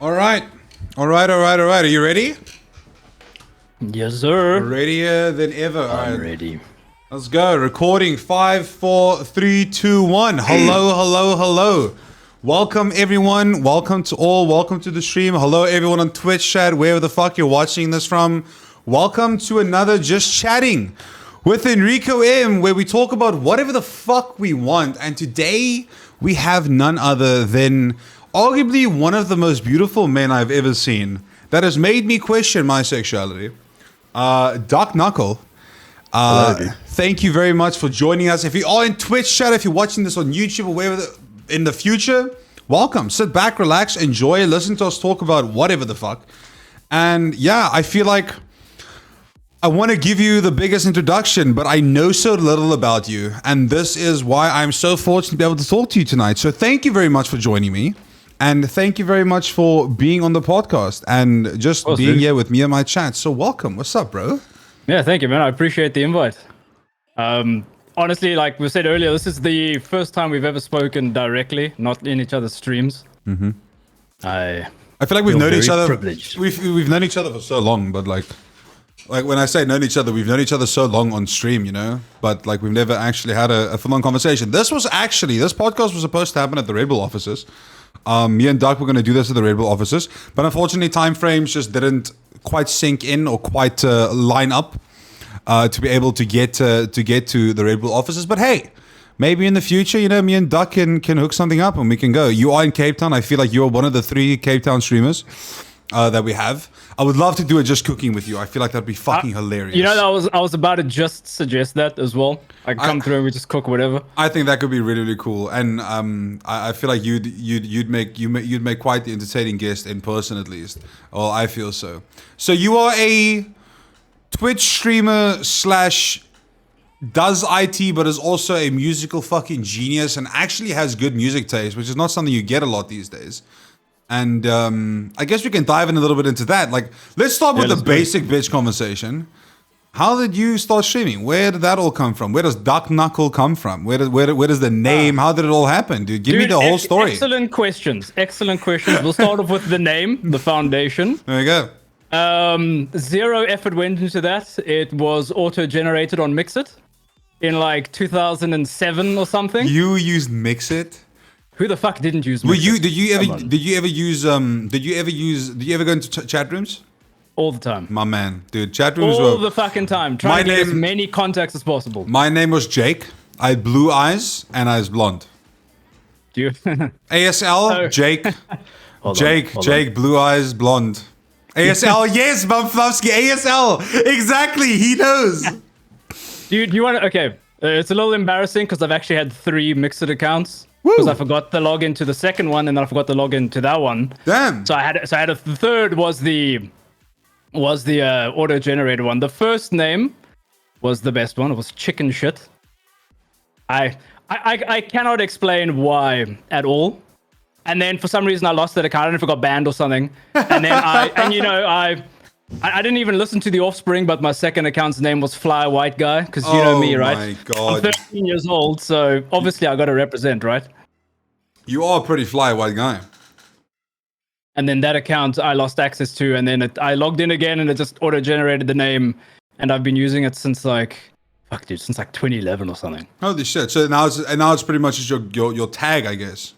All right. All right. Are you ready? Yes, sir. Readier than ever. I'm ready. Let's go. Recording 5, 4, 3, 2, 1. Hello. Welcome, everyone. Welcome to all. Welcome to the stream. Hello, everyone on Twitch chat, wherever the fuck you're watching this from. Welcome to another Just Chatting with HenricoM, where we talk about whatever the fuck we want. And today, we have none other than arguably one of the most beautiful men I've ever seen that has made me question my sexuality. DuckKnuckle. Thank you very much for joining us. If you are in Twitch chat, if you're watching this on YouTube or wherever in the future, welcome. Sit back, relax, enjoy, listen to us talk about whatever the fuck. And yeah, I feel like I want to give you the biggest introduction, but I know so little about you. And this is why I'm so fortunate to be able to talk to you tonight. So thank you very much for joining me. And thank you very much for being on the podcast and just being here with me and my chat. So welcome. What's up, bro? Yeah, thank you, man. I appreciate the invite. Honestly, like we said earlier, this is the first time we've ever spoken directly, not in each other's streams. Mm-hmm. I feel like we've known each other. Privileged. We've known each other for so long, but like when I say known each other, we've known each other so long on stream, you know. But like we've never actually had a full-on conversation. This podcast was supposed to happen at the Red Bull offices. Me and Duck were going to do this at the Red Bull offices, but unfortunately, time frames just didn't quite sink in or quite line up to be able to get to the Red Bull offices. But hey, maybe in the future, you know, me and Duck can hook something up and we can go. You are in Cape Town. I feel like you're one of the 3 Cape Town streamers that we have. I would love to do it just cooking with you. I feel like that'd be fucking hilarious. You know, I was about to just suggest that as well. I come through and we just cook whatever. I think that could be really, really cool, and I feel like you'd make quite the entertaining guest in person, at least. Well, I feel so. So you are a Twitch streamer slash does IT, but is also a musical fucking genius and actually has good music taste, which is not something you get a lot these days. And I guess we can dive in a little bit into that. Like, let's start with the basic bitch conversation. How did you start streaming? Where did that all come from? Where does DuckKnuckle come from? Where does the name? How did it all happen, dude? Give me the whole story. Excellent questions. We'll start off with the name, the foundation. There you go. Zero effort went into that. It was auto-generated on Mixit in like 2007 or something. You used Mixit? Who the fuck didn't use Mixit? Did you ever go into chat rooms? All the time. My man, dude, chat rooms all the fucking time. Trying to get as many contacts as possible. My name was Jake. I had blue eyes and I was blonde. Do you? ASL, Jake. Jake, blue eyes, blonde. ASL, yes, Bumflovsky, ASL. Exactly, he knows. Do you want to? Okay, it's a little embarrassing because I've actually had 3 Mixit accounts. Because I forgot the login to the second one, and then I forgot the login to that one. Damn. So I had the third was the auto-generated one. The first name was the best one. It was chicken shit. I cannot explain why at all. And then for some reason I lost that account. I don't know if it got banned or something. And then I didn't even listen to The Offspring, but my second account's name was Fly White Guy, because you know me, right? Oh my God. I'm 13 years old, so obviously I got to represent, right? You are a pretty fly white guy. And then that account I lost access to, and then I logged in again, and it just auto-generated the name, and I've been using it since like 2011 or something. Holy shit! So now it's pretty much just your tag, I guess.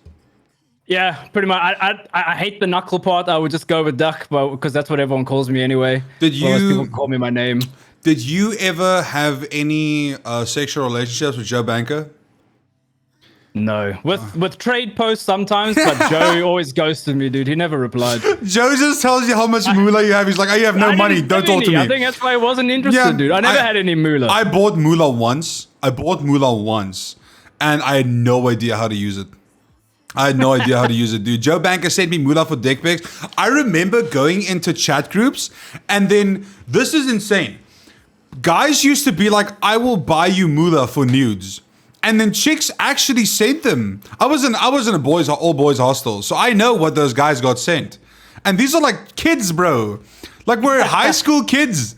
Yeah, pretty much. I hate the knuckle part. I would just go with Duck, but because that's what everyone calls me anyway. People call me my name. Did you ever have any sexual relationships with Joe Banker? No. With trade posts sometimes, but Joe always ghosted me, dude. He never replied. Joe just tells you how much moolah you have. He's like, oh, you have no money. Don't talk to me. I think that's why I wasn't interested, dude. I never had any moolah. I bought moolah once, and I had no idea how to use it. Dude. Joe Banker sent me moolah for dick pics. I remember going into chat groups, and then this is insane. Guys used to be like, I will buy you moolah for nudes. And then chicks actually sent them. I was in a all boys hostel, so I know what those guys got sent. And these are like kids, bro. Like we're high school kids.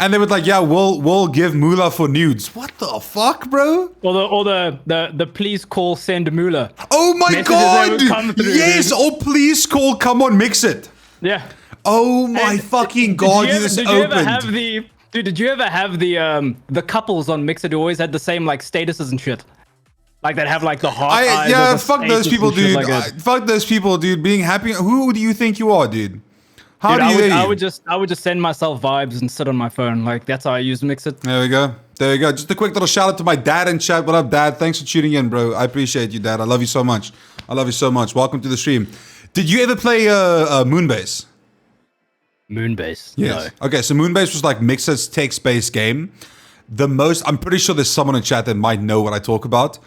And they would like, yeah, we'll give moolah for nudes. What the fuck, bro? Or the please call send moolah. Oh my Messages that would come god! through, Yes, dude. or please call, come on, mix it. Yeah. Oh my fucking god, you just Did you ever opened. have did you ever have the couples on Mixer who always had the same like statuses and shit? Like that have like the heart eyes. Yeah, or the fuck those faces people, and shit dude. like that. Fuck those people, dude. Being happy. Who do you think you are, dude? How Dude, do you? I would just send myself vibes and sit on my phone. Like that's how I use Mixer. There we go. There you go. Just a quick little shout out to my dad in chat. What up, Dad? Thanks for tuning in, bro. I appreciate you, Dad. I love you so much. I love you so much. Welcome to the stream. Did you ever play Moonbase? Moonbase. Yes. No. Okay, so Moonbase was like Mixer's text-based game. I'm pretty sure there's someone in chat that might know what I talk about.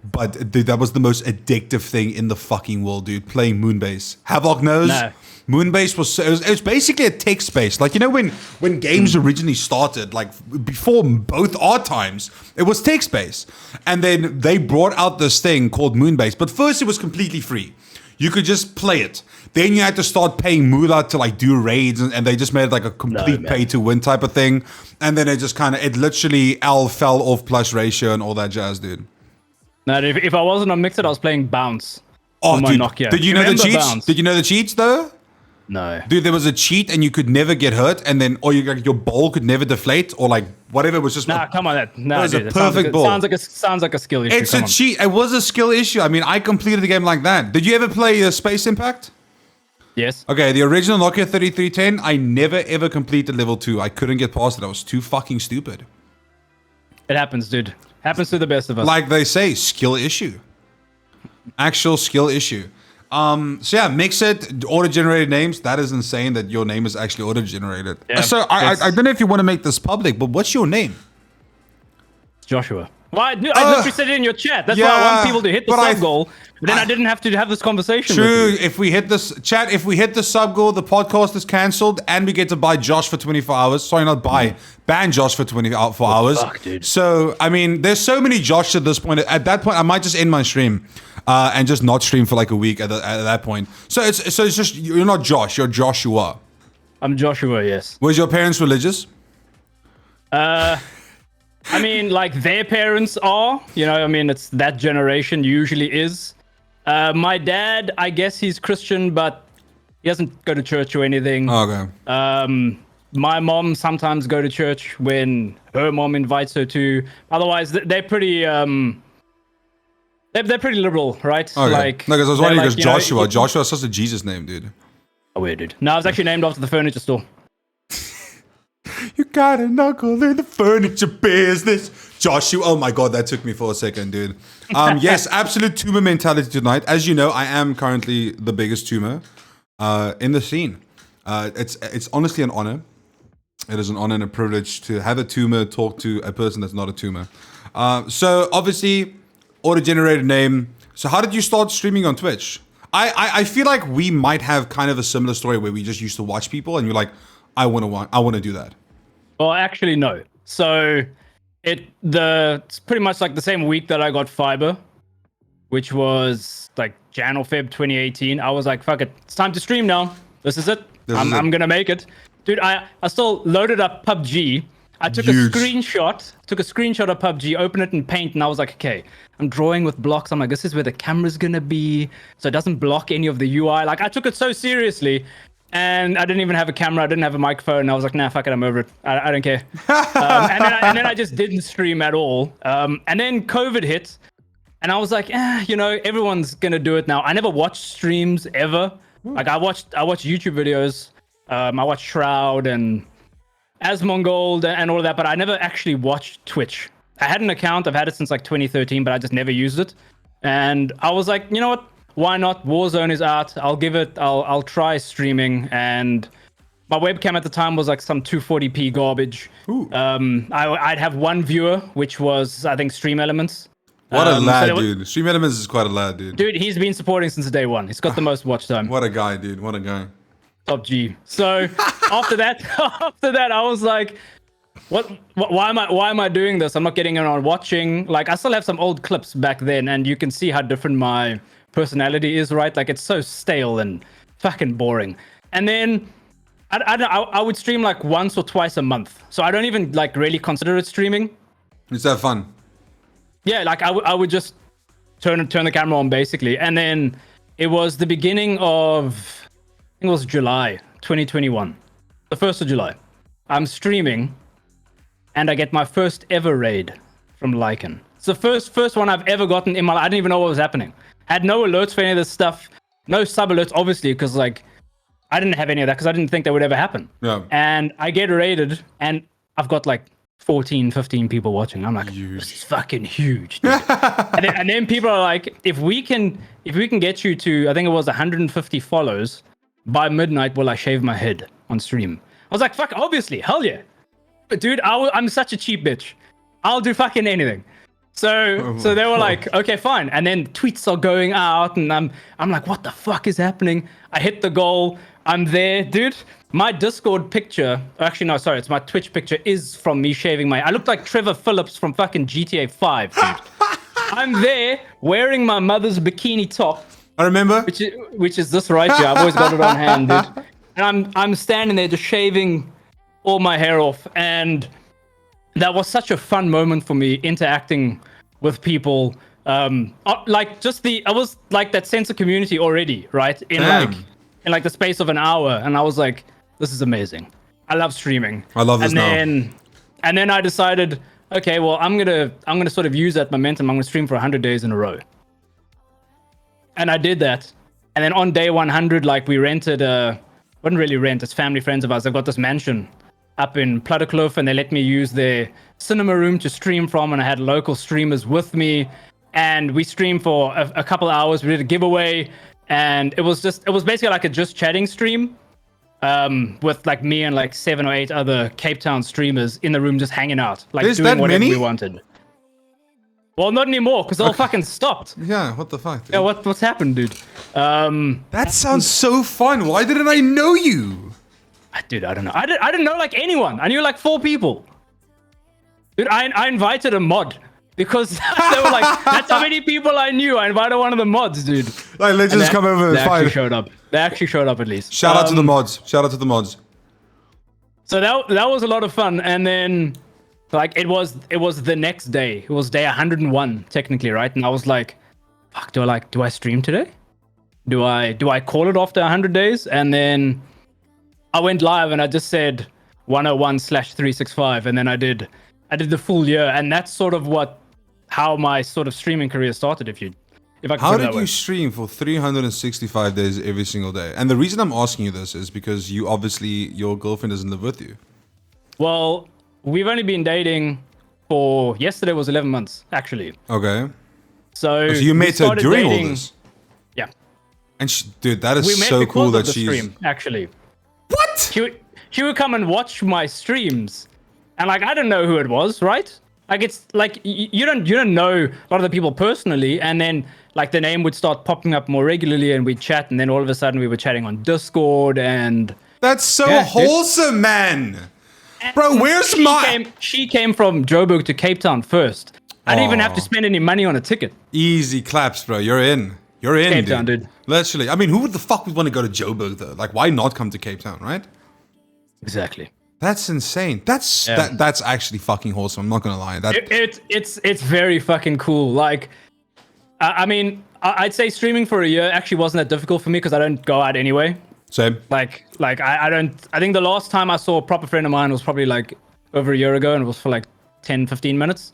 But dude, that was the most addictive thing in the fucking world, dude. Playing Moonbase. Havoc knows. No. Moonbase it was basically a text-based. Like, you know when games originally started, like before both our times, it was text-based. And then they brought out this thing called Moonbase. But first it was completely free. You could just play it. Then you had to start paying moolah to like do raids, and they just made it like a complete pay-to-win type of thing. And then it literally fell off plus ratio and all that jazz, dude. No, if I wasn't on Mixer, I was playing Bounce. Oh, on my dude, Nokia. did you know the Remember cheats? Bounce? Did you know the cheats though? No. Dude, there was a cheat and you could never get hurt, and then your ball could never deflate, or like whatever. It was just Nah, come on, that was dude, a that perfect ball. Sounds like a skill issue. It's come a on. cheat. It was a skill issue. I mean, I completed the game like that. Did you ever play Space Impact? Yes. Okay, the original Nokia 3310. I never ever completed level 2. I couldn't get past it. I was too fucking stupid. It happens, dude. Happens to the best of us. Like they say, skill issue. Actual skill issue. So yeah, mix it, auto-generated names. That is insane that your name is actually auto-generated. Yeah, So I don't know if you want to make this public, but what's your name? Joshua. Why? Dude, I literally said it in your chat. That's why I want people to hit the sub goal. But then I didn't have to have this conversation. True. With you. If we hit this chat, if we hit the sub goal, the podcast is cancelled, and we get to buy Josh for 24 hours. Sorry, not buy. Ban Josh for 24 hours. Fuck, dude. So I mean, there's so many Josh at this point. At that point, I might just end my stream. And just not stream for like a week at that point. So it's just, you're not Josh, you're Joshua. I'm Joshua, yes. Was your parents religious? I mean, like their parents are, I mean, it's that generation usually is. My dad, I guess he's Christian, but he doesn't go to church or anything. Okay. My mom sometimes go to church when her mom invites her to. Otherwise, they're pretty, they're pretty liberal, right? Okay. Like, no, because I was wondering, because Joshua. Joshua Joshua is such a Jesus name, dude. Oh, weird, dude. No, I was actually named after the furniture store. You got a knuckle in the furniture business. Joshua. Oh my god, that took me for a second, dude. Yes, absolute tumor mentality tonight. As you know, I am currently the biggest tumor in the scene. It's honestly an honor. It is an honor and a privilege to have a tumor talk to a person that's not a tumor. So obviously, auto-generated name. So how did you start streaming on Twitch? I feel like we might have kind of a similar story where we just used to watch people and you're like, I want to do that. Well, actually, no. So it's pretty much like the same week that I got fiber, which was like Jan or Feb 2018. I was like, fuck it, it's time to stream now. This is it. I'm gonna make it. Dude, I still loaded up PUBG. I took a screenshot of PUBG, opened it in Paint, and I was like, okay, I'm drawing with blocks. I'm like, this is where the camera's gonna be, so it doesn't block any of the UI. Like, I took it so seriously, and I didn't even have a camera. I didn't have a microphone. And I was like, nah, fuck it, I'm over it. I don't care. And then I just didn't stream at all. And then COVID hit, and I was like, everyone's gonna do it now. I never watched streams ever. Like, I watched YouTube videos. I watched Shroud and Asmongold and all of that, but I never actually watched Twitch. I had an account. I've had it since like 2013, but I just never used it. And I was like, you know what? Why not? Warzone is out. I'll try streaming. And my webcam at the time was like some 240p garbage. I'd have one viewer, which was, I think, Stream Elements. What a lad, dude. Stream Elements is quite a lad, dude. Dude, he's been supporting since day one. He's got the most watch time. What a guy, dude. What a guy. Top G. So after that, I was like, why am I doing this? I'm not getting around watching. Like, I still have some old clips back then, and you can see how different my personality is, right? Like, it's so stale and fucking boring. And then I would stream like once or twice a month, so I don't even like really consider it streaming. Is that fun? Yeah, like I would just turn the camera on basically, and then it was the beginning of, I think it was July 2021, the 1st of July. I'm streaming, and I get my first ever raid from Lycan. It's the first one I've ever gotten in my life. I didn't even know what was happening. I had no alerts for any of this stuff, no sub alerts, obviously, because like I didn't have any of that because I didn't think that would ever happen. Yeah. And I get raided, and I've got like 14, 15 people watching. I'm like, this is fucking huge. Dude. and then people are like, if we can get you to, I think it was 150 follows by midnight, will I shave my head on stream? I was like, fuck, obviously, hell yeah. But dude, I'm such a cheap bitch. I'll do fucking anything. So they were like, okay, fine. And then tweets are going out, and I'm like, what the fuck is happening? I hit the goal. I'm there, dude. My Discord picture, actually, no, sorry, it's my Twitch picture, is from me shaving I look like Trevor Phillips from fucking GTA 5, dude. I'm there wearing my mother's bikini top. I remember. Which is this right here. I've always got it on hand, dude. And I'm standing there just shaving all my hair off. And that was such a fun moment for me, interacting with people. Like I was like that sense of community already, right? In like the space of an hour, and I was like, this is amazing. I love streaming. I love this And then I decided, okay, well, I'm gonna sort of use that momentum. I'm gonna stream for 100 days in a row. And I did that. And then on day 100, like we rented wouldn't really rent, it's family friends of ours. They've got this mansion up in Plutterkloof, and they let me use their cinema room to stream from, and I had local streamers with me, and we streamed for a couple hours. We did a giveaway. And it was basically like a just chatting stream, with like me and like 7 or 8 other Cape Town streamers in the room just hanging out, like doing whatever we wanted. Well, not anymore, because they all fucking stopped. Yeah, what the fuck, dude? Yeah, what's happened, dude? That sounds so fun. Why didn't I know you? Dude, I don't know. I didn't know like anyone. I knew like 4 people. Dude, I invited a mod. Because they were like, that's how many people I knew. I invited one of the mods, dude. Like, let's just come over and fight. They actually showed up at least. Shout out to the mods. Shout out to the mods. So that was a lot of fun. And then, like, it was the next day. It was day 101 technically, right? And I was like, fuck, do I stream today? Do I call it after 100 days? And then I went live and I just said 101/365, and then I did the full year, and that's sort of how my sort of streaming career started. If I How did you stream for 365 days every single day? And the reason I'm asking you this is because your girlfriend doesn't live with you. Well, we've only been dating for, yesterday was 11 months actually. Okay. So you met her during dating, all this? Yeah. And dude, that is so cool that she's stream, actually. What? She would come and watch my streams, and like I didn't know who it was, right? Like it's like you don't know a lot of the people personally, and then like the name would start popping up more regularly, and we'd chat, and then all of a sudden we were chatting on Discord, and that's so wholesome, man. Bro, where's she came from Joburg to Cape Town first. I didn't even have to spend any money on a ticket. Easy claps, bro. You're in. You're in, Cape Town, dude. Literally. I mean, who would the fuck would want to go to Joburg though? Like, why not come to Cape Town, right? Exactly. That's insane. That's actually fucking wholesome. I'm not gonna lie. It's very fucking cool. Like, I mean, I'd say streaming for a year actually wasn't that difficult for me because I don't go out anyway. Same. Like I don't. I think the last time I saw a proper friend of mine was probably like over a year ago, and it was for like 10-15 minutes.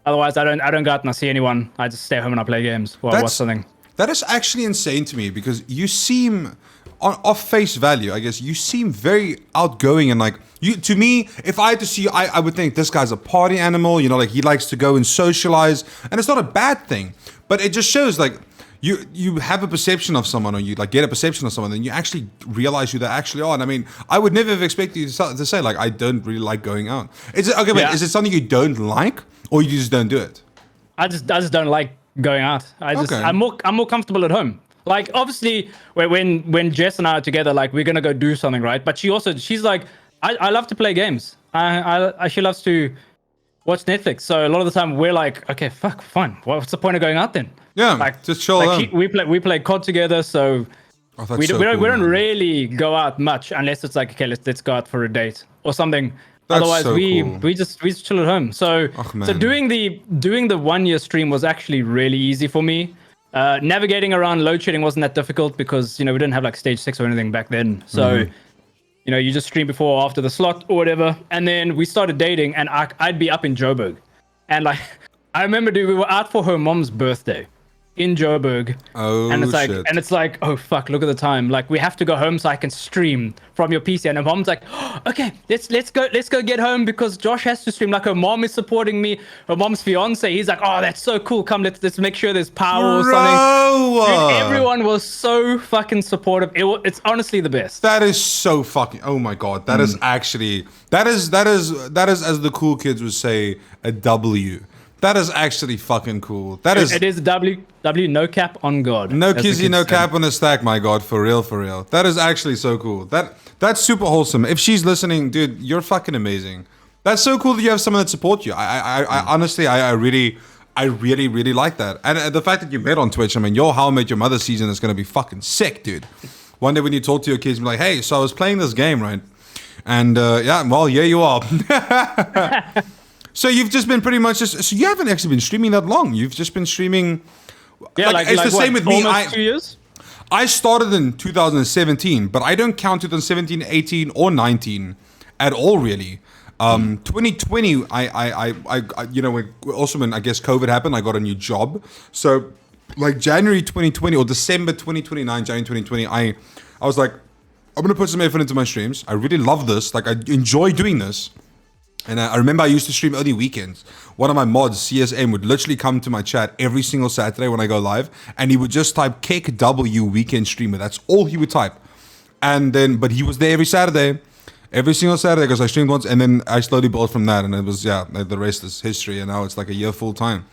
Otherwise, I don't go out and I see anyone. I just stay home and I play games or I watch something. That is actually insane to me because you seem, off face value, I guess, you seem very outgoing and like, to me, if I had to see you, I would think this guy's a party animal, you know, like he likes to go and socialize, and it's not a bad thing, but it just shows like, you have a perception of someone, or you like get a perception of someone, and you actually realize who they actually are. And I mean, I would never have expected you to say like, I don't really like going out. Is it something you don't like, or you just don't do it? I just don't like going out. I'm more comfortable at home. Like obviously, when Jess and I are together, like we're gonna go do something, right? But she's like, I love to play games. She loves to watch Netflix. So a lot of the time we're like, okay, fuck, fine. What's the point of going out then? Yeah, like just chill. Like we play COD together, so Oh, that's we so don't cool, we don't man. really go out much unless it's like, okay, let's go out for a date or something. That's Otherwise, so cool. we just chill at home. So Oh, so man. doing the 1 year stream was actually really easy for me. Navigating around load shedding wasn't that difficult because we didn't have like stage 6 or anything back then. So you just stream before or after the slot or whatever. And then we started dating, and I'd be up in Joburg, and like I remember, dude, we were out for her mom's birthday in Joburg. Oh, and it's like shit. oh fuck, look at the time, like we have to go home so I can stream from your PC. And her mom's like, oh, okay, let's go get home because Josh has to stream. Like her mom is supporting me, her mom's fiance, he's like, oh, that's so cool, come, let's make sure there's power or something. Dude, everyone was so fucking supportive. It's honestly the best. That is so fucking. Oh my god, that is actually that is as the cool kids would say, a W. That is actually fucking cool. That is. It is W, no cap on God. No kizzy, no cap on a stack, my god, for real, for real. That is actually so cool. That's super wholesome. If she's listening, dude, you're fucking amazing. That's so cool that you have someone that supports you. I honestly, I really like that. And the fact that you met on Twitch, I mean, your How I Met Your Mother season is gonna be fucking sick, dude. One day when you talk to your kids, be like, hey, so I was playing this game, right? And yeah, well, yeah, you are. So you've just been pretty much so you haven't actually been streaming that long. You've just been streaming. Yeah, it's the same with me. Almost 2 years. I started in 2017, but I don't count 2017, 18, or 19 at all, really. 2020, I when I guess COVID happened, I got a new job. So like January 2020 or December 2029, January 2020, I was like, I'm gonna put some effort into my streams. I really love this. Like I enjoy doing this. And I remember I used to stream only weekends. One of my mods, CSM, would literally come to my chat every single Saturday when I go live, and he would just type Kick W weekend streamer. That's all he would type. And then, but he was there every Saturday, every single Saturday, because I streamed once, and then I slowly built from that, and it was, yeah, the rest is history, and now it's like a year full time.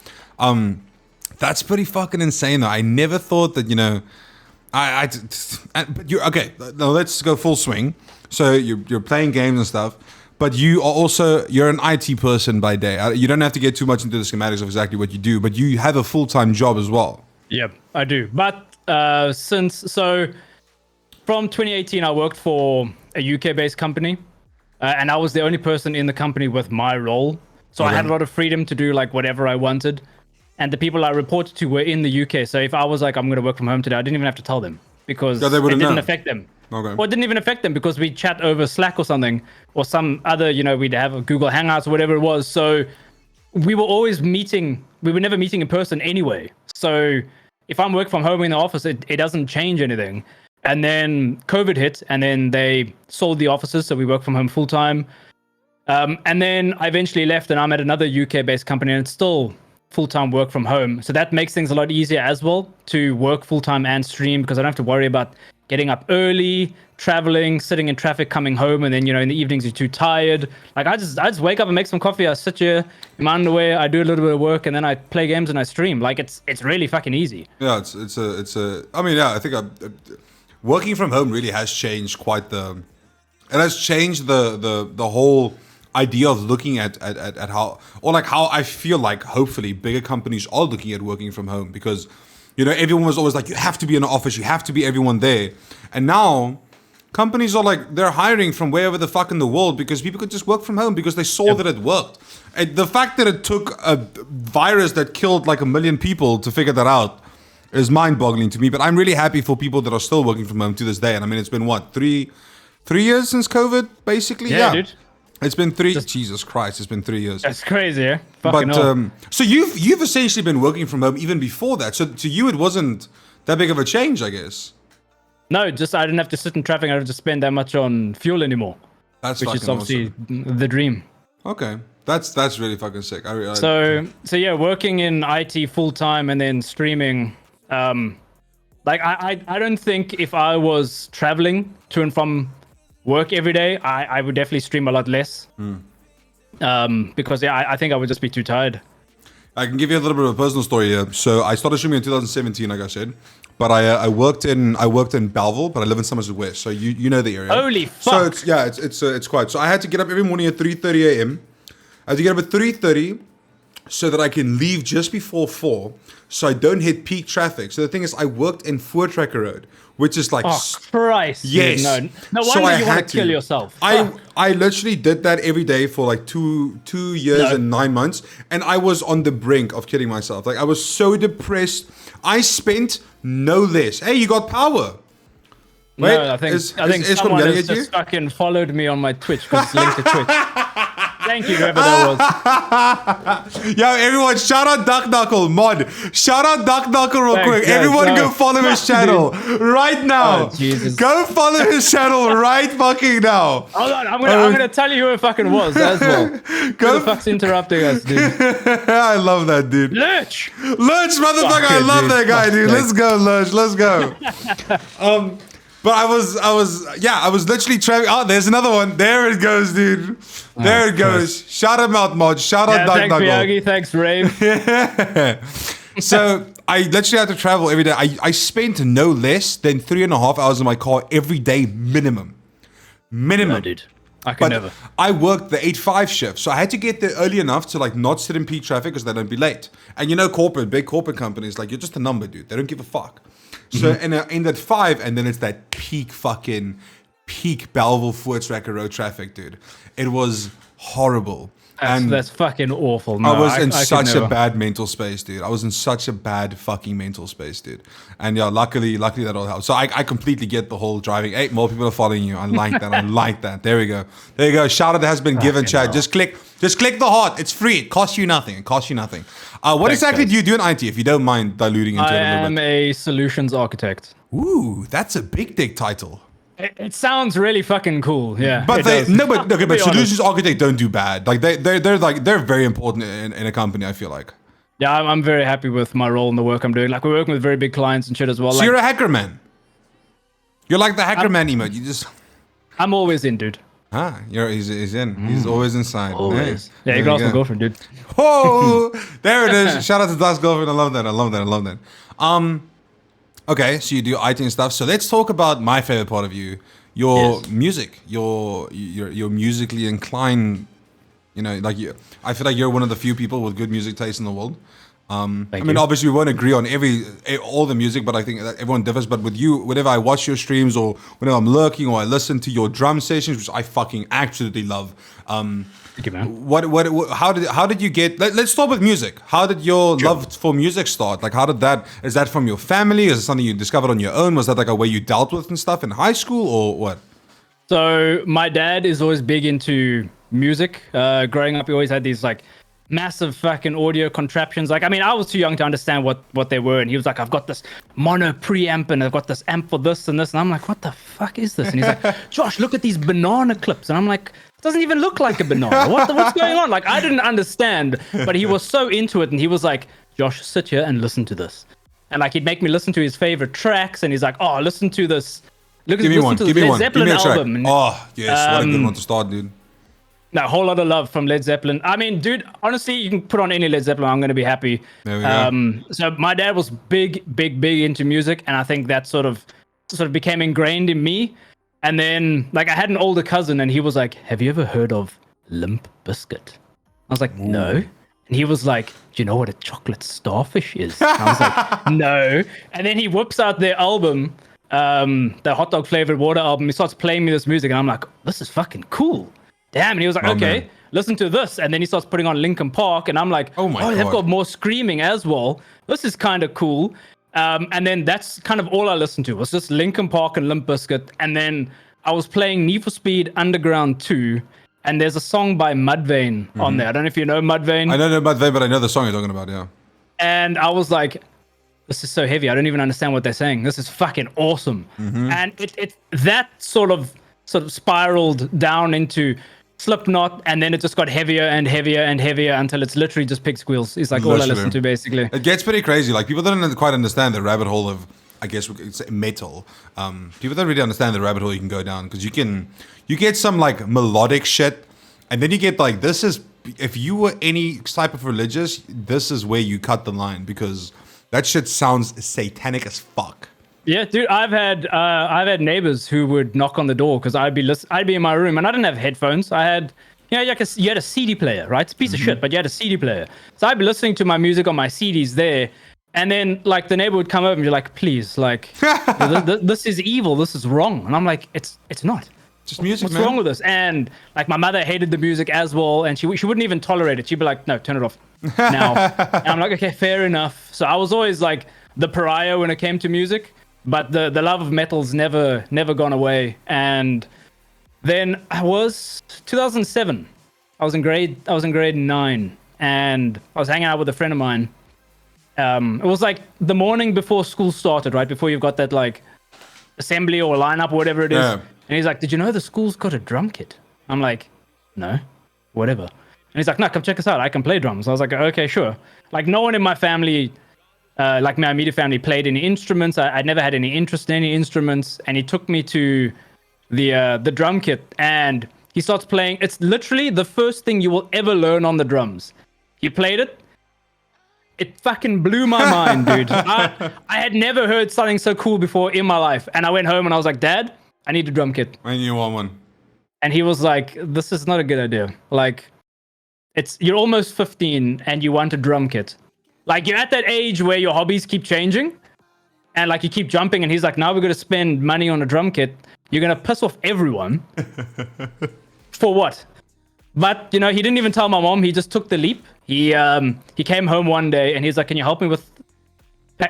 That's pretty fucking insane, though. I never thought that, but you're, okay, now let's go full swing. So you're playing games and stuff. But you're an IT person by day. You don't have to get too much into the schematics of exactly what you do, but you have a full-time job as well. Yep, I do. But from 2018, I worked for a UK-based company, and I was the only person in the company with my role. So I had a lot of freedom to do like whatever I wanted. And the people I reported to were in the UK. So if I was like, I'm going to work from home today, I didn't even have to tell them because it didn't affect them. Okay. Well, it didn't even affect them because we chat over Slack or something, or some other, we'd have a Google Hangouts or whatever it was. So we were always meeting. We were never meeting in person anyway. So if I'm working from home in the office, it doesn't change anything. And then COVID hit, and then they sold the offices, so we work from home full time. And then I eventually left, and I'm at another UK-based company, and it's still full-time work from home. So that makes things a lot easier as well to work full-time and stream, because I don't have to worry about getting up early, traveling, sitting in traffic, coming home, and then in the evenings you're too tired. Like I just wake up and make some coffee. I sit here in my underwear. I do a little bit of work, and then I play games and I stream. Like it's really fucking easy. Yeah, it's a. I mean, yeah, I think working from home really has changed quite the. It has changed the whole idea of looking at how, or like how I feel like hopefully bigger companies are looking at working from home, because everyone was always like, you have to be in the office, you have to be everyone there. And now companies are like, they're hiring from wherever the fuck in the world because people could just work from home because they saw that it worked. And the fact that it took a virus that killed like 1 million people to figure that out is mind-boggling to me. But I'm really happy for people that are still working from home to this day. And I mean, it's been what, three years since COVID, basically? Yeah. Dude. It's been Jesus Christ, it's been 3 years. That's crazy, yeah? But so you've essentially been working from home even before that. So to you, it wasn't that big of a change, I guess. No, just I didn't have to sit in traffic. I didn't have to spend that much on fuel anymore. That's which is obviously awesome. The dream. Okay, that's really fucking sick. So yeah, working in IT full time and then streaming. Like I don't think if I was traveling to and from work every day, I would definitely stream a lot less. Because I think I would just be too tired. I can give you a little bit of a personal story here. So I started streaming in 2017, like I said, but I worked in Belleville, but I live in Somerset West, so you know the area. Holy fuck! So it's quite. So I had to get up every morning at 3:30 a.m. I had to get up at 3:30 so that I can leave just before 4, so I don't hit peak traffic. So the thing is, I worked in Voortrekker Road, which is like Oh Christ! yes. Dude, no So wonder I you want had to kill to. yourself. I literally did that every day for like two years and 9 months, and I was on the brink of killing myself. Like I was so depressed. I spent no less. Hey, you got power. Wait, No, I think Escom someone yelling has at you? just fucking followed me on my Twitch because it's linked to Twitch. Thank you, whoever that was. Yo, everyone, shout out DuckKnuckle, mod. Shout out DuckKnuckle real Thanks, quick. guys. Everyone No. go follow his channel right now. Oh, Jesus. Go follow his channel right fucking now. Hold on, I'm gonna tell you who it fucking was as well. Who the fuck's interrupting us, dude? I love that, dude. Lurch! Lurch, motherfucker, I Fuck it, love dude. that guy, dude. Fuck Let's go, Lurch, let's go. But I was literally traveling. Oh, there's another one. There it goes, dude. There it goes. Shout him out, mod. Shout out Thanks, DuckKnuckle. Miyagi. Thanks, Rave. So I literally had to travel every day. I spent no less than 3.5 hours in my car every day minimum. No, dude. I could But never. I worked the 8-5 shift, so I had to get there early enough to like not sit in peak traffic because they don't be late. And you know, big corporate companies, like you're just a number, dude. They don't give a fuck. So and I end at 5, and then it's that peak Belleville Voortrekker road traffic, dude. It was horrible. That's fucking awful. No, I was in I could such a never. bad mental space, dude. I was in such a bad fucking mental space, dude. And yeah, luckily that all helped. So I completely get the whole driving. Hey, more people are following you. I like that. I like that. There we go. There you go. Shout out that has been given, chat. Just click the heart. It's free. It costs you nothing. What Thanks, exactly guys. do you do in IT, if you don't mind diluting into I it a little am bit? a solutions architect. Ooh, that's a big dick title. It sounds really fucking cool. Yeah. But it does. but To be honest. solutions architect don't do bad. Like they're very important in a company, I feel like. Yeah, I'm very happy with my role in the work I'm doing. Like we're working with very big clients and shit as well. So Like, you're a hacker man. You're like the hacker man emote. You just I'm always in, dude. he's in. He's always inside. Always. Hey, Yeah, you there can ask my go. girlfriend, dude. Oh, there it is. Shout out to Dust's girlfriend. I love that. Okay, so you do IT and stuff. So let's talk about my favorite part of you, your Yes. music. You're musically inclined. You know, like you. I feel like you're one of the few people with good music taste in the world. I mean, you. obviously we won't agree on all the music, but I think that everyone differs. But with you, whenever I watch your streams or whenever I'm lurking or I listen to your drum sessions, which I fucking absolutely love. Thank you, man. How did you get? Let's start with music. How did your love for music start? Like, is that from your family? Is it something you discovered on your own? Was that like a way you dealt with and stuff in high school or what? So my dad is always big into music. Growing up, he always had these like massive fucking audio contraptions. Like, I mean, I was too young to understand what they were, and he was like, "I've got this mono preamp, and I've got this amp for this and this," and I'm like, "What the fuck is this?" And he's like, "Josh, look at these banana clips," and I'm like, "It doesn't even look like a banana. What's going on?" Like, I didn't understand, but he was so into it, and he was like, "Josh, sit here and listen to this," and like he'd make me listen to his favorite tracks, and he's like, "Oh, listen to this." Give me one. To Give the me Led one. Give Zeppelin me a track. album. And, Oh yes, what a good one to start, dude. no, a whole lot of love from Led Zeppelin. I mean, dude, honestly, you can put on any Led Zeppelin. I'm going to be happy. There we go. So my dad was big into music, and I think that sort of became ingrained in me. And then, like, I had an older cousin, and he was like, "Have you ever heard of Limp Bizkit?" I was like, "No." And he was like, "Do you know what a chocolate starfish is?" And I was like, "No." And then he whips out their album, the hot dog flavored water album. He starts playing me this music, and I'm like, "This is fucking cool." Damn. And he was like, "Okay, man. listen to this." And then he starts putting on Linkin Park, and I'm like, Oh my they've God. got more screaming as well. This is kind of cool. And then that's kind of all I listened to was just Linkin Park and Limp Bizkit. And then I was playing Need for Speed Underground 2, and there's a song by Mudvayne on there. I don't know if you know Mudvayne. I don't know about them, but I know the song you're talking about. Yeah. And I was like, this is so heavy. I don't even understand what they're saying. This is fucking awesome. And it that sort of spiraled down into Slipknot, and then it just got heavier and heavier and heavier until it's literally just pig squeals. It's like all I Literally. listen to basically. It gets pretty crazy. Like people don't quite understand the rabbit hole of, I guess we could say metal. People don't really understand the rabbit hole you can go down because you get some like melodic shit, and then you get like this is if you were any type of religious, this is where you cut the line because that shit sounds satanic as fuck. Yeah, dude, I've had neighbors who would knock on the door because I'd be in my room and I didn't have headphones. I had, you had a CD player, right? It's a piece of shit, but you had a CD player. So I'd be listening to my music on my CDs there, And then like the neighbor would come over and be like, please, like this is evil, this is wrong. And I'm like, it's not. Just music, What's man. wrong with this? And like my mother hated the music as well, and she wouldn't even tolerate it. She'd be like, no, turn it off now. And I'm like, okay, fair enough. So I was always like the pariah when it came to music, but the love of metal's never gone away. And then I was 2007. I was in grade 9, and I was hanging out with a friend of mine. It was like the morning before school started, right before you've got that like assembly or lineup or whatever it is. Yeah. And he's like, did you know the school's got a drum kit? I'm like, no, whatever. And he's like, no, come check us out. I can play drums. I was like, okay, sure. Like no one in my family, like my immediate family, played any instruments. I'd never had any interest in any instruments. And he took me to the drum kit, and he starts playing. It's literally the first thing you will ever learn on the drums. He played it. It fucking blew my mind, dude. I had never heard something so cool before in my life. And I went home and I was like, Dad, I need a drum kit. And you want one. And he was like, this is not a good idea. Like, you're almost 15 and you want a drum kit. Like, you're at that age where your hobbies keep changing. And like, you keep jumping. And he's like, now we're going to spend money on a drum kit. You're going to piss off everyone. For what? But, you know, he didn't even tell my mom. He just took the leap. He came home one day and he's like, can you help me with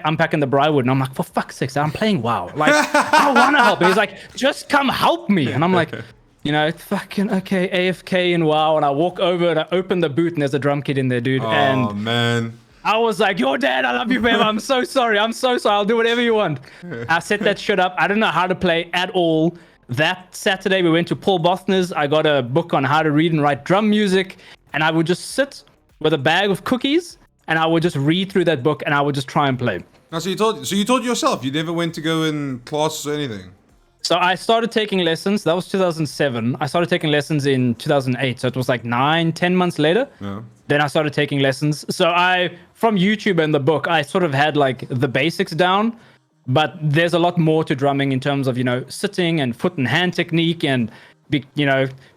unpacking the Briarwood? And I'm like, for fuck's sake, I'm playing WoW. Like, I want to help. And he's like, just come help me. And I'm like, you know, fucking okay, AFK and WoW. And I walk over and I open the boot and there's a drum kit in there, dude. Oh, and man. I was like, your dad, I love you forever. I'm so sorry. I'm so sorry. I'll do whatever you want. I set that shit up. I didn't know how to play at all. That Saturday, we went to Paul Bothner's. I got a book on how to read and write drum music. And I would just sit with a bag of cookies and I would just read through that book and I would just try and play. Now, so you taught yourself. You never went to go in classes or anything. So I started taking lessons. That was 2007. I started taking lessons in 2008. So it was like 9-10 months later. Yeah. Then I started taking lessons. So from YouTube and the book, I sort of had like the basics down. But there's a lot more to drumming in terms of, you know, sitting and foot and hand technique and,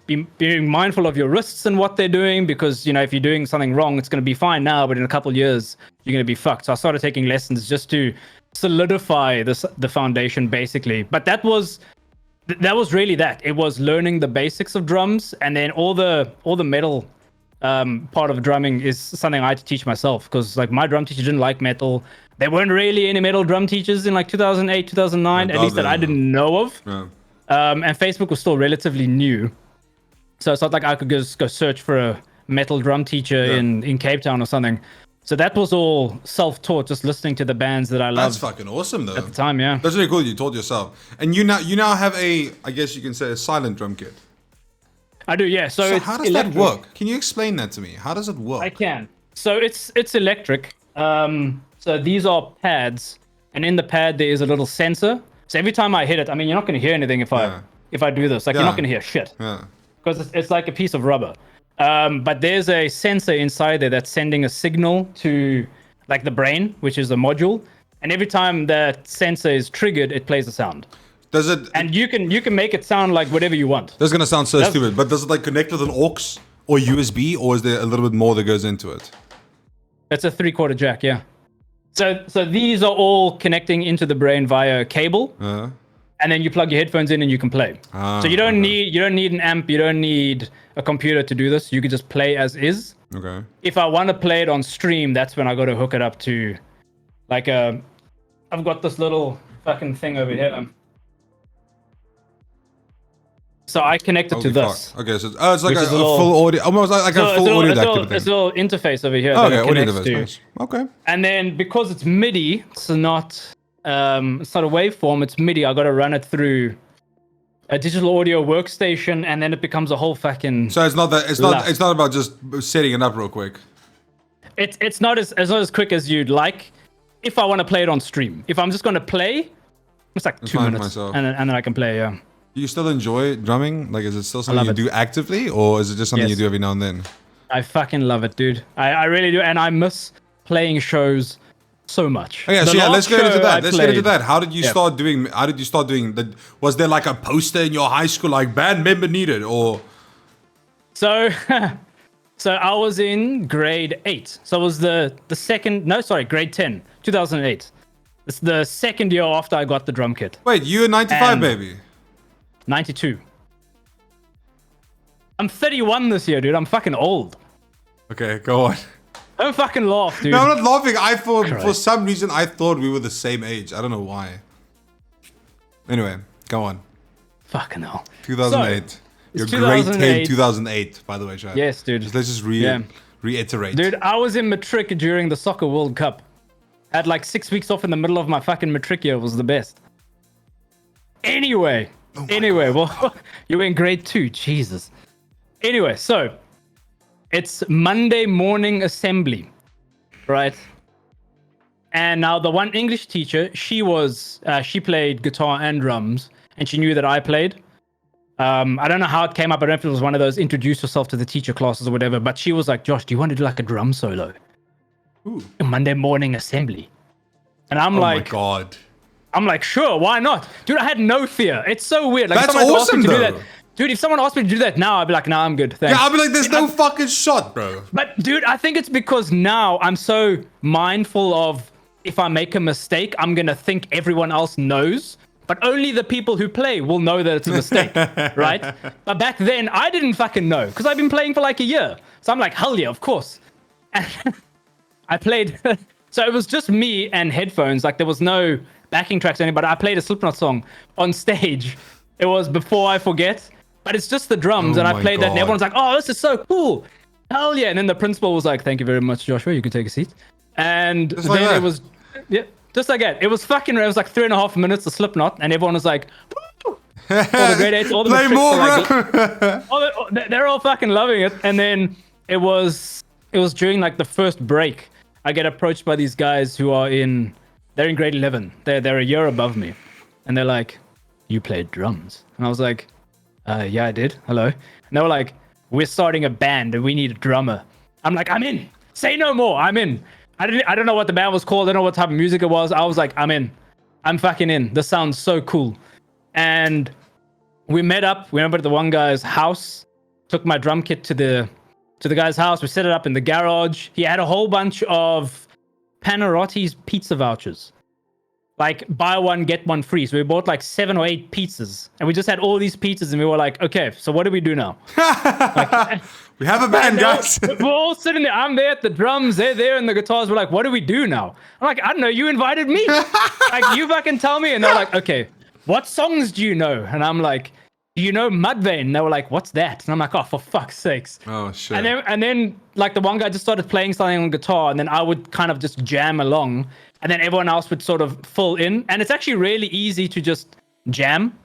being mindful of your wrists and what they're doing. Because, you know, if you're doing something wrong, it's going to be fine now. But in a couple of years, you're going to be fucked. So I started taking lessons just to solidify the foundation, basically. But that was really that. It was learning the basics of drums. And then all the metal part of drumming is something I had to teach myself. Because, like, my drum teacher didn't like metal. There weren't really any metal drum teachers in like 2008, 2009, at least that I didn't know of. Yeah. And Facebook was still relatively new. So it's not like I could just go search for a metal drum teacher in Cape Town or something. So that was all self-taught, just listening to the bands that I loved. That's fucking awesome, though. At the time, yeah. That's really cool. You taught yourself. And you now have I guess you can say, a silent drum kit. I do, yeah. So it's how does electric. that work? Can you explain that to me? How does it work? I can. So it's electric. So these are pads, and in the pad there is a little sensor. So every time I hit it, I mean, you're not going to hear anything if I do this. Like, you're not going to hear shit. Yeah. Because it's like a piece of rubber. But there's a sensor inside there that's sending a signal to like the brain, which is a module. And every time that sensor is triggered, it plays a sound. Does it? And you can make it sound like whatever you want. That's gonna sound so stupid, but does it like connect with an aux or USB, or is there a little bit more that goes into it? It's a 3/4 jack, yeah. So these are all connecting into the brain via a cable. And then you plug your headphones in and you can play. So you don't need an amp, you don't need a computer to do this. You can just play as is. Okay. If I want to play it on stream, that's when I got to hook it up to like I've got this little fucking thing over here. So I connect it to this. Fuck. Okay, so it's like a full audio, almost like a full audio deck type of thing. It's a little interface over here. Okay, audio device. Nice. Okay. And then because it's MIDI, it's not a waveform. It's MIDI. I got to run it through a digital audio workstation, and then it becomes a whole fucking. So it's not about just setting it up real quick. It's not as quick as you'd like. If I want to play it on stream, if I'm just going to play, it's like 2 minutes, and then I can play. Yeah. Do you still enjoy drumming? Like, is it still something you do actively, or is it just something you do every now and then? I fucking love it, dude. I really do, and I miss playing shows so much. Okay, so let's get into that. How did you start doing? Was there like a poster in your high school, like band member needed, or? So So I was in grade 8. So it was grade 10, 2008. It's the second year after I got the drum kit. Wait, you a 95 And- baby? 92. I'm 31 this year, dude. I'm fucking old. Okay, go on. Don't fucking laugh, dude. No, I'm not laughing. I thought, for Christ. some reason, I thought we were the same age. I don't know why. Anyway, go on. Fucking hell. 2008. You're it's grade 10, 2008. 2008, by the way, Chad. Yes, dude. Let's just reiterate. Dude, I was in matric during the Soccer World Cup. Had like 6 weeks off in the middle of my fucking matric year. It was the best. Anyway, well, you were in grade 2. Jesus. Anyway, so it's Monday morning assembly, right? And now the one English teacher, she played guitar and drums, and she knew that I played. I don't know how it came up. I don't know if it was one of those introduce yourself to the teacher classes or whatever, but she was like, Josh, do you want to do like a drum solo? Ooh. Monday morning assembly. And I'm Oh like, my god. I'm like, sure, why not? Dude, I had no fear. It's so weird. Like, That's if someone asked me awesome, to do though. that, dude, if someone asked me to do that now, I'd be like, nah, I'm good. Thanks. Yeah, I'll be like, there's no fucking shot, bro. But dude, I think it's because now I'm so mindful of if I make a mistake, I'm going to think everyone else knows. But only the people who play will know that it's a mistake, right? But back then, I didn't fucking know because I've been playing for like a year. So I'm like, hell yeah, of course. And I played... So it was just me and headphones. Like there was no backing tracks or anything, but I played a Slipknot song on stage. It was Before I Forget, but it's just the drums. And I played that and everyone's like, oh, this is so cool. Hell yeah. And then the principal was like, thank you very much, Joshua. You can take a seat. And Just like then that. it was, yeah, just like that. It was fucking, it was like 3.5 minutes of Slipknot. And everyone was like, woo! All the grade 8s, all the Play matrics more, are bro. they're all fucking loving it. And then it was during like the first break. I get approached by these guys who are they're in grade 11. They're a year above me. And they're like, you played drums? And I was like, yeah, I did. Hello. And they were like, we're starting a band and we need a drummer. I'm like, I'm in. Say no more. I'm in. I don't know what the band was called. I don't know what type of music it was. I was like, I'm in. I'm fucking in. This sounds so cool. And we met up. We went over to the one guy's house, took my drum kit to the guy's house. We set it up in the garage. He had a whole bunch of Panarotti's pizza vouchers. Like buy one, get one free. So we bought like 7 or 8 pizzas. And we just had all these pizzas and we were like, okay, so what do we do now? We have a band, guys. We're all sitting there. I'm there at the drums. They're there and the guitars. We're like, what do we do now? I'm like, I don't know. You invited me. Like, you fucking tell me. And they're like, okay, what songs do you know? And I'm like, do you know Mudvayne? And they were like, what's that? And I'm like, oh, for fuck's sakes. Oh, shit. And then like the one guy just started playing something on guitar and then I would kind of just jam along and then everyone else would sort of fill in. And it's actually really easy to just jam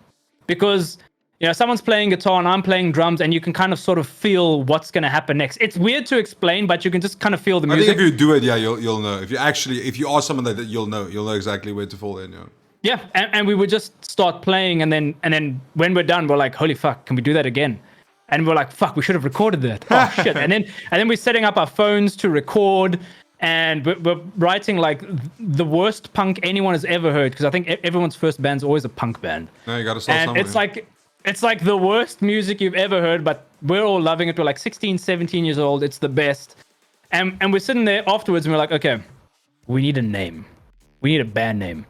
because, you know, someone's playing guitar and I'm playing drums and you can kind of sort of feel what's going to happen next. It's weird to explain, but you can just kind of feel the I music. think if you do it, yeah, you'll know. If you are someone like that, you'll know exactly where to fall in, yeah. Yeah, and we would just start playing, and then when we're done, we're like, holy fuck, can we do that again? And we're like, fuck, we should have recorded that. Oh shit! And then we're setting up our phones to record, and we're writing like the worst punk anyone has ever heard, because I think everyone's first band's always a punk band. No, you gotta start And somewhere. it's like the worst music you've ever heard, but we're all loving it. We're like 16, 17 years old. It's the best. And we're sitting there afterwards, and we're like, okay, we need a name. We need a band name.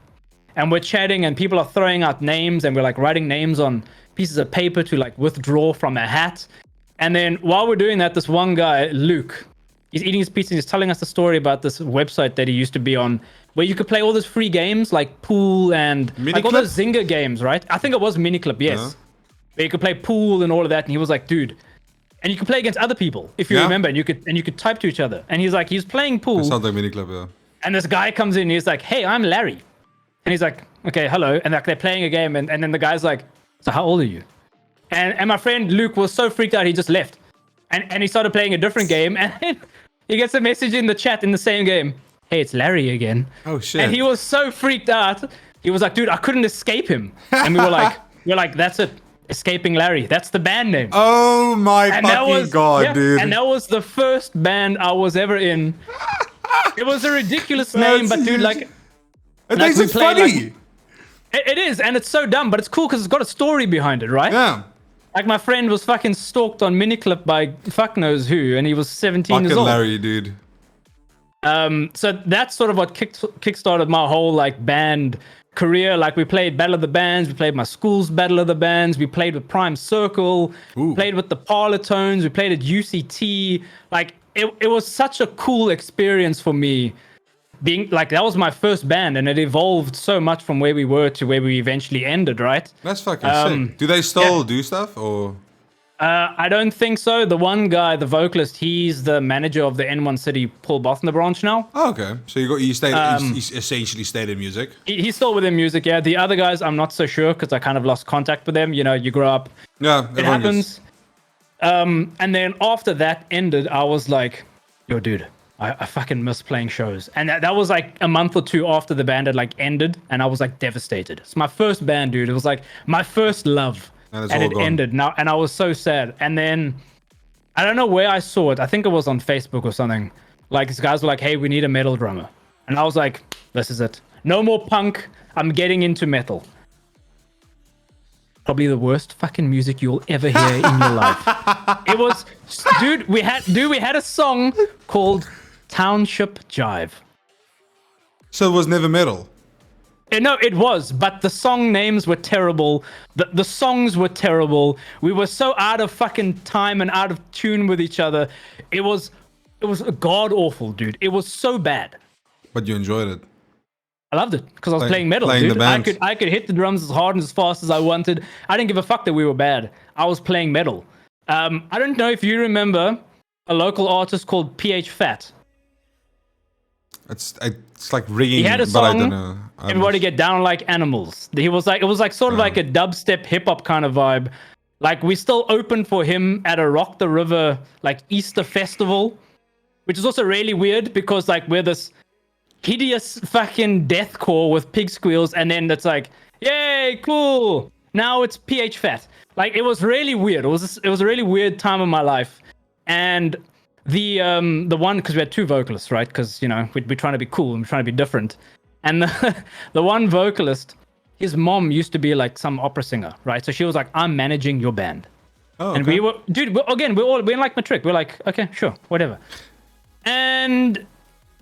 And we're chatting and people are throwing out names and we're like writing names on pieces of paper to like withdraw from a hat. And then while we're doing that, this one guy, Luke, he's eating his pizza and he's telling us the story about this website that he used to be on where you could play all those free games like pool and like all those Zynga games, right? I think it was Miniclip, yes. Yeah. Where you could play pool and all of that. And he was like, dude, and you could play against other people if you remember, and you could type to each other. And he's like, he's playing pool. It sounds like mini club, yeah. And this guy comes in and he's like, hey, I'm Larry. And he's like, okay, hello. And like they're playing a game. And then the guy's like, so how old are you? And my friend Luke was so freaked out, he just left. And he started playing a different game. And then he gets a message in the chat in the same game. Hey, it's Larry again. Oh, shit. And he was so freaked out. He was like, dude, I couldn't escape him. And we were like, that's it. Escaping Larry. That's the band name. Oh my fucking god, dude. And that was the first band I was ever in. It was a ridiculous name, but dude, like... It like makes we it played, funny. like, it is, and it's so dumb, but it's cool because it's got a story behind it, right? Yeah. Like my friend was fucking stalked on Miniclip by fuck knows who, and he was 17 years Fucking old. Larry, dude. So that's sort of what kickstarted my whole like band career. Like we played Battle of the Bands, we played my school's Battle of the Bands, we played with Prime Circle, played with the Parlor Tones, we played at UCT. Like it was such a cool experience for me. Being like that was my first band, and it evolved so much from where we were to where we eventually ended. Right? That's fucking sick. Do they still do stuff or? I don't think so. The one guy, the vocalist, he's the manager of the N1 City Paul Bothner branch now. Oh, okay. So you essentially stayed in music. He's still within music, yeah. The other guys, I'm not so sure because I kind of lost contact with them. You know, you grow up. Yeah, it happens. And then after that ended, I was like, yo, dude, I fucking miss playing shows. And that was like a month or two after the band had like ended, and I was like devastated. It's my first band, dude. It was like my first love. And it ended now, and I was so sad. And then I don't know where I saw it. I think it was on Facebook or something. Like these guys were like, "Hey, we need a metal drummer," and I was like, "This is it. No more punk. I'm getting into metal." Probably the worst fucking music you'll ever hear in your life. It was, dude. We had a song called Township Jive. So it was never metal. No, it was, but the song names were terrible. The songs were terrible. We were so out of fucking time and out of tune with each other. It was god awful, dude. It was so bad. But you enjoyed it. I loved it because I was playing metal, dude. I could hit the drums as hard and as fast as I wanted. I didn't give a fuck that we were bad. I was playing metal. I don't know if you remember a local artist called PH Fat. It's like ringing, he had a song, but I don't know. Everybody get down like animals. It was like sort of like a dubstep hip hop kind of vibe. Like we still opened for him at a Rock the River like Easter festival, which is also really weird because like we're this hideous fucking deathcore with pig squeals, and then it's like, yay, cool. Now it's PH Fat. Like it was really weird. It was a really weird time of my life, and the one, because we had two vocalists, right? Because you know we're trying to be cool and we're trying to be different. And the one vocalist, his mom used to be like some opera singer, right? So she was like, "I'm managing your band." Oh, okay. And we were, dude. We're in like matric. We're like, okay, sure, whatever. And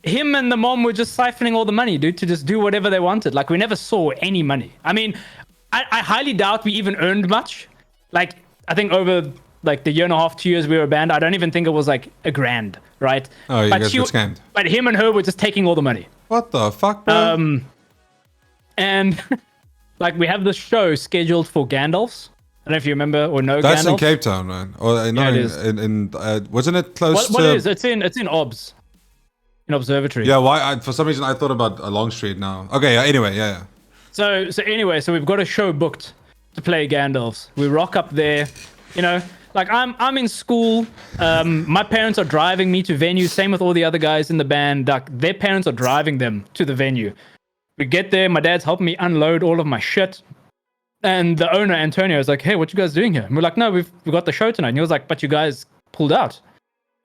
him and the mom were just siphoning all the money, dude, to just do whatever they wanted. Like we never saw any money. I mean, I highly doubt we even earned much. Like I think over like the year and a half, 2 years we were a band, I don't even think it was like $1,000, right? Oh, you guys got scammed. But him and her were just taking all the money. What the fuck, bro? And like we have this show scheduled for Gandalf's. I don't know if you remember or know. That's Gandalf. in Cape Town, man. Or not in wasn't it close what to? It is? It's in Obs, in Observatory. Yeah. Why? For some reason, I thought about Long Street now. Okay. Yeah. Anyway. Yeah. So we've got a show booked to play Gandalf's. We rock up there, you know. Like I'm in school. My parents are driving me to venue. Same with all the other guys in the band. Like their parents are driving them to the venue. We get there. My dad's helping me unload all of my shit. And the owner, Antonio, is like, "Hey, what you guys doing here?" And we're like, "No, we've got the show tonight." And he was like, "But you guys pulled out."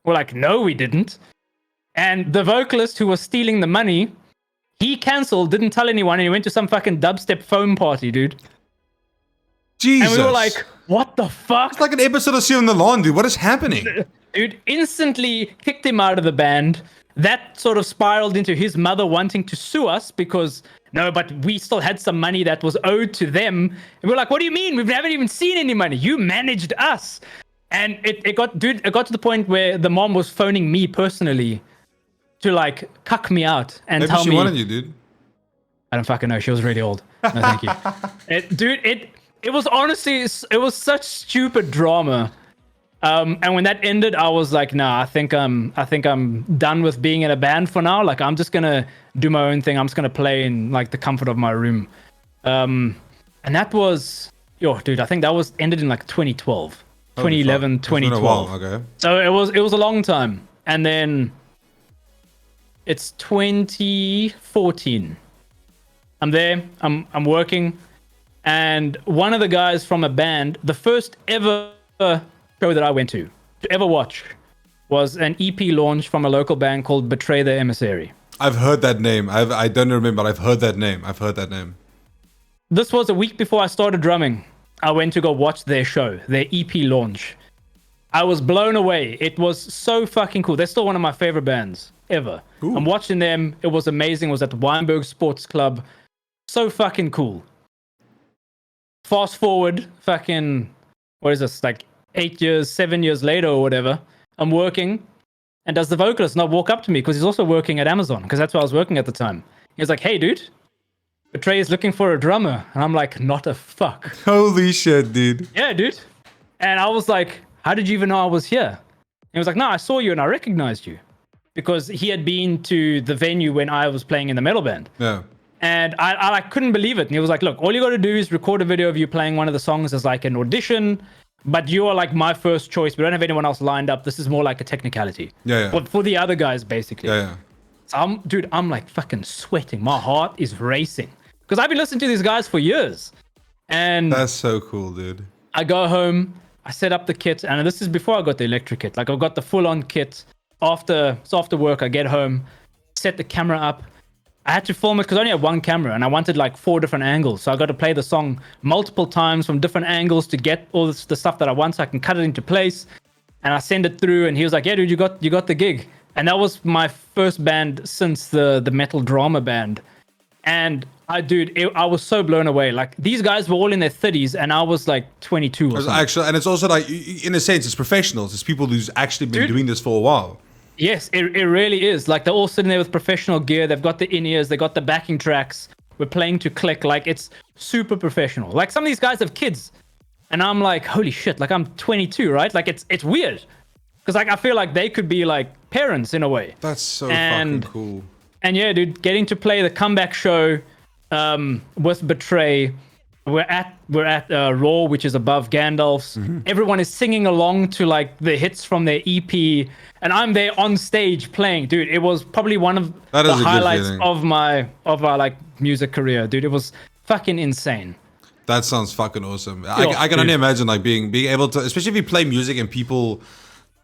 We're like, "No, we didn't." And the vocalist who was stealing the money, he cancelled, didn't tell anyone, and he went to some fucking dubstep foam party, dude. Jesus. And we were like, what the fuck? It's like an episode of See on the Lawn, dude. What is happening? Dude, instantly kicked him out of the band. That sort of spiraled into his mother wanting to sue us because, no, but we still had some money that was owed to them. And we're like, what do you mean? We haven't even seen any money. You managed us. And it got to the point where the mom was phoning me personally to like cuck me out and tell me. Maybe she wanted you, dude. I don't fucking know. She was really old. No, thank you. It was honestly, it was such stupid drama. And when that ended, I was like, nah, I think I'm done with being in a band for now. Like, I'm just gonna do my own thing. I'm just gonna play in like the comfort of my room. And that was, dude, I think that was ended in like 2012, 2011, 2012. Okay. So it was a long time. And then it's 2014. I'm there. I'm working. And one of the guys from a band, the first ever show that I went to ever watch, was an EP launch from a local band called Betray the Emissary. I've heard that name. I don't remember, but I've heard that name. This was a week before I started drumming. I went to go watch their show, their EP launch. I was blown away. It was so fucking cool. They're still one of my favorite bands ever. Ooh. I'm watching them. It was amazing. It was at the Weinberg Sports Club. So fucking cool. Fast forward, fucking, what is this? Like 7 years later or whatever. I'm working, and does the vocalist not walk up to me because he's also working at Amazon, because that's where I was working at the time. He was like, "Hey, dude, Betray is looking for a drummer." And I'm like, "Not a fuck." Holy shit, dude. Yeah, dude. And I was like, "How did you even know I was here?" And he was like, "No, I saw you and I recognized you." Because he had been to the venue when I was playing in the metal band. Yeah. And I like couldn't believe it. And he was like, "Look, all you got to do is record a video of you playing one of the songs as like an audition. But you are like my first choice. We don't have anyone else lined up. This is more like a technicality." Yeah. But for the other guys, basically. Yeah. So I'm like fucking sweating. My heart is racing. Because I've been listening to these guys for years. And That's so cool, dude. I go home, I set up the kit, and this is before I got the electric kit. Like, I've got the full-on kit. After work, I get home, set the camera up. I had to film it because I only had one camera, and I wanted like 4 different angles. So I got to play the song multiple times from different angles to get all the stuff that I want, so I can cut it into place. And I send it through, and he was like, "Yeah, dude, you got the gig." And that was my first band since the metal drama band. And I was so blown away. Like, these guys were all in their 30s, and I was like 22 or something. Actually, and it's also like, in a sense, it's professionals. It's people who's actually been doing this for a while. Yes, it really is. Like, they're all sitting there with professional gear. They've got the in-ears. They got the backing tracks. We're playing to click. Like, it's super professional. Like, some of these guys have kids. And I'm like, holy shit. Like, I'm 22, right? Like, it's weird. Because, like, I feel like they could be, like, parents in a way. That's so fucking cool. And yeah, dude, getting to play the comeback show with Betray. We're at Raw, which is above Gandalf's. Mm-hmm. Everyone is singing along to like the hits from their EP, and I'm there on stage playing. Dude, it was probably one of the highlights of my like music career. Dude, it was fucking insane. That sounds fucking awesome. I can only imagine like being able to, especially if you play music and people,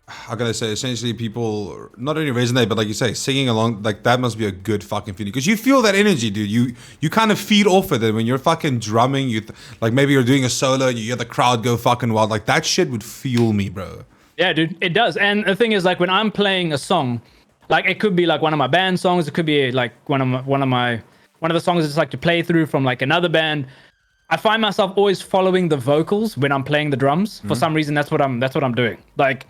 how can I say, essentially people not only resonate, but like you say, singing along, like that must be a good fucking feeling, because you feel that energy, dude. You kind of feed off of it when you're fucking drumming. Like maybe you're doing a solo, you hear the crowd go fucking wild. Like that shit would fuel me, bro. Yeah, dude, it does. And the thing is, like when I'm playing a song, like it could be like one of my band songs, it could be like one of the songs I just like to play through from like another band. I find myself always following the vocals when I'm playing the drums. For some reason, that's what I'm doing. Like,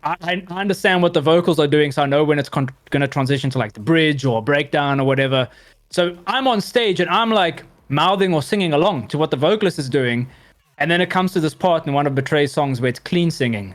I understand what the vocals are doing, so I know when it's going to transition to like the bridge or breakdown or whatever. So I'm on stage and I'm like mouthing or singing along to what the vocalist is doing. And then it comes to this part in one of Betray's songs where it's clean singing.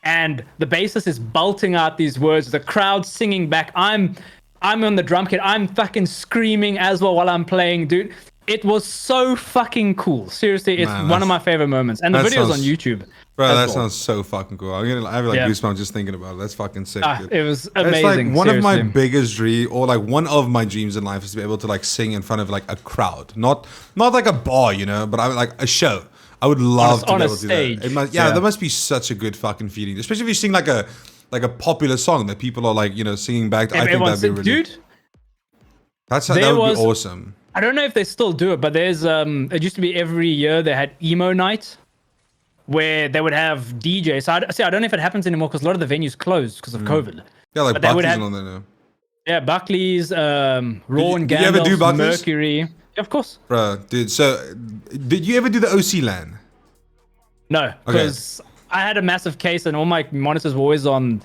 And the bassist is belting out these words, the crowd singing back. I'm on the drum kit. I'm fucking screaming as well while I'm playing, dude. It was so fucking cool. Seriously, it's one of my favorite moments. And the video's on YouTube. Bro, that sounds so fucking cool. I have like goosebumps just thinking about it. That's fucking sick. It was amazing. It's like one of my biggest dreams, or like one of my dreams in life, is to be able to like sing in front of like a crowd, not like a bar, you know, but I like a show. I would love to be able to do that. It must, that must be such a good fucking feeling, especially if you sing like a popular song that people are like, you know, singing back. I think that'd be really. Dude, that would be awesome. I don't know if they still do it, but there's it used to be every year they had emo night, where they would have DJs. So I don't know if it happens anymore because a lot of the venues closed because of COVID. Yeah, like Buckley's on there now. Yeah, Buckley's, Raw and Gandalf's, Mercury. Yeah, of course. Bro, dude, so did you ever do the OC LAN? No, because I had a massive case and all my monitors were always on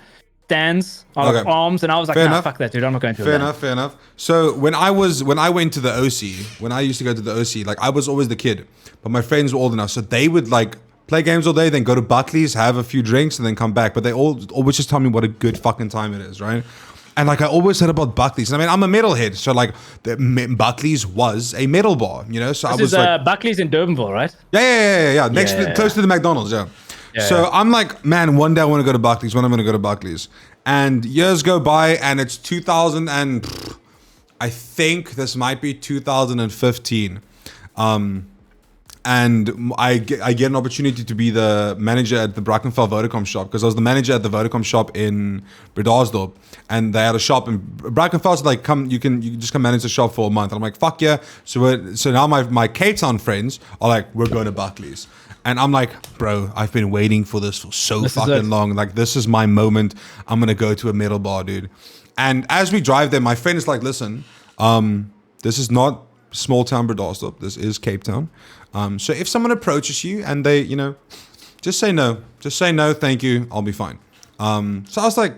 stands, on arms, and I was like, fuck that, dude, I'm not going to do that. Fair enough. So when I went to the OC, when I used to go to the OC, like I was always the kid, but my friends were old enough, so they would like play games all day, then go to Buckley's, have a few drinks, and then come back. But they always just tell me what a good fucking time it is, right? And like I always said about Buckley's, I mean, I'm a metalhead, so like Buckley's was a metal bar, you know. So I was like, Buckley's in Durbanville, right? Yeah. Close to the McDonald's, yeah. So I'm like, man, one day I want to go to Buckley's. When I'm going to go to Buckley's, and years go by, and it's 2000 and I think this might be 2015. and I get an opportunity to be the manager at the Brackenfell Vodacom shop, because I was the manager at the Vodacom shop in Bredasdorp, and they had a shop in Brackenfell. So like, you can just come manage the shop for a month. And I'm like, fuck yeah. So now my Cape Town friends are like, we're going to Buckley's. And I'm like, bro, I've been waiting for this for so fucking long. Like, this is my moment. I'm going to go to a metal bar, dude. And as we drive there, my friend is like, listen, this is not small town Bredasdorp. This is Cape Town. So if someone approaches you and they, just say no. Just say no, thank you. I'll be fine. So I was like,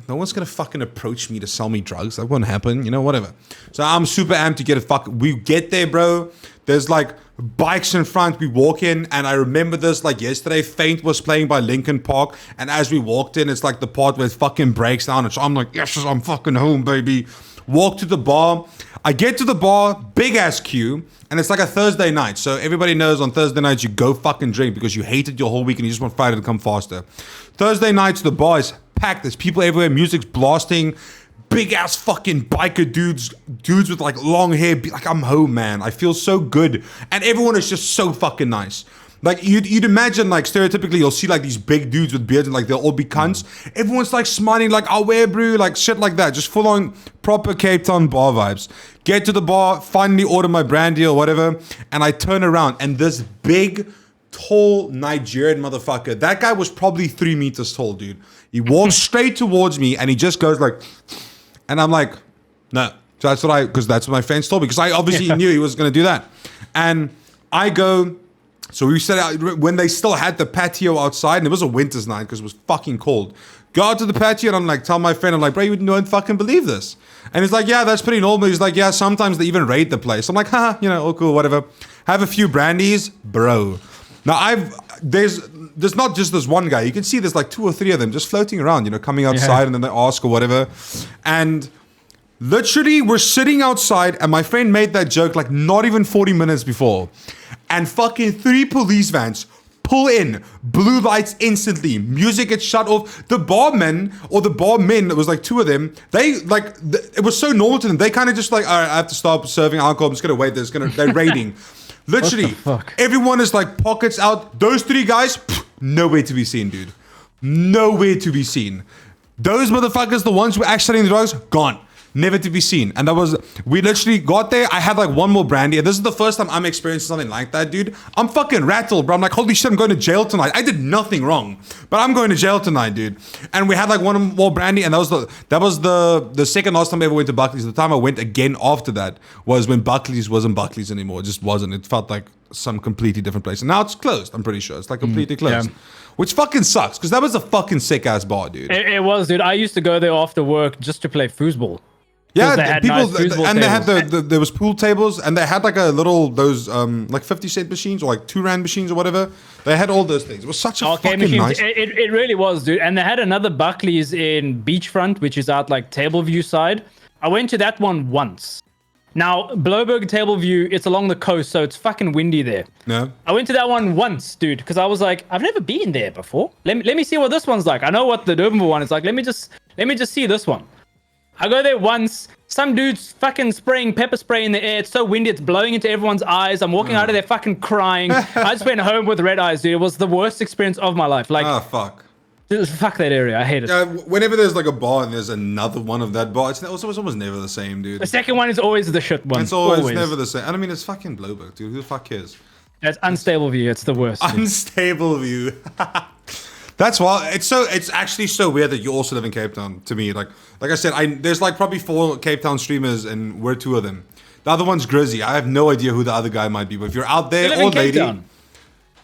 no one's going to fucking approach me to sell me drugs. That won't happen, whatever. So I'm super amped to get we get there, bro. There's like bikes in front. We walk in, and I remember this like yesterday. Faint was playing by Linkin Park, and as we walked in, it's like the part where it fucking breaks down. And so I'm like, yes, I'm fucking home, baby. Walk to the bar. I get to the bar, big ass queue, and it's like a Thursday night. So everybody knows on Thursday nights you go fucking drink because you hated your whole week and you just want Friday to come faster. Thursday nights, the bar is packed. There's people everywhere. Music's blasting. Big ass fucking biker dudes with like long hair. Like, I'm home, man. I feel so good. And everyone is just so fucking nice. Like, you'd imagine, like, stereotypically, you'll see, like, these big dudes with beards and, like, they'll all be cunts. Everyone's, like, smiling, like, I'll wear brew, like, shit like that. Just full-on proper Cape Town bar vibes. Get to the bar, finally order my brandy or whatever, and I turn around, and this big, tall Nigerian motherfucker, that guy was probably 3 meters tall, dude. He walks straight towards me, and he just goes, like, and I'm like, no. So because that's what my friends told me, because I obviously knew he was going to do that. And I go... So we set out when they still had the patio outside, and it was a winter's night because it was fucking cold. Go out to the patio, and I'm like, tell my friend, I'm like, bro, you don't fucking believe this. And he's like, yeah, that's pretty normal. He's like, yeah, sometimes they even raid the place. I'm like, haha, oh, cool, whatever. Have a few brandies, bro. Now there's not just this one guy. You can see there's like 2 or 3 of them just floating around, coming outside, and then they ask or whatever. And literally, we're sitting outside, and my friend made that joke like not even 40 minutes before. And fucking 3 police vans pull in, blue lights instantly, music gets shut off. The barmen, or the barmen, it was like 2 of them, they like, it was so normal to them. They kind of just like, all right, I have to stop serving alcohol. I'm just going to wait. They're raiding. Literally, everyone is like pockets out. Those 3 guys, nowhere to be seen, dude. Nowhere to be seen. Those motherfuckers, the ones who were actually selling the drugs, gone. Never to be seen. And we literally got there. I had like 1 more brandy. And this is the first time I'm experiencing something like that, dude. I'm fucking rattled, bro. I'm like, holy shit, I'm going to jail tonight. I did nothing wrong, but I'm going to jail tonight, dude. And we had like 1 more brandy. And that was the second last time I ever went to Buckley's. The time I went again after that was when Buckley's wasn't Buckley's anymore. It just wasn't. It felt like some completely different place. And now it's closed, I'm pretty sure. It's like completely closed. Yeah. Which fucking sucks, because that was a fucking sick ass bar, dude. It was, dude. I used to go there after work just to play foosball. Yeah, they had there was pool tables, and they had like those like 50-cent machines or like 2 rand machines or whatever. They had all those things. It was such a fucking machines. Nice. It really was, dude. And they had another Buckley's in Beachfront, which is out like Tableview side. I went to that one once. Now, Bloberg Tableview, it's along the coast, so it's fucking windy there. Yeah. I went to that one once, dude, because I was like, I've never been there before. Let me see what this one's like. I know what the Durbanville one is like. Let me just see this one. I go there once, some dude's fucking spraying pepper spray in the air. It's so windy, it's blowing into everyone's eyes. I'm walking out of there fucking crying. I just went home with red eyes, dude. It was the worst experience of my life. Like, fuck. Fuck that area. I hate it. Yeah, whenever there's like a bar and there's another one of that bar, it's almost never the same, dude. The second one is always the shit one. It's always never the same. And I mean, it's fucking Bloberg, dude. Who the fuck cares? It's unstable view. It's the worst. Unstable view. That's why it's actually so weird that you also live in Cape Town to me. Like I said, there's like probably 4 Cape Town streamers and we're 2 of them. The other one's Grizzy. I have no idea who the other guy might be, but if you're out there, old lady.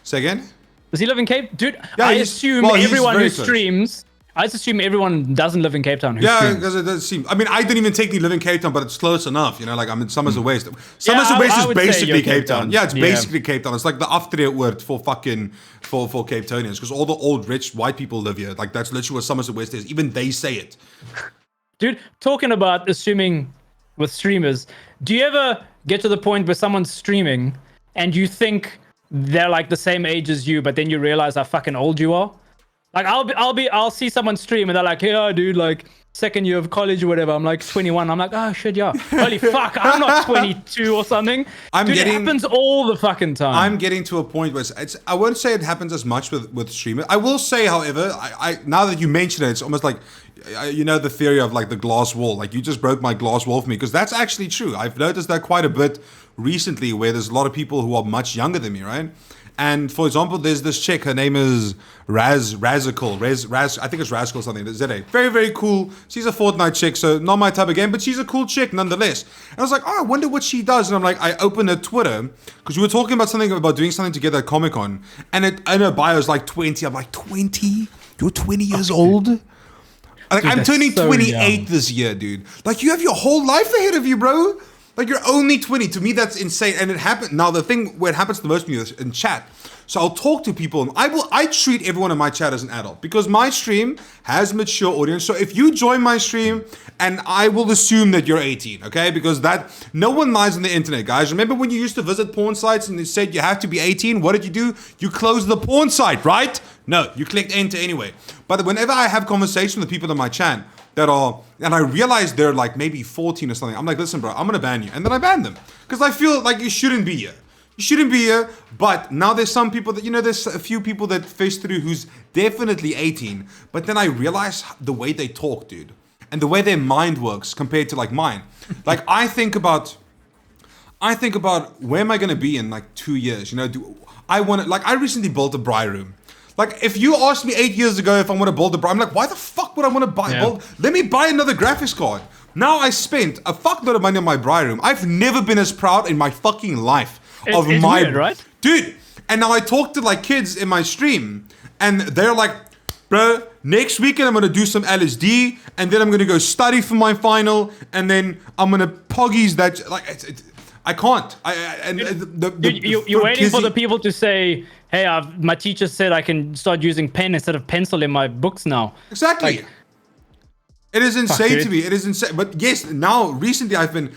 Say again? Does he live in Cape? Dude, yeah, I assume everyone who streams. I just assume everyone doesn't live in Cape Town. Yeah, because it does seem. I mean, I didn't even technically live in Cape Town, but it's close enough. Like I'm in Somerset West. Somerset West is basically Cape Town. Yeah, it's basically Cape Town. It's like the afterword for fucking for Cape Townians, because all the old rich white people live here. Like that's literally what Somerset West is. Even they say it. Dude, talking about assuming with streamers, do you ever get to the point where someone's streaming and you think they're like the same age as you, but then you realize how fucking old you are? Like I'll see someone stream and they're like, "Yeah, dude, like second year of college or whatever. I'm like 21. I'm like, oh shit, yeah. Holy fuck, I'm not 22 or something. Dude, it happens all the fucking time. I'm getting to a point where I won't say it happens as much with streamers. I will say, however, I now that you mention it, it's almost like, you know, the theory of like the glass wall. Like you just broke my glass wall for me, because that's actually true. I've noticed that quite a bit recently, where there's a lot of people who are much younger than me, right? And for example, there's this chick, her name is Razical. I think it's Razical something, ZA. Very, very cool. She's a Fortnite chick, so not my type of game, but she's a cool chick nonetheless. And I was like, oh, I wonder what she does. And I'm like, I opened her Twitter, because we were talking about doing something together at Comic-Con. And in her bio is like 20. I'm like, 20? You're 20 years old? Like, dude, I'm turning 28 this year, dude. Like, you have your whole life ahead of you, bro. Like, you're only 20. To me, that's insane. And it happened. Now, the thing where it happens the most to me is in chat. So I'll talk to people, and I treat everyone in my chat as an adult, because my stream has mature audience. So if you join my stream, and I will assume that you're 18, okay? Because no one lies on the internet, guys. Remember when you used to visit porn sites and they said you have to be 18? What did you do? You closed the porn site, right? No, you clicked enter anyway. But whenever I have conversations with people in my chat that are, and I realize they're like maybe 14 or something, I'm like, listen, bro, I'm gonna ban you. And then I ban them, because I feel like you shouldn't be here. You shouldn't be here. But now there's some people that, you know, there's a few people that fish through who's definitely 18. But then I realize the way they talk, dude, and the way their mind works compared to like mine. Like I think about where am I gonna be in like 2 years? You know, I recently built a bri room. Like, if you asked me 8 years ago if I want to build a bri, I'm like, why the fuck would I want to buy? Yeah. Let me buy another graphics card. Now I spent a fuckload of money on my bri room. I've never been as proud in my fucking life of my weird, right? Dude. And now I talk to like kids in my stream, and they're like, bro, next weekend I'm gonna do some LSD, and then I'm gonna go study for my final, and then I'm gonna poggies that like I can't. You're waiting for the people to say, hey, my teacher said I can start using pen instead of pencil in my books now. Exactly. Like, it is insane to me. It is insane. But yes, now recently I've been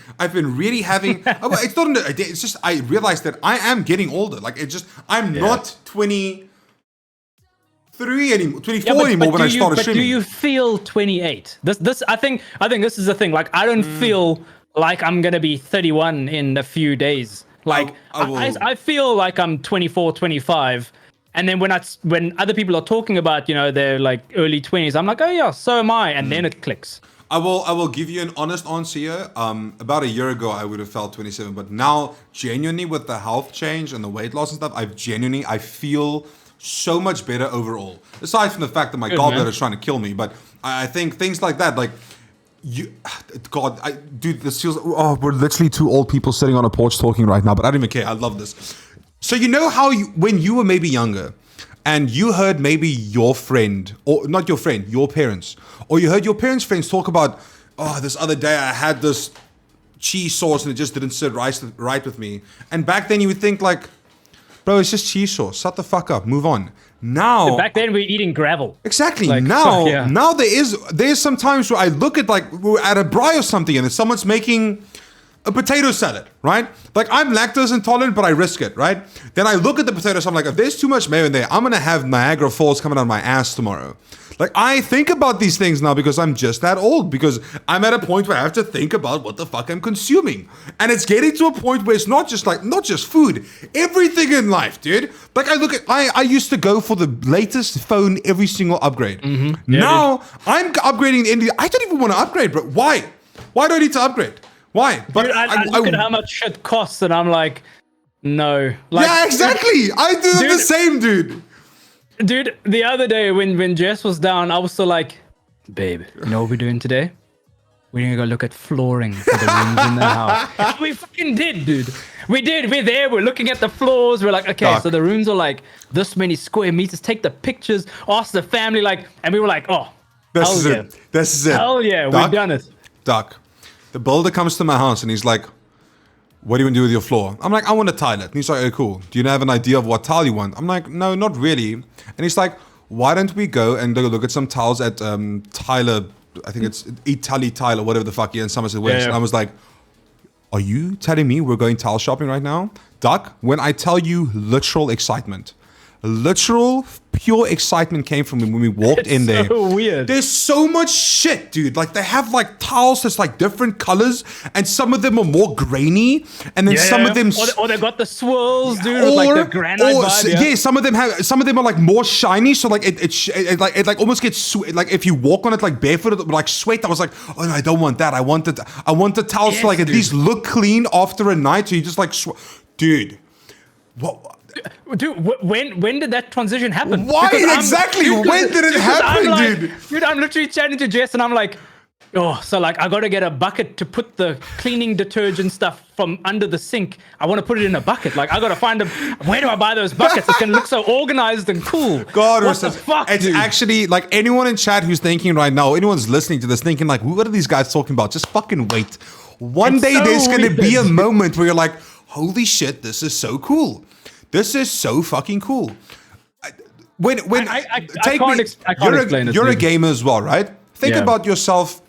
really having. It's not. It's just I realized that I am getting older. Like it's just I'm not 23 anymore, 24 anymore when I started streaming. But do you feel 28? This I think this is the thing. Like I don't feel like I'm gonna be 31 in a few days. Like I feel like I'm 24, 25. And then when other people are talking about, you know, their like early 20s, I'm like, oh yeah, so am I. And then it clicks. I will give you an honest answer here. About a year ago, I would have felt 27, but now genuinely with the health change and the weight loss and stuff, I feel so much better overall. Aside from the fact that my gallbladder is trying to kill me, but I think things like that, like dude, this feels. Oh, we're literally two old people sitting on a porch talking right now, but I don't even care. I love this. So you know how when you were maybe younger and you heard maybe your friend, or not your friend, your parents, or you heard your parents' friends talk about, oh, this other day I had this cheese sauce and it just didn't sit right with me. And back then you would think like, bro, it's just cheese sauce. Shut the fuck up. Move on. Now, back then we were eating gravel. Exactly. Like, now there's some times where I look at like we're at a braai or something and someone's making a potato salad, right? Like I'm lactose intolerant, but I risk it, right? Then I look at the potatoes, I'm like, if there's too much mayo in there, I'm gonna have Niagara Falls coming out of my ass tomorrow. Like I think about these things now because I'm just that old, because I'm at a point where I have to think about what the fuck I'm consuming. And it's getting to a point where it's not just food, everything in life, dude. Like I used to go for the latest phone, every single upgrade. Mm-hmm. Yeah, now dude. I'm upgrading the end. I don't even want to upgrade, bro. Why? Why do I need to upgrade? Why? But dude, I look at how much shit costs and I'm like, no. Like, yeah, exactly. I do the same, dude. Dude, the other day when Jess was down, I was still like, babe, you know what we're doing today? We're gonna go look at flooring for the rooms in the house. And we fucking did, dude. We did. We're there. We're looking at the floors. We're like, okay, so the rooms are like this many square meters. Take the pictures. Ask the family, like, and we were like, oh, this is it. This is it. Hell yeah, we've done it. Duck. The builder comes to my house and he's like, what do you want to do with your floor? I'm like, I want to tile it. And he's like, oh, cool. Do you have an idea of what tile you want? I'm like, no, not really. And he's like, why don't we go and look at some tiles at Tyler, I think it's Italy Tile or whatever the fuck, in Somerset West. Yeah. And I was like, are you telling me we're going tile shopping right now? Duck, when I tell you literal excitement, literal, pure pure excitement came from when we walked in there. So weird. There's so much shit, dude. Like they have like tiles that's like different colors, and some of them are more grainy, and then some of them, or they got the swirls, dude, with like the granite vibe. Some of them are like more shiny, so like it almost gets like if you walk on it like barefooted, like sweat. I was like, oh no, I don't want that. I want the towels to like at least look clean after a night. So you just like, dude, what? Dude, when did that transition happen? Why exactly? When did it happen, dude? Dude, I'm literally chatting to Jess and I'm like, oh, so like I got to get a bucket to put the cleaning detergent stuff from under the sink. I want to put it in a bucket. Like I got to find them. Where do I buy those buckets? It's gonna look so organized and cool. God, what the fuck? It's dude? actually like anyone in chat who's thinking right now, anyone's listening to this thinking like, what are these guys talking about? Just fucking wait. One day there's gonna be a moment where you're like, holy shit, this is so cool. This is so fucking cool. When I can't explain it. You're a gamer as well, right? Think about yourself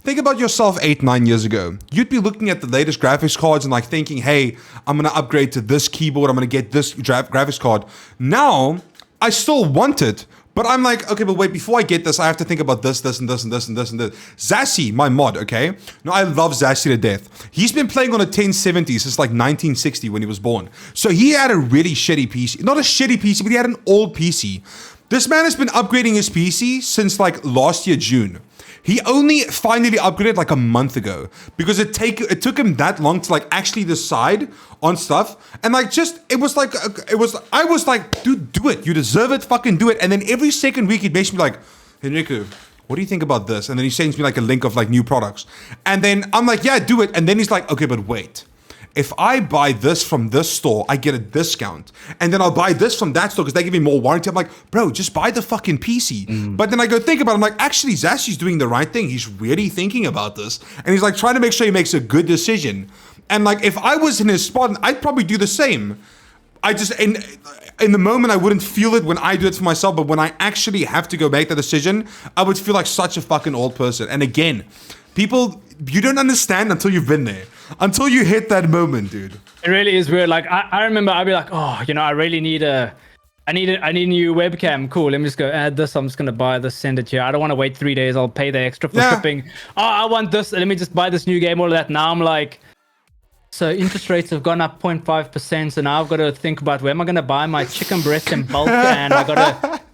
8-9 years ago. You'd be looking at the latest graphics cards and like thinking, hey, I'm gonna upgrade to this keyboard. I'm gonna get this graphics card. Now, I still want it, but I'm like, okay, but wait, before I get this, I have to think about this, and this, and this, and this, and this. Zassy, my mod, okay? No, I love Zassy to death. He's been playing on a 1070 since like 1960 when he was born. So he had a really shitty PC. Not a shitty PC, but he had an old PC. This man has been upgrading his PC since like last year, June. He only finally upgraded like a month ago because it took him that long to like actually decide on stuff. And like I was like, dude, do it. You deserve it. Fucking do it. And then every second week he makes me like, Henrico, what do you think about this? And then he sends me like a link of like new products. And then I'm like, yeah, do it. And then he's like, okay, but wait. If I buy this from this store, I get a discount. And then I'll buy this from that store because they give me more warranty. I'm like, bro, just buy the fucking PC. But then I go think about it. I'm like, actually, Zassy's doing the right thing. He's really thinking about this. And he's like trying to make sure he makes a good decision. And like, if I was in his spot, I'd probably do the same. I just, in the moment, I wouldn't feel it when I do it for myself. But when I actually have to go make the decision, I would feel like such a fucking old person. And again, people, you don't understand until you've been there. Until you hit that moment, dude. It really is weird. Like I remember I'd be like, oh, I really need I need a new webcam. Cool. Let me just go add this. I'm just gonna buy this, send it here. I don't want to wait 3 days. I'll pay the extra for shipping. Oh, I want this. Let me just buy this new game, all of that. Now I'm like, so interest rates have gone up 0.5%. So now I've got to think about where am I gonna buy my chicken breast in bulk, and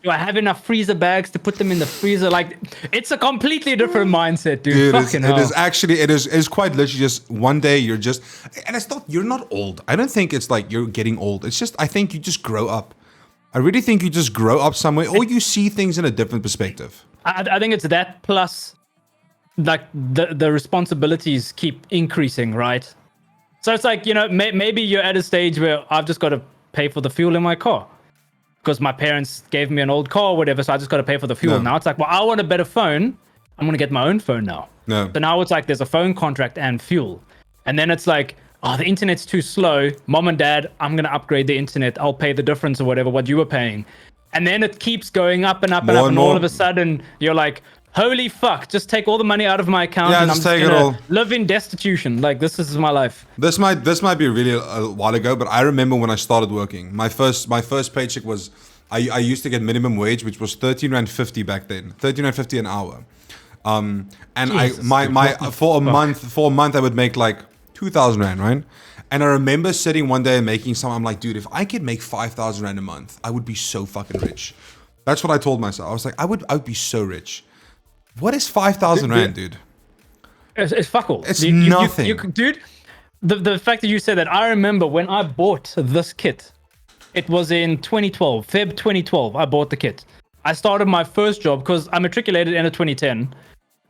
do I have enough freezer bags to put them in the freezer? Like, it's a completely different mindset, dude. It is quite literally just one day you're just, and it's not, you're not old. I don't think it's like you're getting old. It's just, I think you just grow up. I really think you just grow up somewhere, or you see things in a different perspective. I think it's that plus, like, the responsibilities keep increasing, right? So it's like, maybe you're at a stage where I've just got to pay for the fuel in my car. Because my parents gave me an old car or whatever, so I just got to pay for the fuel. Now it's like, well, I want a better phone. I'm going to get my own phone now. So now it's like there's a phone contract and fuel. And then it's like, oh, the internet's too slow. Mom and dad, I'm going to upgrade the internet. I'll pay the difference or whatever, what you were paying. And then it keeps going up and up and up. And all of a sudden, you're like, holy fuck, just take all the money out of my account and I'm just gonna live in destitution. Like, this is my life. This might be really a while ago, but I remember when I started working. My first paycheck was, I used to get minimum wage, which was 13 Rand 50 back then. 13 Rand 50 an hour. And Jesus, for a month I would make like 2,000 Rand, right? And I remember sitting one day and making something. I'm like, dude, if I could make 5,000 Rand a month, I would be so fucking rich. That's what I told myself. I was like, I would be so rich. What is 5,000 Rand, dude? It's fuck all. It's nothing. Dude, the fact that you said that, I remember when I bought this kit. It was in 2012, Feb 2012, I bought the kit. I started my first job because I matriculated in 2010.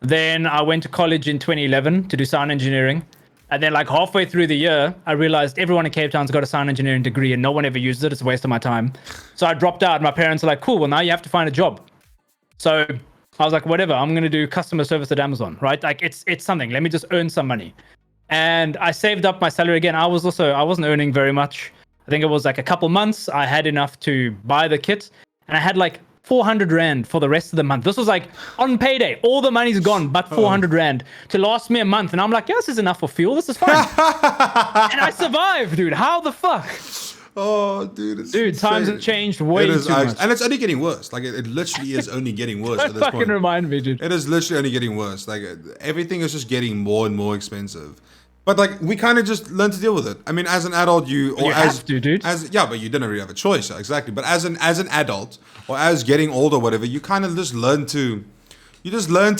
Then I went to college in 2011 to do sound engineering. And then like halfway through the year, I realized everyone in Cape Town's got a sound engineering degree and no one ever uses it. It's a waste of my time. So I dropped out. My parents are like, cool, well, now you have to find a job. So I was like, whatever, I'm going to do customer service at Amazon, right? Like, it's something. Let me just earn some money. And I saved up my salary again. I wasn't earning very much. I think it was like a couple months. I had enough to buy the kit. And I had like 400 Rand for the rest of the month. This was like on payday. All the money's gone, but 400 Rand to last me a month. And I'm like, yeah, this is enough for fuel. This is fine. And I survived, dude. How the fuck? Oh, dude, it's Dude, times insane. have changed way too much. And it's only getting worse. Like it literally is only getting worse at Don't this fucking point. remind me, dude. It is literally only getting worse. Like everything is just getting more and more expensive. But like we kind of just learn to deal with it. I mean, as an adult, you have to, dude. But you didn't really have a choice, exactly. But as an adult or as getting older, whatever, you kind of just learn to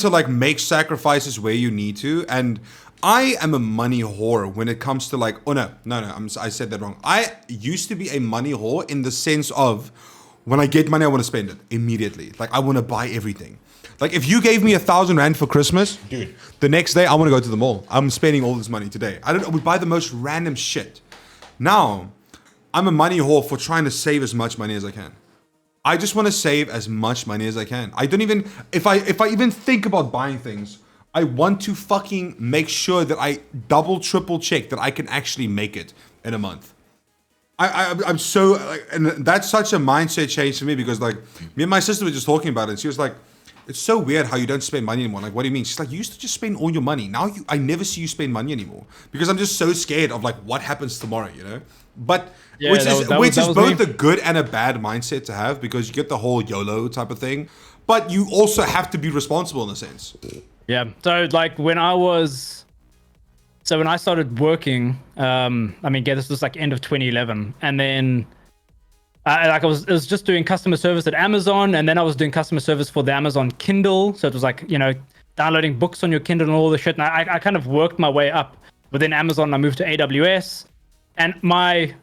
like make sacrifices where you need to. And I am a money whore when it comes to like, oh no, I said that wrong. I used to be a money whore in the sense of when I get money, I want to spend it immediately. Like I want to buy everything. Like if you gave me 1,000 rand for Christmas, dude, the next day I want to go to the mall. I'm spending all this money today. I would buy the most random shit. Now, I'm a money whore for trying to save as much money as I can. I just want to save as much money as I can. I don't even, if I even think about buying things, I want to fucking make sure that I double, triple check that I can actually make it in a month. I'm so, like, and that's such a mindset change for me because like, me and my sister were just talking about it. And she was like, it's so weird how you don't spend money anymore. Like, what do you mean? She's like, you used to just spend all your money. Now I never see you spend money anymore because I'm just so scared of like what happens tomorrow, you know? But Yeah, which that is was both me. a good and a bad mindset to have because you get the whole YOLO type of thing, but you also have to be responsible in a sense. Yeah. So like when I started working, I mean, this was like end of 2011, and then I was just doing customer service at Amazon, and then I was doing customer service for the Amazon Kindle. So it was like, you know, downloading books on your Kindle and all the shit. And I kind of worked my way up within Amazon. I moved to AWS, and my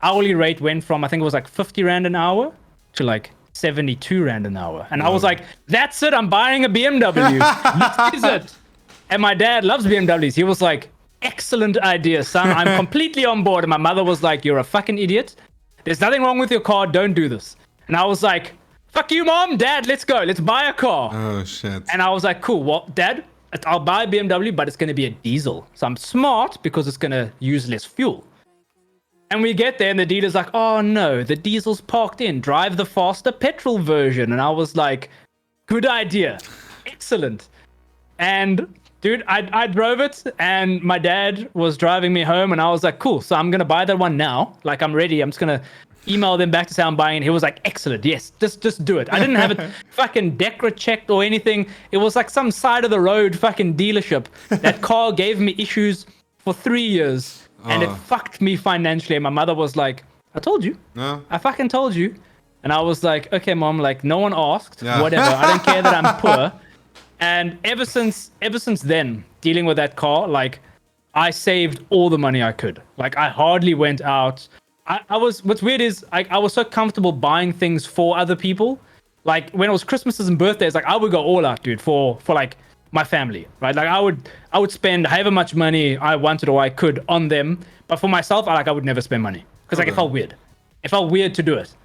hourly rate went from, I think it was like 50 Rand an hour to like 72 Rand an hour. And I was like, that's it. I'm buying a BMW. This is it. And my dad loves BMWs. He was like, excellent idea, son. I'm completely on board. And my mother was like, you're a fucking idiot. There's nothing wrong with your car. Don't do this. And I was like, fuck you, mom, dad, let's go. Let's buy a car. Oh, shit. And I was like, cool. Well, dad, I'll buy a BMW, but it's going to be a diesel. So I'm smart because it's going to use less fuel. And we get there and the dealer's like, oh no, the diesel's parked in. Drive the faster petrol version. And I was like, good idea. Excellent. And dude, I drove it and my dad was driving me home and I was like, cool. So I'm going to buy that one now. Like I'm ready. I'm just going to email them back to say I'm buying it. He was like, excellent. Yes, just do it. I didn't have it fucking DECRA checked or anything. It was like some side of the road fucking dealership. That car gave me issues for 3 years and it fucked me financially. And my mother was like, I told you. No. I fucking told you. And I was like, okay, mom, like no one asked, whatever. I don't care that I'm poor. And ever since then, dealing with that car, like I saved all the money I could. Like I hardly went out. What's weird is I was so comfortable buying things for other people. Like when it was Christmases and birthdays, like I would go all out, dude, for like my family, right? Like I would spend however much money I wanted or I could on them. But for myself, I would never spend money because like it felt weird. It felt weird to do it,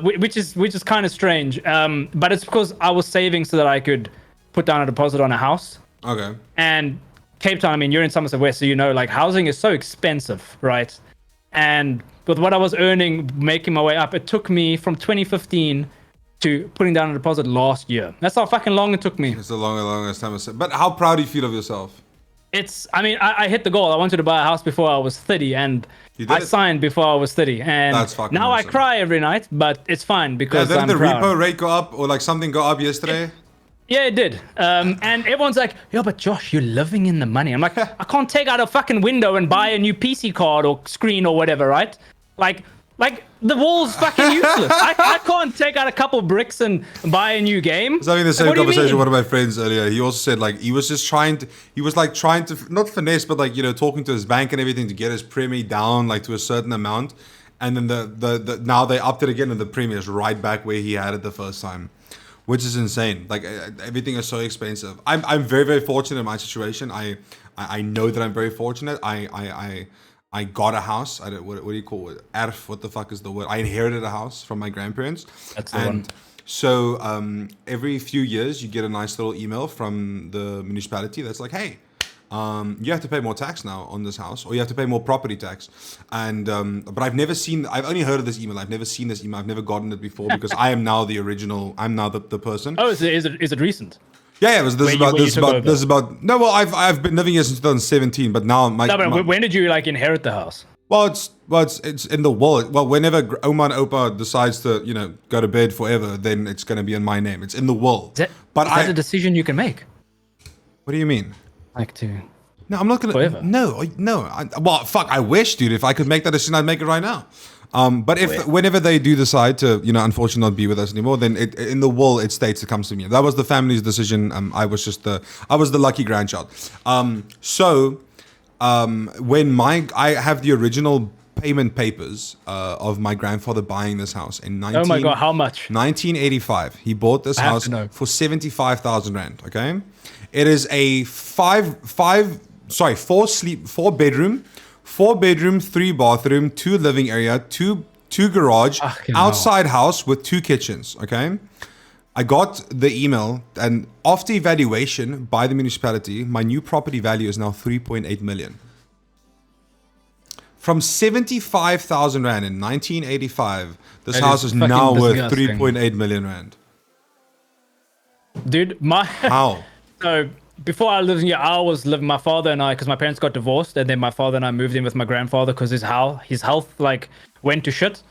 which is kind of strange. But it's because I was saving so that I could put down a deposit on a house. Okay. And Cape Town, I mean, you're in Somerset West, so you know, like housing is so expensive, right? And with what I was earning, making my way up, it took me from 2015 to putting down a deposit last year. That's how fucking long it took me. It's the longest time. But how proud do you feel of yourself? I hit the goal. I wanted to buy a house before I was 30, and I signed before I was 30. And that's fucking now awesome. I cry every night, but it's fine because I'm didn't the proud. repo rate go up or like something go up yesterday? Yeah, it did. And everyone's like, yeah, but Josh, you're living in the money. I'm like, I can't take out a fucking window and buy a new PC card or screen or whatever, right? Like the wall's fucking useless. I can't take out a couple bricks and buy a new game. I was having the same What do you conversation mean? with one of my friends earlier. He also said like he was trying to not finesse, but like, you know, talking to his bank and everything to get his premium down like to a certain amount. And then the now they upped it again and the premium is right back where he had it the first time. Which is insane. Like everything is so expensive. I'm very, very fortunate in my situation. I know that I'm very fortunate. I got a house. What do you call it? Erf, what the fuck is the word? I inherited a house from my grandparents. That's the one. So every few years you get a nice little email from the municipality that's like, hey, you have to pay more tax now on this house, or you have to pay more property tax. And but I've only heard of this email. I've never seen this email. I've never gotten it before because I am now the original. I'm now the person. Oh, is it recent? Yeah, this is about. No, well, I've been living here since 2017, but now No, but when did you like inherit the house? Well, it's in the will. Well, whenever Oma and Opa decides to, go to bed forever, then it's going to be in my name. It's in the will. Is that a decision you can make? What do you mean? Like to... No, I'm not going to... Forever. No. Well, fuck, I wish, dude. If I could make that decision, I'd make it right now. But whenever they do decide to, unfortunately not be with us anymore, then in the will, it states it comes to me. That was the family's decision. I was the lucky grandchild. When I have the original payment papers of my grandfather buying this house in Oh my God, how much? 1985. He bought this house for 75,000 rand. Okay, it is a four bedroom, 3 bathroom, 2 living area, two garage, outside house with 2 kitchens. Okay. I got the email, and after evaluation by the municipality, my new property value is now 3.8 million. From 75,000 rand in 1985, this house is now worth 3.8 million rand. Dude, how? So before I lived here, my father and I, because my parents got divorced, and then my father and I moved in with my grandfather because his health like went to shit.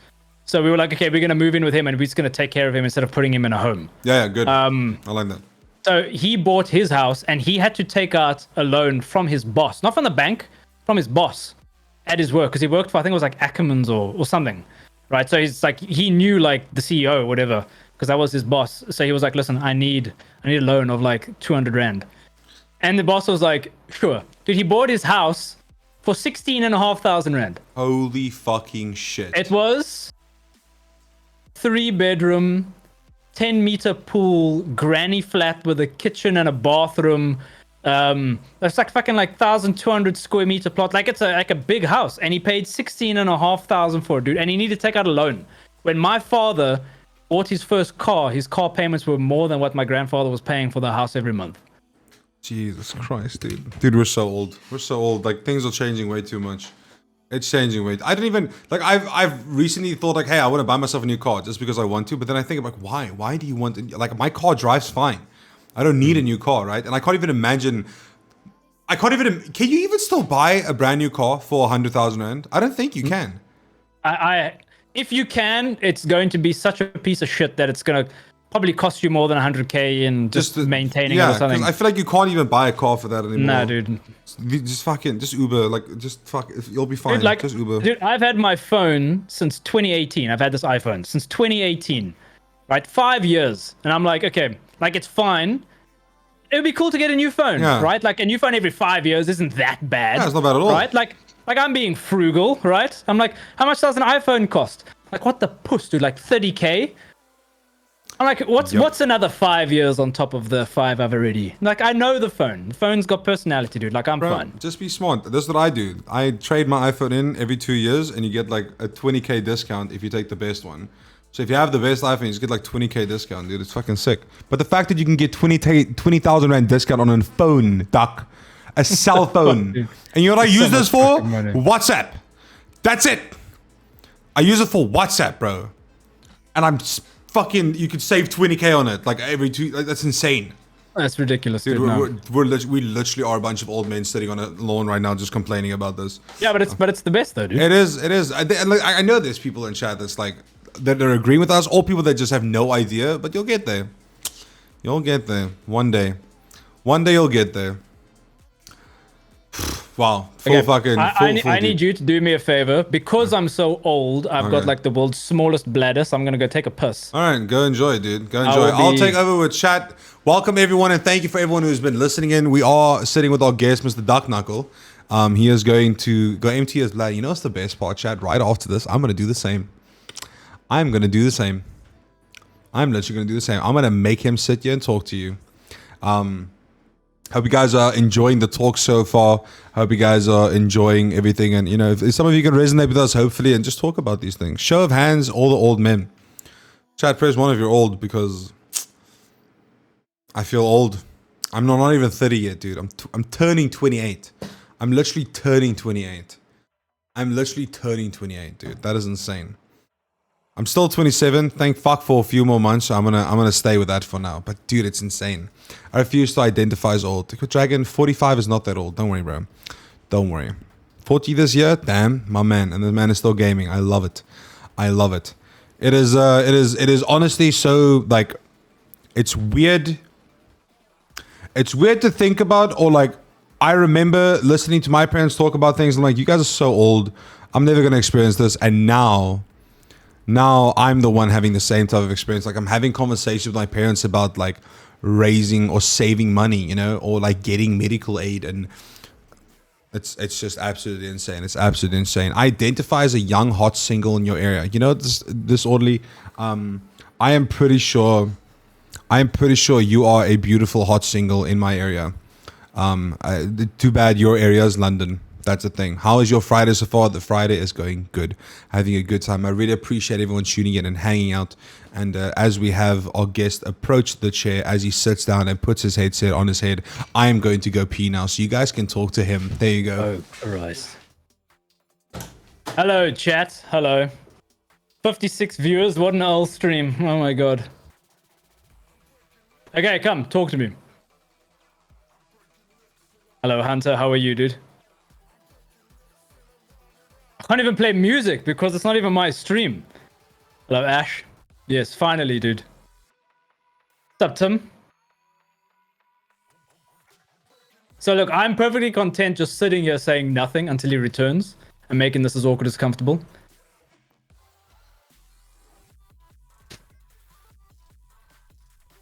So we were like, okay, we're going to move in with him and we're just going to take care of him instead of putting him in a home. Yeah, good. I like that. So he bought his house and he had to take out a loan from his boss, not from the bank, from his boss at his work. Because he worked for, I think it was like Ackermans or something, right? So he's like, he knew like the CEO or whatever, because that was his boss. So he was like, listen, I need a loan of like 200 rand. And the boss was like, sure. Dude, he bought his house for 16,500 rand. Holy fucking shit. It was 3-bedroom, 10-meter pool, granny flat with a kitchen and a bathroom. That's like fucking like 1,200 square meter plot. Like it's like a big house, and he paid 16,500 for it, dude. And he needed to take out a loan. When my father bought his first car, his car payments were more than what my grandfather was paying for the house every month. Jesus Christ, dude. Dude, we're so old. We're so old. Like things are changing way too much. It's changing way. I didn't even like. I've recently thought like, hey, I want to buy myself a new car just because I want to. But then I think like, why? Why do you want to? Like my car drives fine. I don't need a new car, right? And I can't even imagine. Can you even still buy a brand new car for 100,000 rand? I don't think you can. If you can, it's going to be such a piece of shit that it's gonna probably cost you more than 100k in just maintaining it or something. I feel like you can't even buy a car for that anymore. Nah, dude. Just Uber. Like, you'll be fine. Dude, like, just Uber. Dude, I've had my phone since 2018. I've had this iPhone since 2018, right? 5 years. And I'm like, okay, like it's fine. It would be cool to get a new phone, right? Like a new phone every 5 years isn't that bad. Yeah, it's not bad at all. Right? Like I'm being frugal, right? I'm like, how much does an iPhone cost? Like, what the puss, dude? Like 30k? I'm like, what's another 5 years on top of the 5 I've already? Like, I know the phone. The phone's got personality, dude. Like, I'm fine. Just be smart. This is what I do. I trade my iPhone in every 2 years, and you get like a 20k discount if you take the best one. So if you have the best iPhone, you just get like 20k discount, dude. It's fucking sick. But the fact that you can get 20,000 rand discount on a phone, Duck, a cell phone, and you know what I use this for? WhatsApp. That's it. I use it for WhatsApp, bro. And I'm fucking, you could save 20k on it, like every 2, like, that's insane. That's ridiculous, dude. We literally are a bunch of old men sitting on a lawn right now just complaining about this. Yeah, but it's the best though, dude. It is. I know there's people in chat that's like, that are agreeing with us, or people that just have no idea, but you'll get there. You'll get there. One day you'll get there. Wow. I need you to do me a favor. Because I'm so old, I've got like the world's smallest bladder, so I'm going to go take a piss. All right, go enjoy, dude. Go enjoy. I'll take over with chat. Welcome, everyone, and thank you for everyone who's been listening in. We are sitting with our guest, Mr. DuckKnuckle. He is going to go empty his bladder. You know what's the best part, chat? Right after this, I'm going to do the same. I'm literally going to do the same. I'm going to make him sit here and talk to you. Hope you guys are enjoying the talk so far. Hope you guys are enjoying everything. And, you know, if some of you can resonate with us, hopefully, and just talk about these things. Show of hands, all the old men. Chat, press one if you're old, because I feel old. I'm not even 30 yet, dude. I'm turning 28. I'm literally turning 28. Dude. That is insane. I'm still 27. Thank fuck for a few more months. So I'm gonna stay with that for now. But dude, it's insane. I refuse to identify as old. Dragon, 45 is not that old. Don't worry, bro. Don't worry. 40 this year. Damn, my man. And the man is still gaming. I love it. I love it. It is honestly so, like, it's weird. It's weird to think about, or like, I remember listening to my parents talk about things. I'm like, you guys are so old. I'm never going to experience this. And now I'm the one having the same type of experience. Like, I'm having conversations with my parents about like raising or saving money, you know, or like getting medical aid. And it's just absolutely insane. It's absolutely insane. Identify as a young hot single in your area. You know, this orderly, I am pretty sure you are a beautiful hot single in my area. Too bad your area is London. That's the thing. How is your Friday so far? The Friday is going good. Having a good time. I really appreciate everyone tuning in and hanging out. And as we have our guest approach the chair, as he sits down and puts his headset on his head, I am going to go pee now. So you guys can talk to him. There you go. Oh, right. Hello, chat. Hello. 56 viewers. What an old stream. Oh my god. Okay, come. Talk to me. Hello, Hunter. How are you, dude? I can't even play music because it's not even my stream. Hello, Ash. Yes, finally, dude. What's up, Tim? So look, I'm perfectly content just sitting here saying nothing until he returns and making this as awkward as comfortable.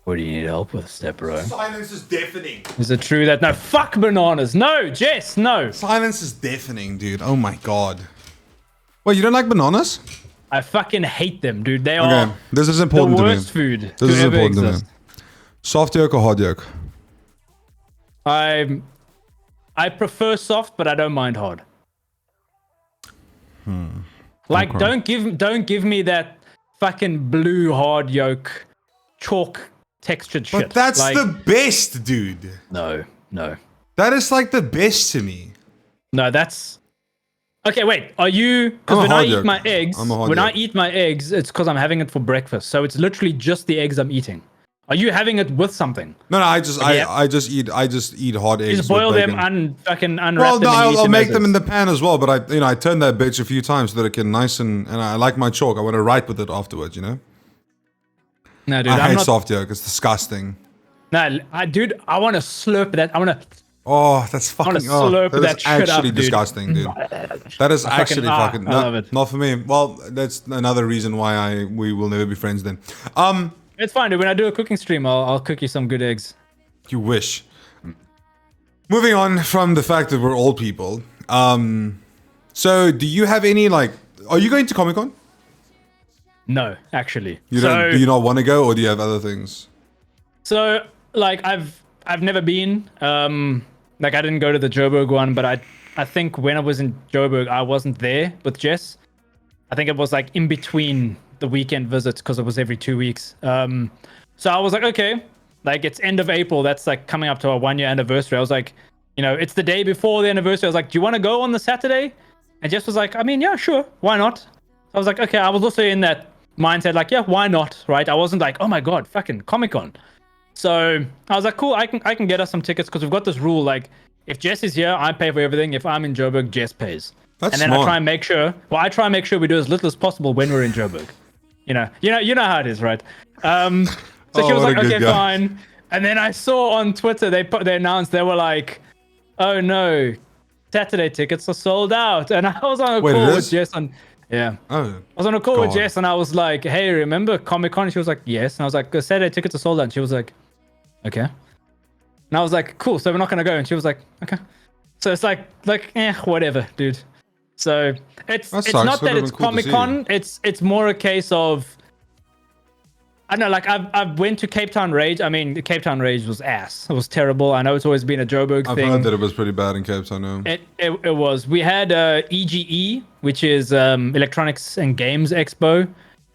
What do you need help with, step bro? Silence is deafening. Is it true that no, fuck bananas? No, Jess, no. Silence is deafening, dude. Oh my god. Wait, you don't like bananas? I fucking hate them, dude. They are this is important the to me. worst food This to is ever important exist. to me. Soft yolk or hard yolk? I prefer soft, but I don't mind hard. Like, Okay. don't give me that fucking blue hard yolk chalk textured shit. But that's like, the best, dude. no. That is like the best to me. No, that's okay. Wait, are you? Because I'm a when I hard eat yolk. my eggs, I'm a hard when I yolk. eat my eggs, it's because I'm having it for breakfast. So it's literally just the eggs I'm eating. Are you having it with something? No, I just Okay. I just eat hard eggs. You just boil with them, bacon. fucking unwrap Well, them. no, and you eat I'll them make as them is. in the pan as well. But I turn that bitch a few times so that it can nice and I like my chalk. I want to write with it afterwards. You know. No, dude, I I'm hate not. soft yolk. It's disgusting. No, dude, I want to slurp that. I want to. Oh, that's fucking. wanna slurp that that is shit up, actually dude. disgusting, dude. That is actually fucking. I love it. Not for me. Well, that's another reason why we will never be friends then. It's fine, dude. When I do a cooking stream, I'll cook you some good eggs. You wish. Moving on from the fact that we're old people. So do you have any like? Are you going to Comic-Con? No, actually. You don't. Do you not want to go, or do you have other things? So, like, I've never been. Like, I didn't go to the Joburg one, but I think when I was in Joburg, I wasn't there with Jess. I think it was like in between the weekend visits because it was every 2 weeks. So I was like, okay, like it's end of April. That's like coming up to our 1 year anniversary. I was like, you know, it's the day before the anniversary. I was like, do you want to go on the Saturday? And Jess was like, I mean, yeah, sure, why not? I was like, okay. I was also in that mindset, like, yeah, why not, right? I wasn't like, oh my god, fucking Comic-Con. So I was like, cool, I can get us some tickets because we've got this rule, like, if Jess is here, I pay for everything. If I'm in Joburg, Jess pays. That's and then smart. I try and make sure. Well, I try and make sure we do as little as possible when we're in Joburg. You know how it is, right? So she was what like, a good okay, guy. fine. And then I saw on Twitter they announced, they were like, oh no, Saturday tickets are sold out. And I was on a Wait, call it with is? Jess and I was on a call with God. Jess and I was like, hey, remember Comic-Con? She was like, yes. And I was like, Saturday tickets are sold out. And she was like, okay. And I was like, cool, so we're not gonna go. And she was like, okay. So it's like, whatever, dude. So it's That it's sucks. not that Would've it's been cool to see Comic-Con. It's more a case of, I don't know, like I've went to Cape Town Rage. I mean, the Cape Town Rage was ass. It was terrible. I know it's always been a Joburg I've thing. heard that it was pretty bad in Cape Town. No. It was. We had EGE, which is Electronics and Games Expo,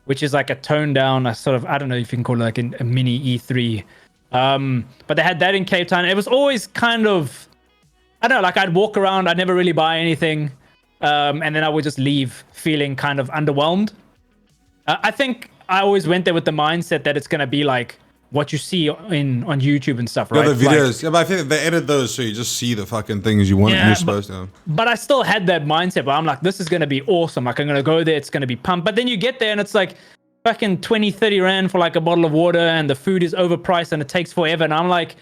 which is like a toned down, a sort of, I don't know if you can call it like a mini E3. But they had that in Cape Town. It was always kind of, I don't know, like I'd walk around, I'd never really buy anything. And then I would just leave feeling kind of underwhelmed. I think I always went there with the mindset that it's going to be like what you see on YouTube and stuff, Yeah, right? the videos. Yeah, but I think they edit those so you just see the fucking things you want. Yeah, You're supposed to. But I still had that mindset where I'm like, this is gonna be awesome. Like I'm gonna go there, it's gonna be pumped. But then you get there and it's like fucking 20, 30 rand for like a bottle of water, and the food is overpriced and it takes forever. And I'm like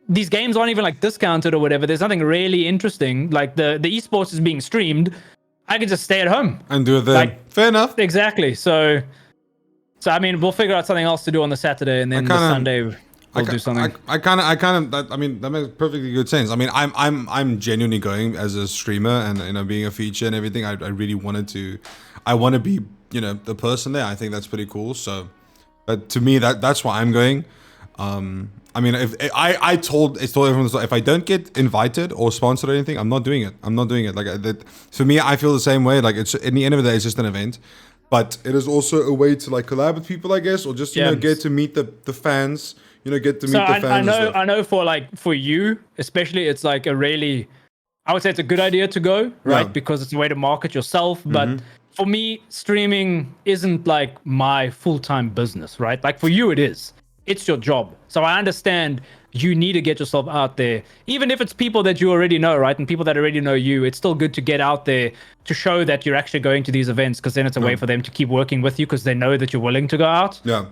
these games aren't even like discounted or whatever. There's nothing really interesting. Like the esports is being streamed. I could just stay at home And do it then. Like- Fair enough. Exactly. So I mean, we'll figure out something else to do on the Saturday, and then the Sunday we'll do something. I kind of. I mean, that makes perfectly good sense. I mean, I'm genuinely going as a streamer, and being a feature and everything. I really wanted to. I want to be, the person there. I think that's pretty cool. So, to me, that's why I'm going. I mean, if I told everyone, if I don't get invited or sponsored or anything, I'm not doing it. I'm not doing it. Like that. For me, I feel the same way. Like it's in the end of the day, it's just an event. But it is also a way to like collab with people, I guess, or just get to meet the fans. Get to meet the fans. I know for you especially, it's like I would say it's a good idea to go, right? Yeah. Because it's a way to market yourself. But for me, streaming isn't like my full-time business, right? Like for you, it is. It's your job. So I understand you need to get yourself out there. Even if it's people that you already know, right? And people that already know you, it's still good to get out there to show that you're actually going to these events, because then it's a way for them to keep working with you because they know that you're willing to go out. Yeah.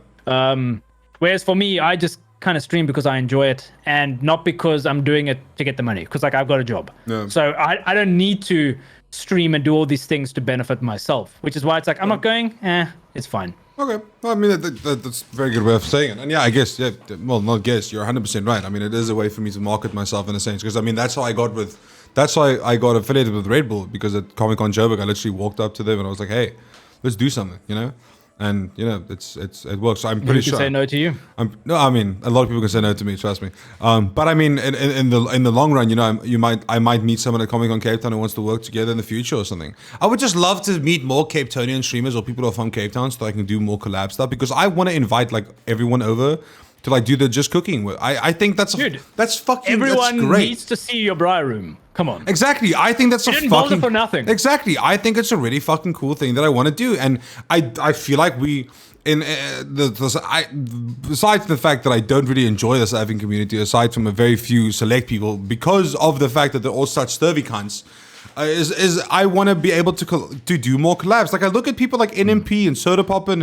Whereas for me, I just kind of stream because I enjoy it and not because I'm doing it to get the money, because like I've got a job. Yeah. So I don't need to stream and do all these things to benefit myself, which is why it's like, I'm not going, it's fine. Okay. Well, I mean, that's a very good way of saying it. And yeah, I guess, well, not guess, you're 100% right. I mean, it is a way for me to market myself in a sense. Because, I mean, that's how I got affiliated with Red Bull, because at Comic-Con Joburg, I literally walked up to them and I was like, hey, let's do something, And, it works. So I'm pretty sure. Who can say no to you? No, I mean, a lot of people can say no to me, trust me. But I mean, in the long run, I might meet someone at Comic Con Cape Town who wants to work together in the future or something. I would just love to meet more Cape Townian streamers or people who are from Cape Town so I can do more collab stuff, because I want to invite like everyone over to like do the just cooking. I think that's Dude, that's everyone great. needs to see your bra room. Come on. Exactly. I think that's didn't build it for nothing. Exactly. I think it's a really fucking cool thing that I want to do, and I feel like we. Besides the fact that I don't really enjoy the surfing community, aside from a very few select people, because of the fact that they're all such sturvy cunts, is I want to be able to do more collabs. Like I look at people like NMP and Soda Poppin'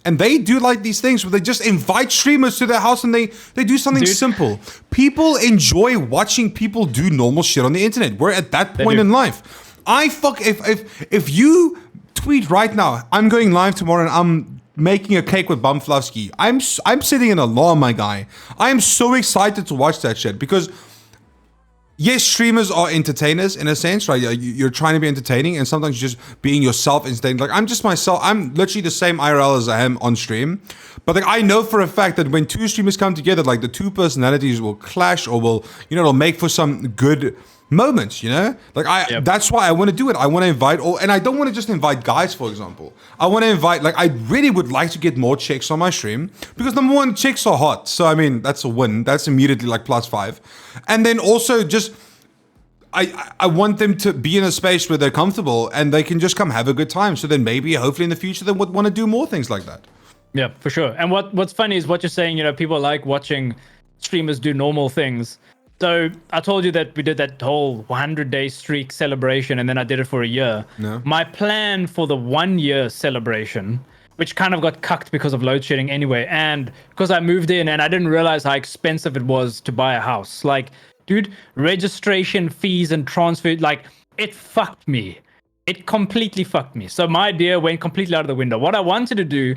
and they do like these things where they just invite streamers to their house and they do something simple. People enjoy watching people do normal shit on the internet. We're at that point in life. If you tweet right now, I'm going live tomorrow and I'm making a cake with Bumfluffsky, I'm setting an alarm, my guy. I am so excited to watch that shit, because yes, streamers are entertainers in a sense, right? You're trying to be entertaining, and sometimes you're just being yourself entertaining. Like I'm just myself. I'm literally the same IRL as I am on stream. But like I know for a fact that when two streamers come together, like the two personalities will clash, or will it'll make for some good moments, like that's why I want to do it. I want to invite and I don't want to just invite guys, for example. I want to invite, like, I really would like to get more chicks on my stream, because number one, chicks are hot, so I mean that's a win. That's immediately like +5. And then also just I want them to be in a space where they're comfortable and they can just come have a good time, so then maybe hopefully in the future they would want to do more things like that. Yeah, for sure. And what's funny is what you're saying, people like watching streamers do normal things. So I told you that we did that whole 100-day streak celebration, and then I did it for a year. No. My plan for the 1-year celebration, which kind of got cucked because of load shedding anyway, and because I moved in and I didn't realize how expensive it was to buy a house. Like, dude, registration fees and transfer, like, it fucked me. It completely fucked me. So my idea went completely out of the window. What I wanted to do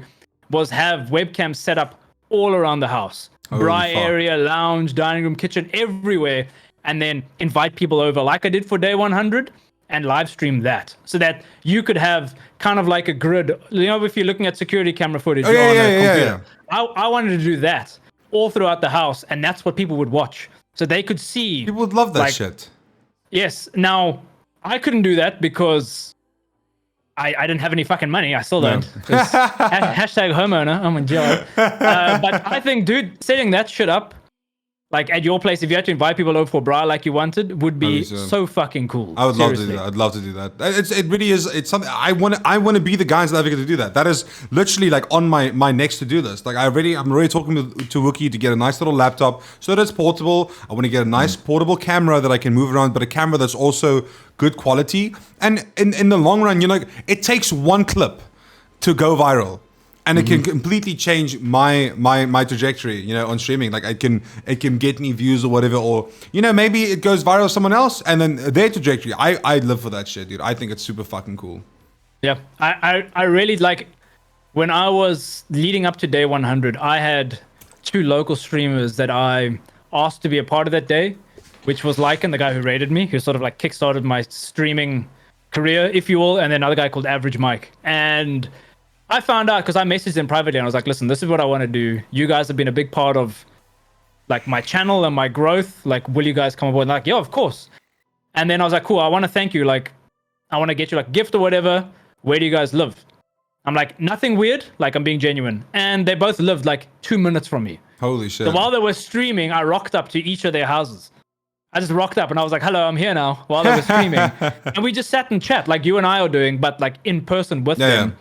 was have webcams set up all around the house. Bra area, lounge, dining room, kitchen, everywhere, and then invite people over like I did for day 100 and live stream that, so that you could have kind of like a grid. If you're looking at security camera footage on a computer. I wanted to do that all throughout the house, and that's what people would watch, so they could see. People would love that shit. Yes. Now, I couldn't do that because I didn't have any fucking money. I still don't. Hashtag homeowner. I'm in jail. But I think, dude, setting that shit up like at your place, if you had to invite people over for bra like you wanted, would be 100%. so fucking cool. I would love to do Seriously. that. I'd love to do that. It really is. It's something I want. I want to be the guy in South Africa to do that. That is literally like on my next to do list. Like I'm already talking to Wookie to get a nice little laptop so that it's portable. I want to get a nice portable camera that I can move around, but a camera that's also good quality. And in the long run, it takes one clip to go viral. And it can completely change my trajectory, on streaming. Like it can get me views or whatever, or maybe it goes viral to someone else, and then their trajectory. I live for that shit, dude. I think it's super fucking cool. Yeah, I really like when I was leading up to day 100. I had 2 local streamers that I asked to be a part of that day, which was Lycan, the guy who rated me, who sort of like kickstarted my streaming career, if you will, and then another guy called Average Mike. And I found out because I messaged him privately and I was like, listen, this is what I want to do. You guys have been a big part of like my channel and my growth. Like, will you guys come aboard? And like, yeah, of course. And then I was like, cool, I want to thank you. Like, I want to get you like a gift or whatever. Where do you guys live? I'm like, nothing weird. Like, I'm being genuine. And they both lived like 2 minutes from me. Holy shit. So while they were streaming, I rocked up to each of their houses. I just rocked up and I was like, hello, I'm here now, while they were streaming. And we just sat and chat like you and I are doing, but like in person with them. Yeah.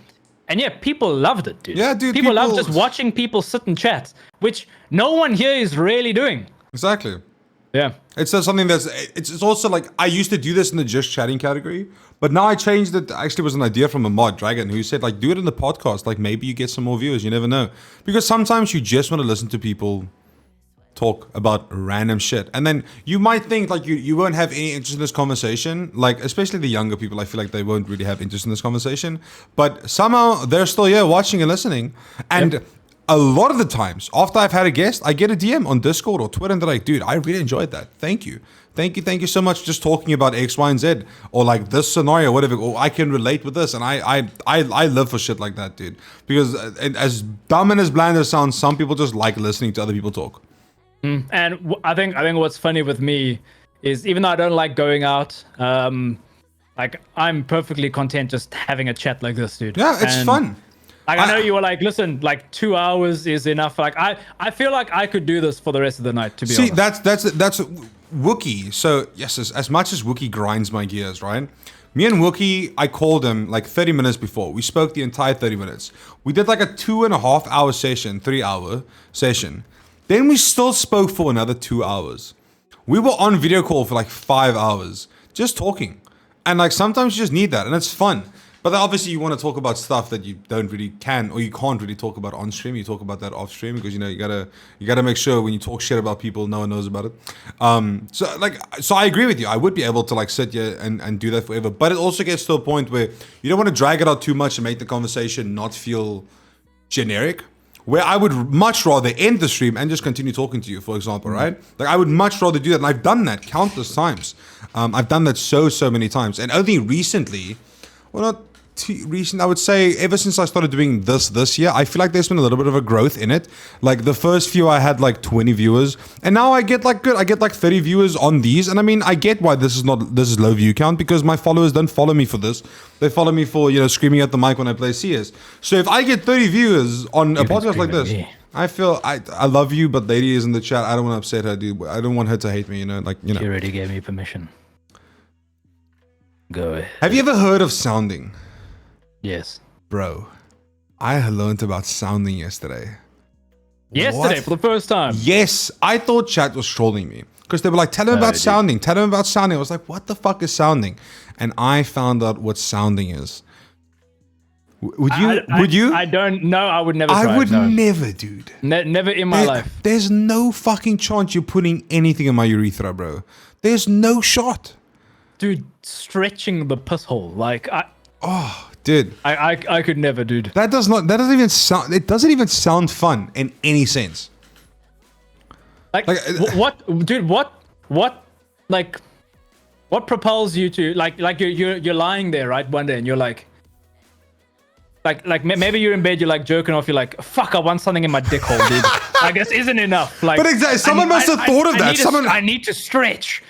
And yeah, people loved it, dude. Yeah, dude. People love just watching people sit and chat, which no one here is really doing. Exactly. Yeah. It's something it's also like, I used to do this in the just chatting category, but now I changed it. Actually, it was an idea from a mod, Dragon, who said, like, do it in the podcast. Like, maybe you get some more viewers. You never know. Because sometimes you just want to listen to people talk about random shit, and then you might think like you won't have any interest in this conversation, like especially the younger people. I feel like they won't really have interest in this conversation, but somehow they're still here watching and listening. And a lot of the times after I've had a guest, I get a DM on Discord or Twitter and they're like, dude, I really enjoyed that, thank you so much, just talking about X, Y, and Z, or like this scenario, whatever, or I can relate with this. And I live for shit like that, dude, because as dumb and as bland as it sounds, some people just like listening to other people talk. And I think what's funny with me is, even though I don't like going out, like I'm perfectly content just having a chat like this, dude. Yeah, it's fun. Like, I know you were like, listen, like 2 hours is enough. Like I feel like I could do this for the rest of the night, to be honest. See, that's Wookie. So yes, as much as Wookie grinds my gears, right? Me and Wookie, I called him like 30 minutes before. We spoke the entire 30 minutes. We did like a 2.5 hour session, 3 hour session. Then we still spoke for another 2 hours. We were on video call for like 5 hours, just talking. And like sometimes you just need that, and it's fun. But then obviously you want to talk about stuff that you don't really can, or you can't really talk about on stream. You talk about that off stream, because you gotta make sure when you talk shit about people, no one knows about it. So I agree with you. I would be able to like sit here and do that forever. But it also gets to a point where you don't want to drag it out too much and make the conversation not feel generic. Where I would much rather end the stream and just continue talking to you, for example, right? Like I would much rather do that, and I've done that countless times. I've done that so many times, and only recently, well, not too recent, I would say ever since I started doing this year, I feel like there's been a little bit of a growth in it. Like the first few I had like 20 viewers, and now I get like 30 viewers on these. And I mean, I get why this is low view count, because my followers don't follow me for this. They follow me for, screaming at the mic when I play CS. So if I get 30 viewers on a podcast like this, I feel I love you, but lady is in the chat. I don't want to upset her, dude. I don't want her to hate me, She already gave me permission. Go ahead. Have you ever heard of sounding? Yes. Bro, I learned about sounding yesterday. Yesterday, what? For the first time? Yes. I thought chat was trolling me, because they were like, tell him about sounding. Tell him about sounding. I was like, what the fuck is sounding? And I found out what sounding is. Would you? I don't know. I would never try. I would never, dude. Never in my life. There's no fucking chance you're putting anything in my urethra, bro. There's no shot. Dude, stretching the piss hole. Like, dude. I could never, dude. That doesn't even sound, it doesn't even sound fun in any sense. Like what, dude, what propels you to, like you're lying there, right, one day, and you're like maybe you're in bed, you're like jerking off, you're like, fuck, I want something in my dick hole, dude. Like, this isn't enough. Like, but exactly, someone must have thought of that. I need to stretch.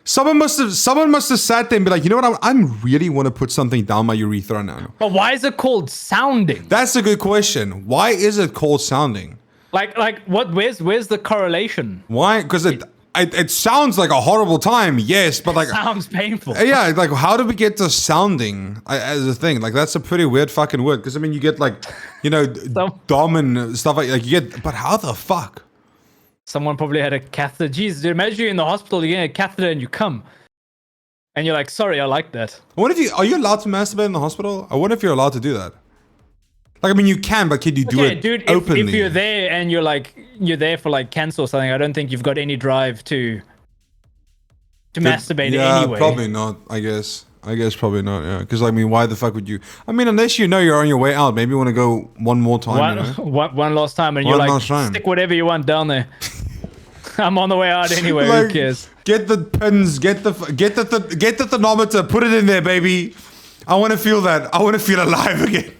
Someone must have sat there and be like, you know what, I really want to put something down my urethra now. But why is it called sounding? That's a good question. Why is it called sounding? Like what? Where's the correlation? Why? Because it sounds like a horrible time, yes, but like Sounds painful. yeah, like how did we get to sounding as a thing? Like that's a pretty weird fucking word. Because I mean, you get like, dom and stuff like you get, but how the fuck? Someone probably had a catheter. Jeez, dude, imagine you're in the hospital, you get a catheter and you come. And you're like, sorry, I like that. What if are you allowed to masturbate in the hospital? I wonder if you're allowed to do that. Like, I mean, you can, but can you do it dude, openly? If you're there and you're there for like cancer or something, I don't think you've got any drive to masturbate anyway. Yeah, probably not, I guess. Probably not, yeah. Because, I mean, why the fuck would you? I mean, unless you know you're on your way out, maybe you want to go one more time. One last time, and you're like, stick whatever you want down there. I'm on the way out anyway. Like, who cares? Get the pins, get the thermometer, put it in there, baby. I want to feel that. I want to feel alive again.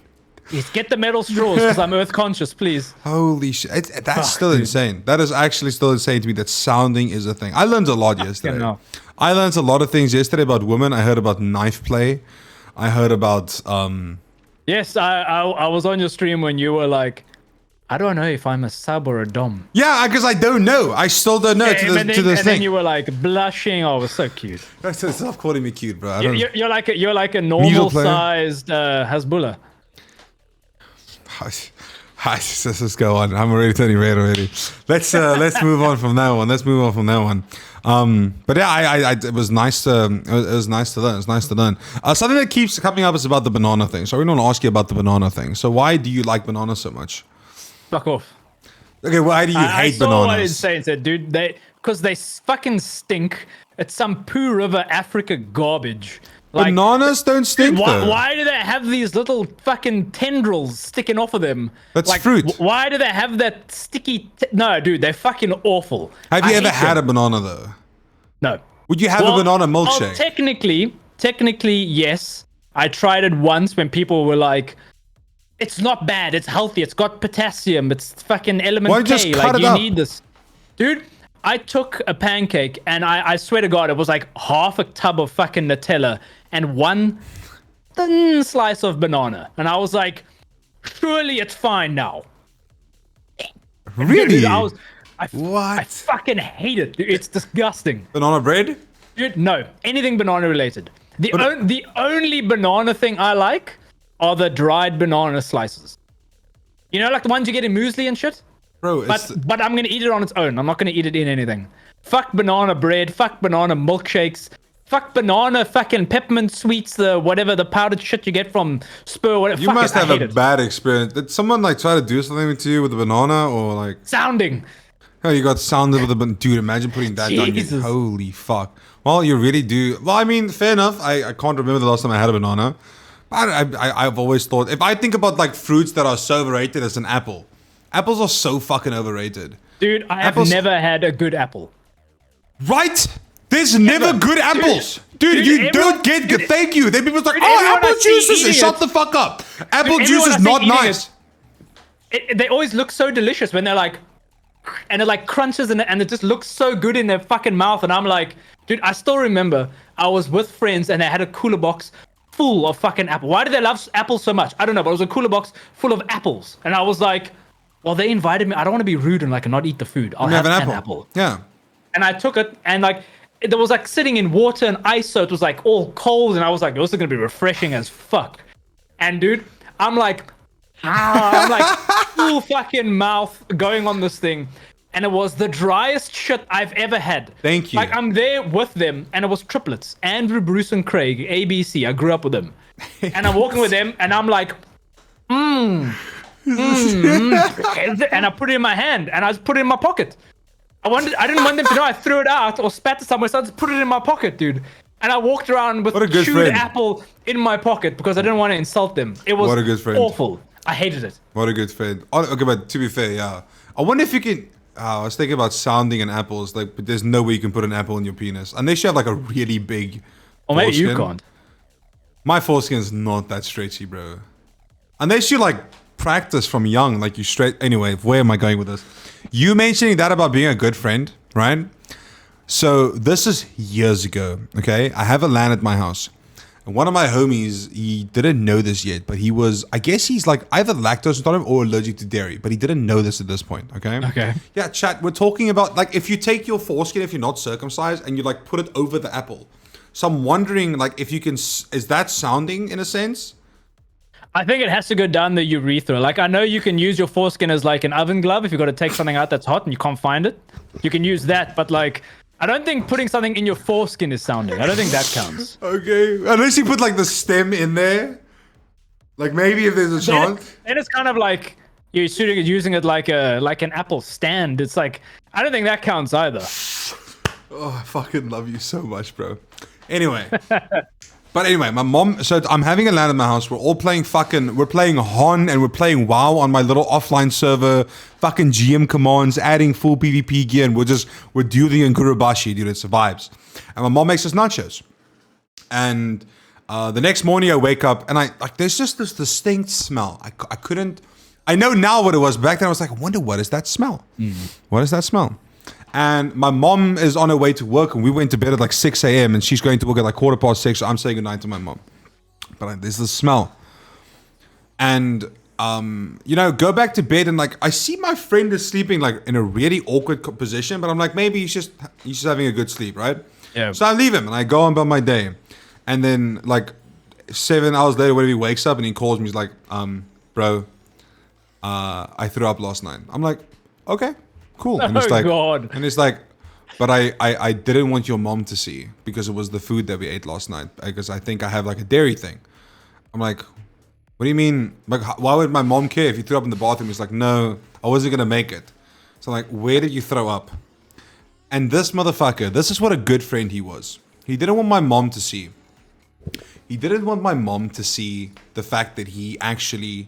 Yes, get the metal straws because I'm earth conscious, please. Holy shit. That's still insane. That is actually still insane to me that sounding is a thing. I learned a lot yesterday. I learned a lot of things yesterday about women. I heard about knife play. I heard about... Yes, I was on your stream when you were like, I don't know if I'm a sub or a dom. Yeah, because I don't know. I still don't know to this thing. And then you were like blushing. Oh, it was so cute. Stop calling me cute, bro. You're like a normal sized Hasbulla. Let's just go on. I'm already turning red already. Let's move on from that one. But yeah, it was nice to learn. Something that keeps coming up is about the banana thing. So I really want to ask you about the banana thing. So why do you like bananas so much? Fuck off. Okay, why do you hate bananas? I saw what it's saying, dude. Because they fucking stink. It's some Pooh River Africa garbage. Like, bananas don't stink though. Why do they have these little fucking tendrils sticking off of them? That's like, fruit. Why do they have that sticky... No, dude, they're fucking awful. Have you ever had a banana though? No. Would you have a banana milkshake? Well, technically, yes. I tried it once when people were like, it's not bad, it's healthy, it's got potassium, it's fucking element K, like you need this. Dude, I took a pancake and I swear to God, it was like half a tub of fucking Nutella and one thin slice of banana. And I was like, surely it's fine now. Really? Dude, I fucking hate it. Dude, it's disgusting. Banana bread? Dude, no. Anything banana related. The only banana thing I like are the dried banana slices. You know, like the ones you get in muesli and shit? Bro, but I'm going to eat it on its own. I'm not going to eat it in anything. Fuck banana bread. Fuck banana milkshakes. Fuck banana fucking peppermint sweets, the powdered shit you get from Spur. Whatever. You must have a bad experience. Did someone like try to do something to you with a banana or like... Sounding. Oh, you got sounded with a banana. Dude, imagine putting that down your... Holy fuck. Well, you really do. Well, I mean, fair enough. I can't remember the last time I had a banana. I've always thought... If I think about like fruits that are so overrated as an apple. Apples are so fucking overrated. Dude, I have never had a good apple. Right? There's never good apples. Dude, you don't get good. Thank you. Then people's like, apple juice shut the fuck up. Apple juice is not nice. They always look so delicious when they're like, and it like crunches and it just looks so good in their fucking mouth. And I'm like, dude, I still remember I was with friends and they had a cooler box full of fucking apple. Why do they love apples so much? I don't know, but it was a cooler box full of apples. And I was like, well, they invited me. I don't want to be rude and like not eat the food. I'll have an apple. Yeah. And I took it and like, it was like sitting in water and ice, so it was like all cold, and I was like, this is gonna be refreshing as fuck. And dude, I'm like full fucking mouth going on this thing, and it was the driest shit I've ever had. Thank you. Like I'm there with them, and it was triplets, Andrew, Bruce, and Craig, ABC. I grew up with them, and I'm walking with them, and I'm like, and I put it in my hand, and I just put it in my pocket. I didn't want them to know I threw it out or spat it somewhere, so I just put it in my pocket, dude. And I walked around with a chewed apple in my pocket because I didn't want to insult them. It was awful. I hated it. What a good friend. Okay, but to be fair, yeah. I wonder if you can... I was thinking about sounding an apples, like, but there's no way you can put an apple in your penis. Unless you have like a really big Or maybe you can't. My foreskin is not that stretchy, bro. Unless you like practice from young, like you straight... Anyway, where am I going with this? You mentioning that about being a good friend, right? So this is years ago, okay? I have a LAN at my house. And one of my homies, he didn't know this yet, but I guess he's like either lactose intolerant or allergic to dairy, but he didn't know this at this point, okay? Okay. Yeah, chat, we're talking about, like, if you take your foreskin, if you're not circumcised, and you, like, put it over the apple. So I'm wondering, like, if you can, is that sounding in a sense? I think it has to go down the urethra. Like, I know you can use your foreskin as, like, an oven glove if you've got to take something out that's hot and you can't find it. You can use that, but, like, I don't think putting something in your foreskin is sounding. I don't think that counts. Okay. Unless you put, like, the stem in there. Like, maybe if there's a chance. Then it's kind of like you're using it like an Apple stand. It's like, I don't think that counts either. Oh, I fucking love you so much, bro. Anyway. But anyway, my mom, so I'm having a LAN at my house. We're all playing we're playing Hon and we're playing WoW on my little offline server, fucking GM commands, adding full PvP gear, and we're dueling in Gurubashi, dude. It's vibes. And my mom makes us nachos. And the next morning I wake up and there's just this distinct smell. I know now what it was. Back then I was like, I wonder what is that smell? What is that smell? And my mom is on her way to work, and we went to bed at like 6 a.m. and she's going to work at like 6:15. So I'm saying goodnight to my mom. But there's this smell, and go back to bed, and like I see my friend is sleeping like in a really awkward position. But I'm like, maybe he's just having a good sleep, right? Yeah. So I leave him and I go on about my day, and then like 7 hours later, when he wakes up and he calls me, he's like, bro, I threw up last night. I'm like, okay. Cool. And it's like, God. And it's like, but I didn't want your mom to see because it was the food that we ate last night. Because I think I have like a dairy thing. I'm like, what do you mean? Like, why would my mom care if you threw up in the bathroom? He's like, no, I wasn't gonna make it. So I'm like, where did you throw up? And this motherfucker, this is what a good friend he was. He didn't want my mom to see. He didn't want my mom to see the fact that he actually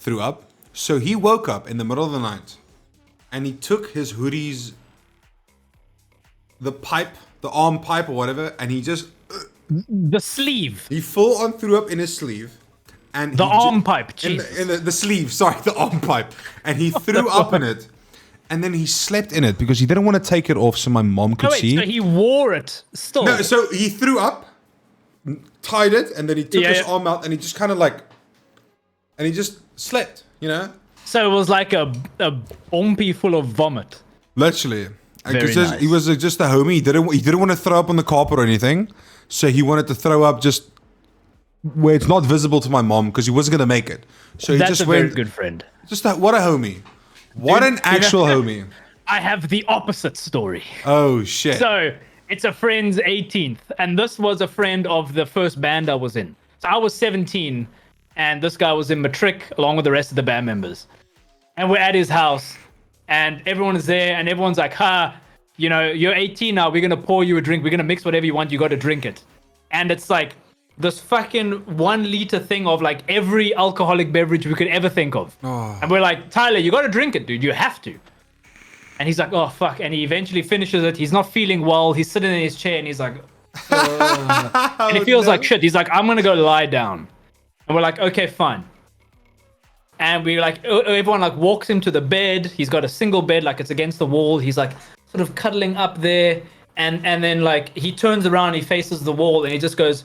threw up. So he woke up in the middle of the night. And he took his hoodie's, the arm pipe or whatever, and he just... the sleeve. He full on threw up in his sleeve. And the arm pipe, Jesus. In the sleeve, sorry, the arm pipe. And he threw up in it. And then he slept in it because he didn't want to take it off so my mom could see. So he wore it still? No, so he threw up, tied it, and then he took his arm out, and he just kind of like... And he just slept, you know? So it was like a bumpy full of vomit. Literally. Very nice. He was just a homie. He didn't want to throw up on the carpet or anything. So he wanted to throw up just where it's not visible to my mom because he wasn't going to make it. So That's a very good friend. Just that, what a homie. What an actual homie. I have the opposite story. Oh, shit. So it's a friend's 18th. And this was a friend of the first band I was in. So I was 17. And this guy was in matric along with the rest of the band members. And we're at his house. And everyone is there. And everyone's like, you're 18 now. We're going to pour you a drink. We're going to mix whatever you want. You got to drink it. And it's like this fucking 1 liter thing of like every alcoholic beverage we could ever think of. Oh. And we're like, Tyler, you got to drink it, dude. You have to. And he's like, oh, fuck. And he eventually finishes it. He's not feeling well. He's sitting in his chair. And he's like, and he feels like shit. He's like, I'm going to go lie down. And we're like, okay, fine. And we like, everyone like walks him to the bed. He's got a single bed, like it's against the wall. He's like sort of cuddling up there. And then like he turns around, he faces the wall and he just goes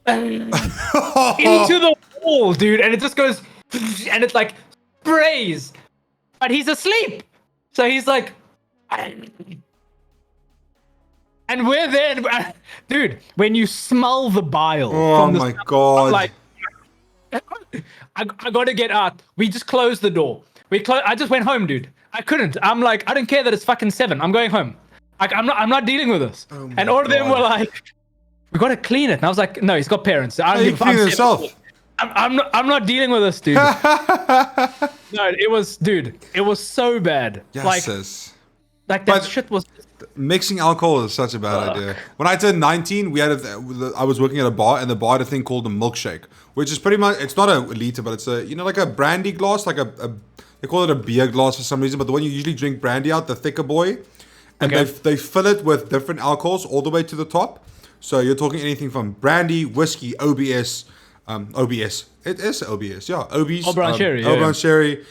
into the wall, dude. And it just goes, and it like sprays. But he's asleep. So he's like, and we're there. Dude, when you smell the bile. Oh my God. Like, I gotta get out. We just closed the door. I just went home, dude. I couldn't. I'm like, I don't care that it's fucking 7. I'm going home. Like, I'm not dealing with this. Oh and all of them were like, we gotta clean it. And I was like, no, he's got parents. I don't give a fuck. Clean yourself. I'm not dealing with this, dude. No, it was so bad. Yes, like that shit was. Mixing alcohol is such a bad idea. When I turned 19, I was working at a bar, and the bar had a thing called a milkshake, which is pretty much, it's not a liter, but it's like a brandy glass, like they call it a beer glass for some reason, but the one you usually drink brandy out, the thicker boy, and they fill it with different alcohols all the way to the top. So you're talking anything from brandy, whiskey, OBS. It is OBS, yeah. OBS. Old Brown Sherry. Old Brown Sherry,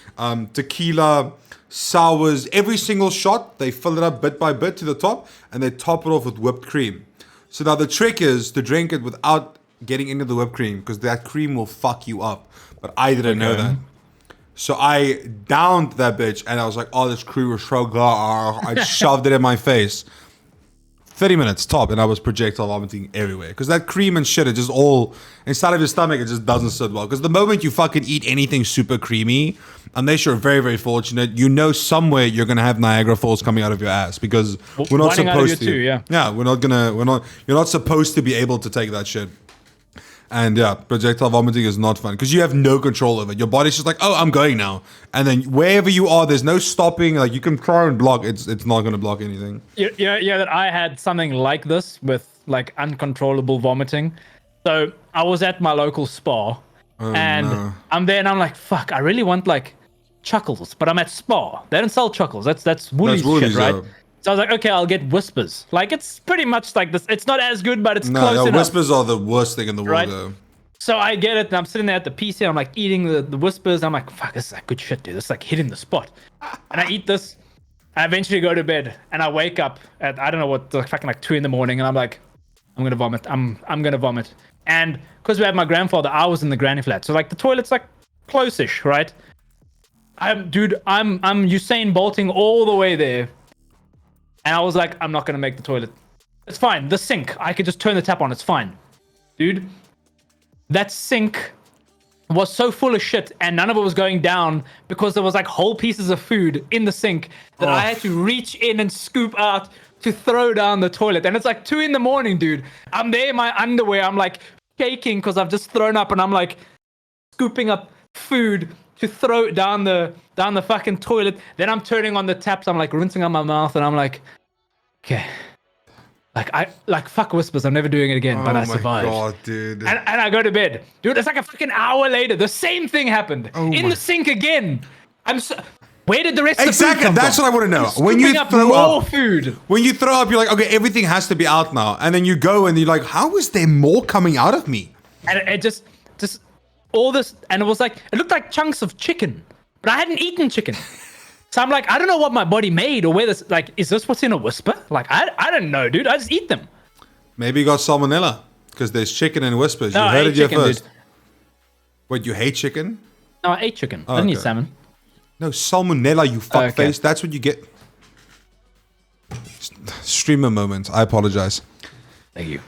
tequila, sours, every single shot, they fill it up bit by bit to the top, and they top it off with whipped cream. So now the trick is to drink it without getting into the whipped cream because that cream will fuck you up. But I didn't know that. So I downed that bitch and I was like, oh, this cream was so good. I shoved it in my face. 30 minutes top, and I was projectile vomiting everywhere. Because that cream and shit, it just all inside of your stomach, it just doesn't sit well. Because the moment you fucking eat anything super creamy, unless you're very, very fortunate, you know somewhere you're gonna have Niagara Falls coming out of your ass. Because we're not supposed to. Yeah, you're not supposed to be able to take that shit. And yeah, projectile vomiting is not fun because you have no control over it. Your body's just like, oh, I'm going now. And then wherever you are, there's no stopping. Like you can try and block. It's not going to block anything. Yeah, that I had something like this with like uncontrollable vomiting. So I was at my local spa I'm there and I'm like, fuck, I really want like chuckles, but I'm at spa. They don't sell chuckles. That's Woolies shit, right? Yeah. So I was like, okay, I'll get Whispers. Like, it's pretty much like this. It's not as good, but it's close enough. Whispers are the worst thing in the world, though. So I get it, and I'm sitting there at the PC, I'm like eating the Whispers. I'm like, fuck, this is like good shit, dude. This is like hitting the spot. And I eat this. I eventually go to bed, and I wake up at, I don't know what, fucking like 2 a.m, and I'm like, I'm going to vomit. I'm going to vomit. And because we had my grandfather, I was in the granny flat. So, like, the toilet's like close-ish, right? I'm Usain Bolting all the way there. And I was like, I'm not going to make the toilet. It's fine. The sink, I could just turn the tap on. It's fine. Dude, that sink was so full of shit and none of it was going down because there was like whole pieces of food in the sink that I had to reach in and scoop out to throw down the toilet. And it's like 2 a.m, dude. I'm there in my underwear. I'm like shaking because I've just thrown up and I'm like scooping up food to throw it down the fucking toilet. Then I'm turning on the taps. I'm like rinsing out my mouth, and I'm like, okay, like fuck Whispers. I'm never doing it again. But I survived. Oh my god, dude. And I go to bed, dude. It's like a fucking hour later. The same thing happened in the sink again. Where did the rest of the food come That's from? what I want to know. When you throw up food, when you throw up, you're like, okay, everything has to be out now. And then you go and you're like, how is there more coming out of me? And it just. All this, and it was like, it looked like chunks of chicken, but I hadn't eaten chicken. So I'm like, I don't know what my body made or where this, like, is this what's in a Whisper? Like, I don't know, dude. I just eat them. Maybe you got salmonella because there's chicken in Whispers. No, you heard it here first. Dude. Wait, you hate chicken? No, I ate chicken. I didn't eat salmon. No, salmonella, you fuckface. Okay. That's what you get. Streamer moment. I apologize. Thank you.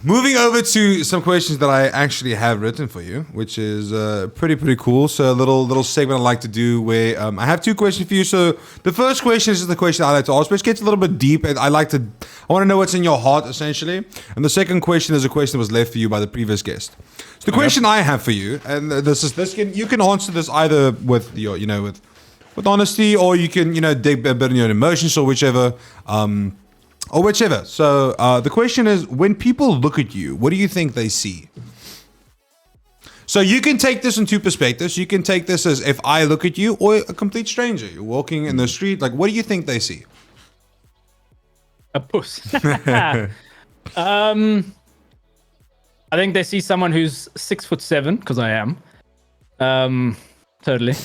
Moving over to some questions that I actually have written for you, which is pretty cool. So a little segment I like to do where I have 2 questions for you. So the first question is the question I like to ask, which gets a little bit deep, and I want to know what's in your heart essentially. And the second question is a question that was left for you by the previous guest. So the question I have for you, and you can answer this either with your with honesty, or you can dig a bit in your emotions or whichever. So the question is, when people look at you, what do you think they see? So you can take this in 2 perspectives. You can take this as if I look at you or a complete stranger. You're walking in the street. Like, what do you think they see? A puss. I think they see someone who's 6'7", because I am. Totally.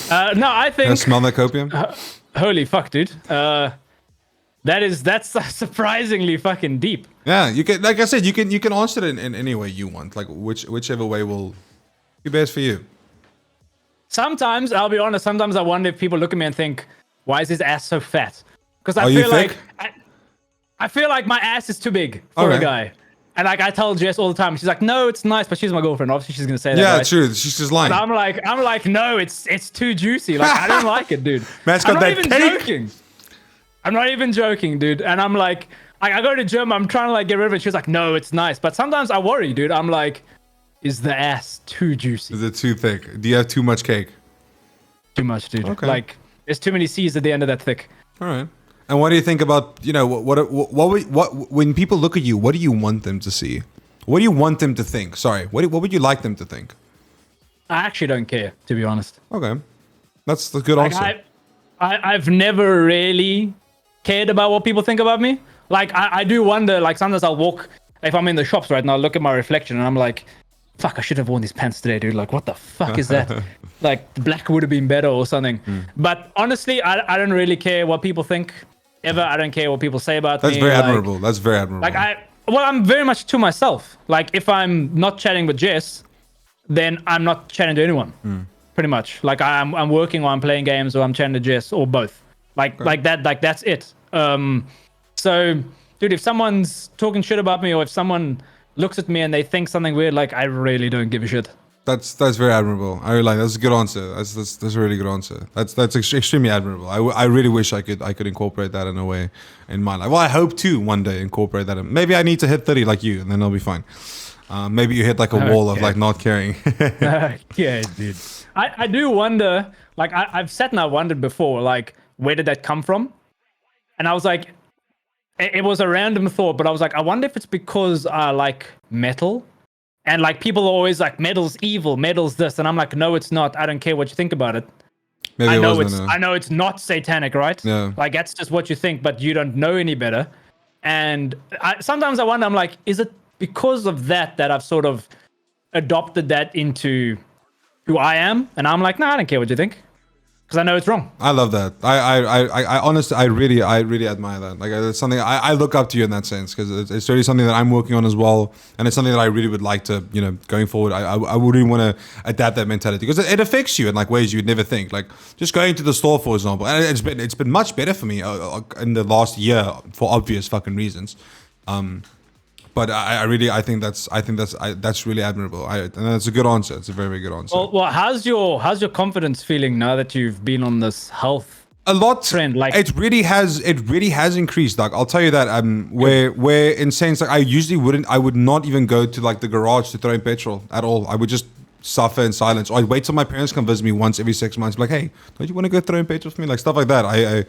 No, I think... Can I smell that copium? Holy fuck, dude. That's surprisingly fucking deep. Yeah, you can, like I said, you can answer it in any way you want, like whichever way will be best for you. Sometimes, I'll be honest, sometimes I wonder if people look at me and think, why is his ass so fat? Because I feel like my ass is too big for a guy. And like I tell Jess all the time, she's like, no, it's nice, but she's my girlfriend. Obviously, she's gonna say that. Yeah, right? true. She's just lying. But I'm like, no, it's too juicy. Like I don't like it, dude. Man's got that cake. Joking. I'm not even joking, dude. And I'm like I go to gym, I'm trying to like get rid of it. She's like, no, it's nice. But sometimes I worry, dude. I'm like, is the ass too juicy? Is it too thick? Do you have too much cake? Too much, dude. Okay. Like, there's too many C's at the end of that thick. All right. And what do you think about, what when people look at you, what do you want them to see? What do you want them to think? Sorry. What would you like them to think? I actually don't care, to be honest. Okay. That's the good answer. I've never really cared about what people think about me. Like, I do wonder, like, sometimes I'll walk, if I'm in the shops, right, and I'll look at my reflection, and I'm like, fuck, I should have worn these pants today, dude. Like, what the fuck is that? Like, black would have been better or something. But honestly, I don't really care what people think, ever. I don't care what people say about me. That's very admirable. That's very admirable. Like, Well, I'm very much to myself. Like, if I'm not chatting with Jess, then I'm not chatting to anyone. Pretty much. Like, I'm working or I'm playing games or I'm chatting to Jess or both. Like that. Like that's it. So, dude, if someone's talking shit about me or if someone looks at me and they think something weird, like I really don't give a shit. That's very admirable. I really like. That's a good answer. That's a really good answer. That's extremely admirable. I really wish I could incorporate that in a way in my life. Well, I hope to one day incorporate that. Maybe I need to hit 30 like you, and then I'll be fine. Maybe you hit like a wall of like not caring. Yeah, dude. I do wonder. Like I've sat and I wondered before. Like, where did that come from? And I was like, it was a random thought, but I was like, I wonder if it's because I like metal. And like people are always like, metal's evil, metal's this, and I'm like, no, it's not. I don't care what you think about it. Maybe I know it's not satanic, right? Yeah. Like that's just what you think, but you don't know any better. And sometimes I wonder, I'm like, is it because of that I've sort of adopted that into who I am? And I'm like, no, I don't care what you think, because I know it's wrong. I love that. I honestly, I really admire that. Like, it's something I look up to you in that sense, because it's really something that I'm working on as well, and it's something that I really would like to, going forward. I would really want to adapt that mentality, because it affects you in like ways you'd never think. Like just going to the store, for example, and it's been much better for me in the last year for obvious fucking reasons. But I think that's really admirable. And that's a good answer. It's a very, very good answer. Well, how's your confidence feeling now that you've been on this health a lot trend? Like it really has increased. Like I'll tell you that where in sense, like I would not even go to like the garage to throw in petrol at all. I would just suffer in silence, or I'd wait till my parents come visit me once every 6 months, be like, hey, don't you want to go throw in petrol with me, like stuff like that.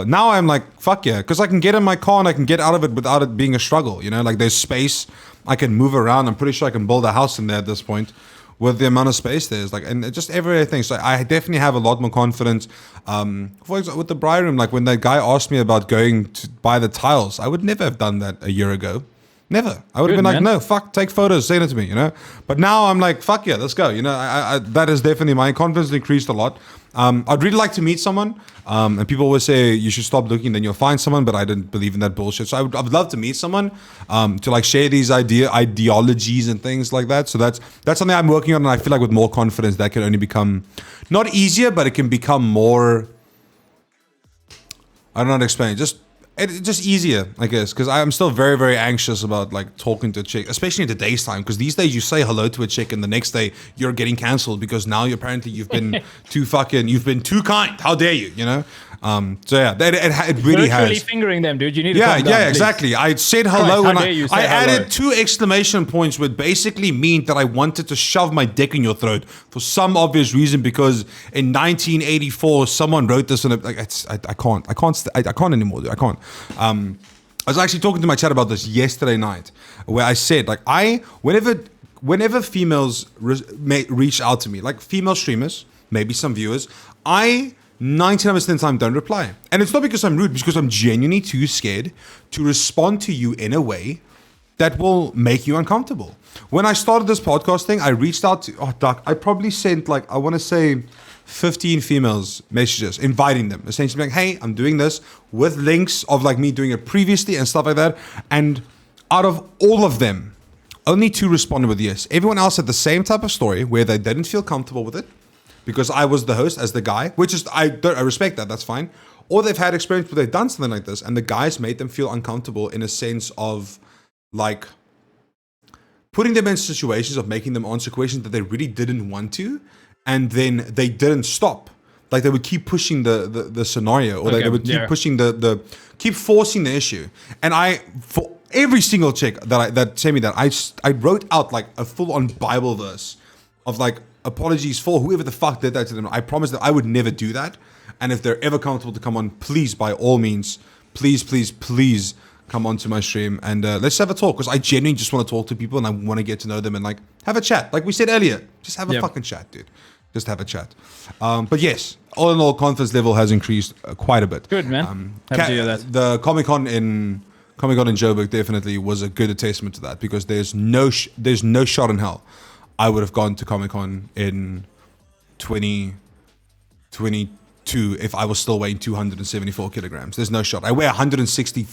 Now I'm like, fuck yeah, because I can get in my car and I can get out of it without it being a struggle, like there's space, I can move around. I'm pretty sure I can build a house in there at this point with the amount of space there's, like, and just everything. So I definitely have a lot more confidence. For example, with the Bri Room, like when that guy asked me about going to buy the tiles, I would never have done that a year ago. Never. I would have been like, no, fuck, take photos, send it to me, But now I'm like, fuck yeah, let's go. I that is definitely, my confidence increased a lot. I'd really like to meet someone. And people always say you should stop looking, then you'll find someone, but I didn't believe in that bullshit. So I would love to meet someone, to like share these ideologies and things like that. So that's something I'm working on, and I feel like with more confidence that can only become not easier, but it can become more, I don't know how to explain it. It's just easier, I guess, because I'm still very, very anxious about like talking to a chick, especially in today's time. Because these days you say hello to a chick and the next day you're getting cancelled because now you've been you've been too kind. How dare you? So yeah, it really has. Virtually fingering them, dude. You need to calm down, yeah, please. exactly. I said hello Christ, and I added 2 exclamation points, which basically mean that I wanted to shove my dick in your throat for some obvious reason, because in 1984 someone wrote this and like I can't anymore, dude. I can't. I was actually talking to my chat about this yesterday night, where I said like whenever females reach out to me, like female streamers, maybe some viewers, 99% of the time don't reply. And it's not because I'm rude, it's because I'm genuinely too scared to respond to you in a way that will make you uncomfortable. When I started this podcast thing, I reached out to, Duck, I probably sent like, I want to say 15 females messages, inviting them, essentially like, hey, I'm doing this, with links of like me doing it previously and stuff like that. And out of all of them, only 2 responded with yes. Everyone else had the same type of story where they didn't feel comfortable with it, because I was the host as the guy, which is, I respect that, that's fine. Or they've had experience where they've done something like this and the guys made them feel uncomfortable in a sense of like putting them in situations of making them answer questions that they really didn't want to, and then they didn't stop. Like they would keep pushing the scenario, or they would keep pushing keep forcing the issue. And for every single chick that sent me that, I wrote out like a full-on Bible verse of like, apologies for whoever the fuck did that to them. I promise that I would never do that. And if they're ever comfortable to come on, please, by all means, please come onto my stream and let's have a talk. Because I genuinely just want to talk to people and I want to get to know them and like have a chat. Like we said earlier, just have a fucking chat, dude. Just have a chat. But yes, all in all, confidence level has increased quite a bit. Good, man. Happy to hear that. The Comic-Con in Joburg definitely was a good testament to that, because there's no shot in hell I would have gone to Comic-Con in 2022 if I was still weighing 274 kilograms. There's no shot. I weigh 160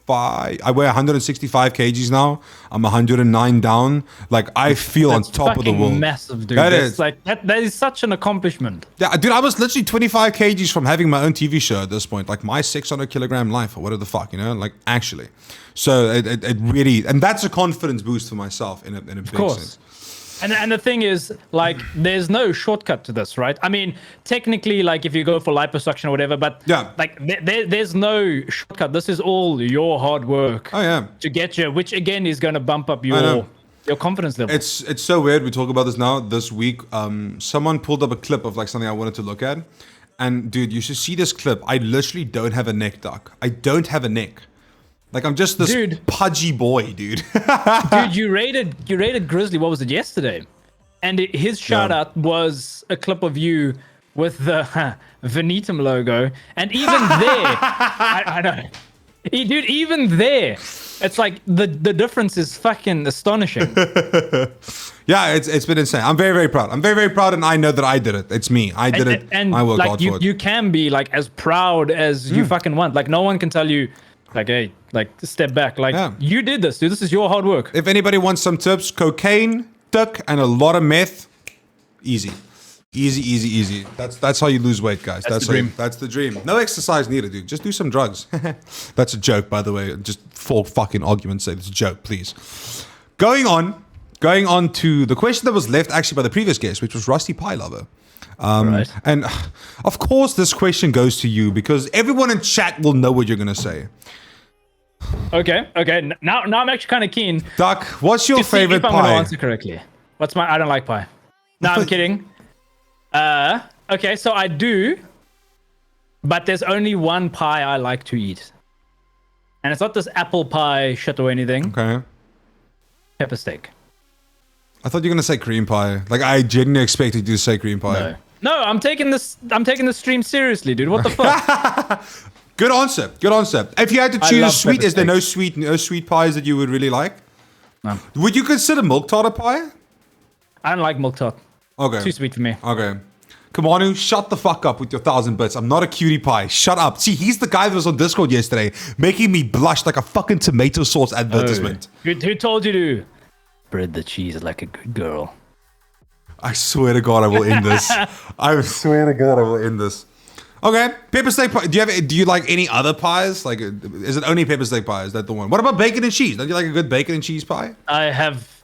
I weigh 165 kgs now. I'm 109 down. Like, I feel on top of the world. Massive, dude. That That's is. like that is such an accomplishment. Yeah, dude, I was literally 25 kgs from having my own TV show at this point. Like, my 600 kilogram life, or whatever the fuck, you know? Like, actually. So, it really... And that's a confidence boost for myself in a big sense. And the thing is, like, there's no shortcut to this, right? I mean, technically, like, if you go for liposuction or whatever, but yeah, like, there's no shortcut. This is all your hard work. Oh yeah, to get you, which again is going to bump up your confidence level. It's so weird. We talk about this now this week. Someone pulled up a clip of like something I wanted to look at, and dude, you should see this clip. I literally don't have a neck, Duck. I don't have a neck. Like, I'm just this pudgy boy, dude. Dude, you rated Grizzly, what was it, yesterday? And his shout out was a clip of you with the Venetum logo. And even there, I know. Dude, even there, it's like the difference is fucking astonishing. Yeah, it's been insane. I'm very, very proud. I'm very, very proud, and I know that I did it. It's me. I did it. And I worked like, hard for it. You can be like as proud as you fucking want. Like, no one can tell you, like, hey, like, step back. Like, you did this, dude. This is your hard work. If anybody wants some tips, cocaine, duck, and a lot of meth, easy. Easy. That's how you lose weight, guys. That's the dream. That's the dream. No exercise needed, dude. Just do some drugs. That's a joke, by the way. Just for fucking argument's sake, it's a joke, please. Going on to the question that was left actually by the previous guest, which was Rusty Pie Lover. Right. And of course, this question goes to you because everyone in chat will know what you're gonna say. Okay. Now I'm actually kind of keen. Duck, what's your favorite pie? I'm gonna answer correctly. I don't like pie. No, I'm kidding. Okay, so I do, but there's only one pie I like to eat, and it's not this apple pie shit or anything. Okay. Pepper steak. I thought you were gonna say cream pie. Like, I genuinely expected you to say cream pie. No, I'm taking this stream seriously, dude. What the fuck? Good answer. If you had to choose a sweet, is there no sweet pies that you would really like? No. Would you consider milk tart a pie? I don't like milk tart. Okay. Too sweet for me. Okay. Kamanu, shut the fuck up with your 1,000 bits. I'm not a cutie pie. Shut up. See, he's the guy that was on Discord yesterday, making me blush like a fucking tomato sauce advertisement. Who told you to spread the cheese like a good girl? I swear to God, I will end this. I swear to God, I will end this. Okay, pepper steak pie. Do you like any other pies? Like, is it only pepper steak pie? Is that the one? What about bacon and cheese? Don't you like a good bacon and cheese pie?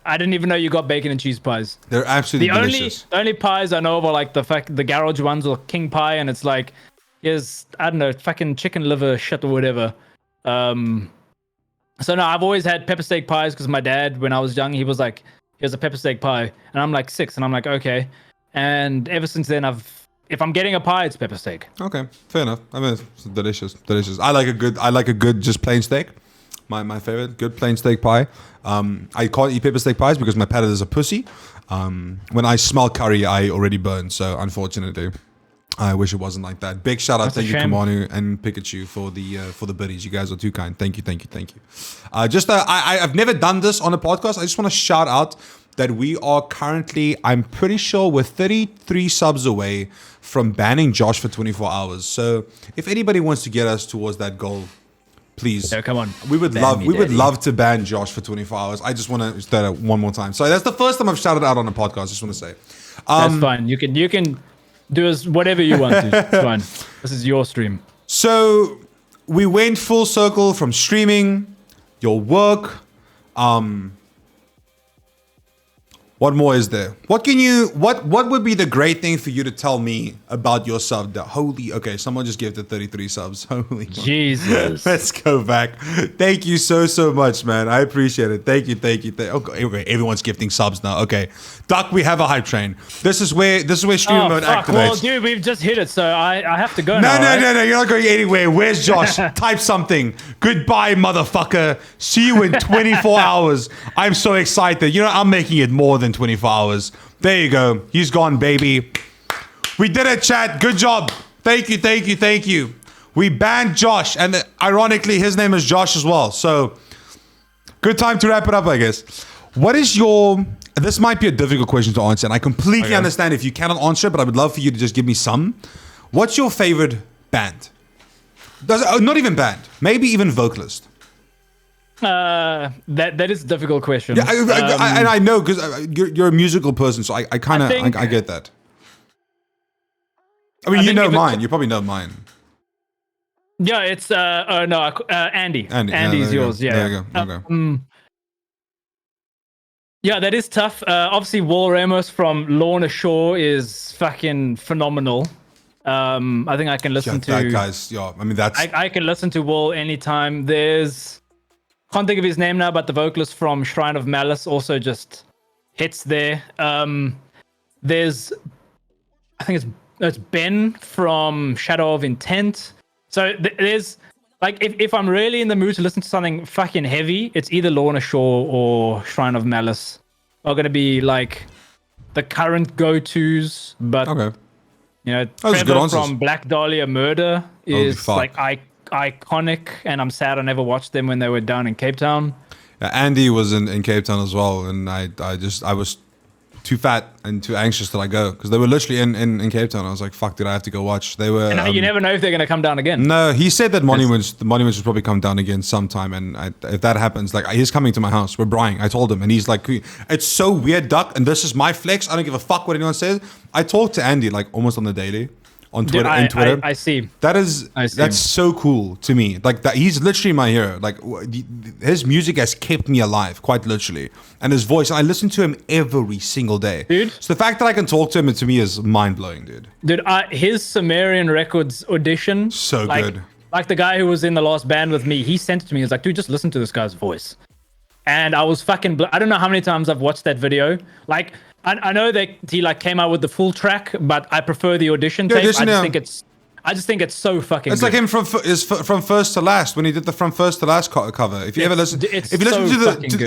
I didn't even know you got bacon and cheese pies. They're absolutely delicious. The only pies I know are like the garage ones or king pie, and it's like, I don't know, fucking chicken liver shit or whatever. So no, I've always had pepper steak pies because my dad, when I was young, he was like, here's a pepper steak pie, and I'm like 6, and I'm like, okay. And ever since then, if I'm getting a pie, it's pepper steak. Okay, fair enough. I mean, it's delicious. I like a good just plain steak. My favorite, good plain steak pie. I can't eat pepper steak pies because my palate is a pussy. When I smell curry, I already burn. So unfortunately, I wish it wasn't like that. Big shout out to you, Kamanu and Pikachu for the biddies. You guys are too kind. Thank you. I've never done this on a podcast. I just want to shout out that we are currently, I'm pretty sure, we're 33 subs away from banning Josh for 24 hours. So if anybody wants to get us towards that goal, please. Yeah, come on. We would love to ban Josh for 24 hours. I just want to say that one more time. So that's the first time I've shouted out on a podcast. I just want to say. That's fine. You can do as whatever you want to. It's fine. This is your stream. So we went full circle from streaming, your work, what more is there? What would be the great thing for you to tell me about yourself? Okay, someone just gave the 33 subs. Holy Jesus. Let's go back. Thank you so much, man. I appreciate it. Thank you. Okay, everyone's gifting subs now. Okay. Duck, we have a hype train. This is where stream mode activates. Well, dude, we've just hit it, so I have to go now. No, you're not going anywhere. Where's Josh? Type something. Goodbye, motherfucker. See you in 24 hours. I'm so excited. You know, I'm making it more than 24 hours. There you go. He's gone, baby. We did it, chat. Good job. Thank you. We banned Josh, and ironically, his name is Josh as well. So, good time to wrap it up, I guess. What is your... This might be a difficult question to answer, and I completely understand if you cannot answer it, but I would love for you to just give me some. What's your favorite band? Not even band. Maybe even vocalist. That is a difficult question. Yeah, and I know because you're a musical person, so I kind of I get that. I mean, you know mine. You probably know mine. Yeah, it's no, Andy. Andy's yours. Yeah. There you go. Okay. Yeah, that is tough. Obviously, Wall Ramos from Lorna Shore is fucking phenomenal. I think I can listen to that guy's. Yeah, I mean that's. I can listen to Wall anytime. Can't think of his name now, but the vocalist from Shrine of Malice also just hits there. There's, I think it's Ben from Shadow of Intent. So there's like if I'm really in the mood to listen to something fucking heavy, it's either Lorna Shore or Shrine of Malice are gonna be like the current go-tos. But okay. You know, Trevor from Black Dahlia Murder is like iconic, and I'm sad I never watched them when they were down in Cape Town. Yeah, Andy was in Cape Town as well, and I was too fat and too anxious to go because they were literally in Cape Town. I was like, fuck, did I have to go watch? They were. And you never know if they're gonna come down again. No, he said that the monuments will probably come down again sometime, and if that happens, he's coming to my house. We're Brian. I told him, and he's like, it's so weird, Duck, and this is my flex. I don't give a fuck what anyone says. I talk to Andy almost on the daily. On Twitter, I see. That's so cool to me. That he's literally my hero. His music has kept me alive, quite literally, and his voice. I listen to him every single day, dude. So the fact that I can talk to him, to me, is mind blowing, dude. Dude, his Sumerian Records audition, so good. Like the guy who was in the last band with me, he sent it to me. He was like, dude, just listen to this guy's voice, and I was fucking. I don't know how many times I've watched that video. I know that he came out with the full track, but I prefer the audition tape. I just think it's so fucking. It's good. Like him from first to last when he did the from first to last cover. If you listen to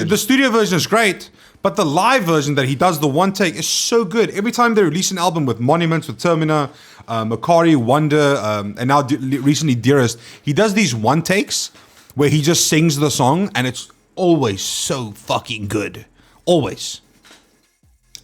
the studio version is great, but the live version that he does the one take is so good. Every time they release an album with Monuments, with Termina, Makari, Wonder, and now recently Dearest, he does these one takes where he just sings the song, and it's always so fucking good. Always.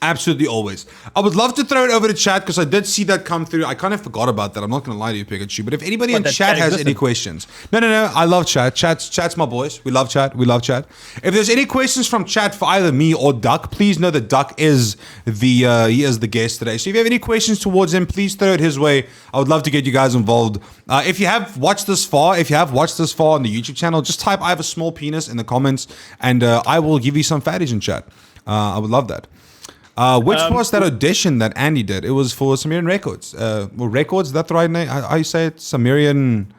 Absolutely always. I would love to throw it over to chat because I did see that come through. I kind of forgot about that. I'm not going to lie to you, Pikachu. But if anybody in chat has any questions. No. I love chat. Chat's my boys. We love chat. If there's any questions from chat for either me or Duck, please know that Duck is he is the guest today. So if you have any questions towards him, please throw it his way. I would love to get you guys involved. If you have watched this far on the YouTube channel, just type I have a small penis in the comments and I will give you some fatties in chat. I would love that. Which was that audition that Andy did? It was for Sumerian Records. Records, is that the right name? How you say it? Sumerian,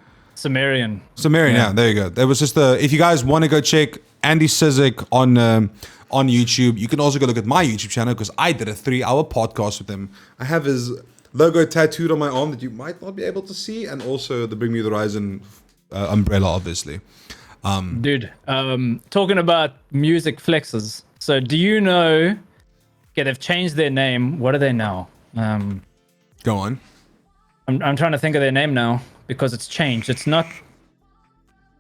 yeah. There you go. There was just if you guys want to go check Andy Sizik on YouTube, you can also go look at my YouTube channel because I did a 3-hour podcast with him. I have his logo tattooed on my arm that you might not be able to see, and also the Bring Me the Horizon umbrella, obviously. Dude, talking about music flexes. So do you know? Okay, they've changed their name. What are they now? Go on. I'm trying to think of their name now because it's changed. It's not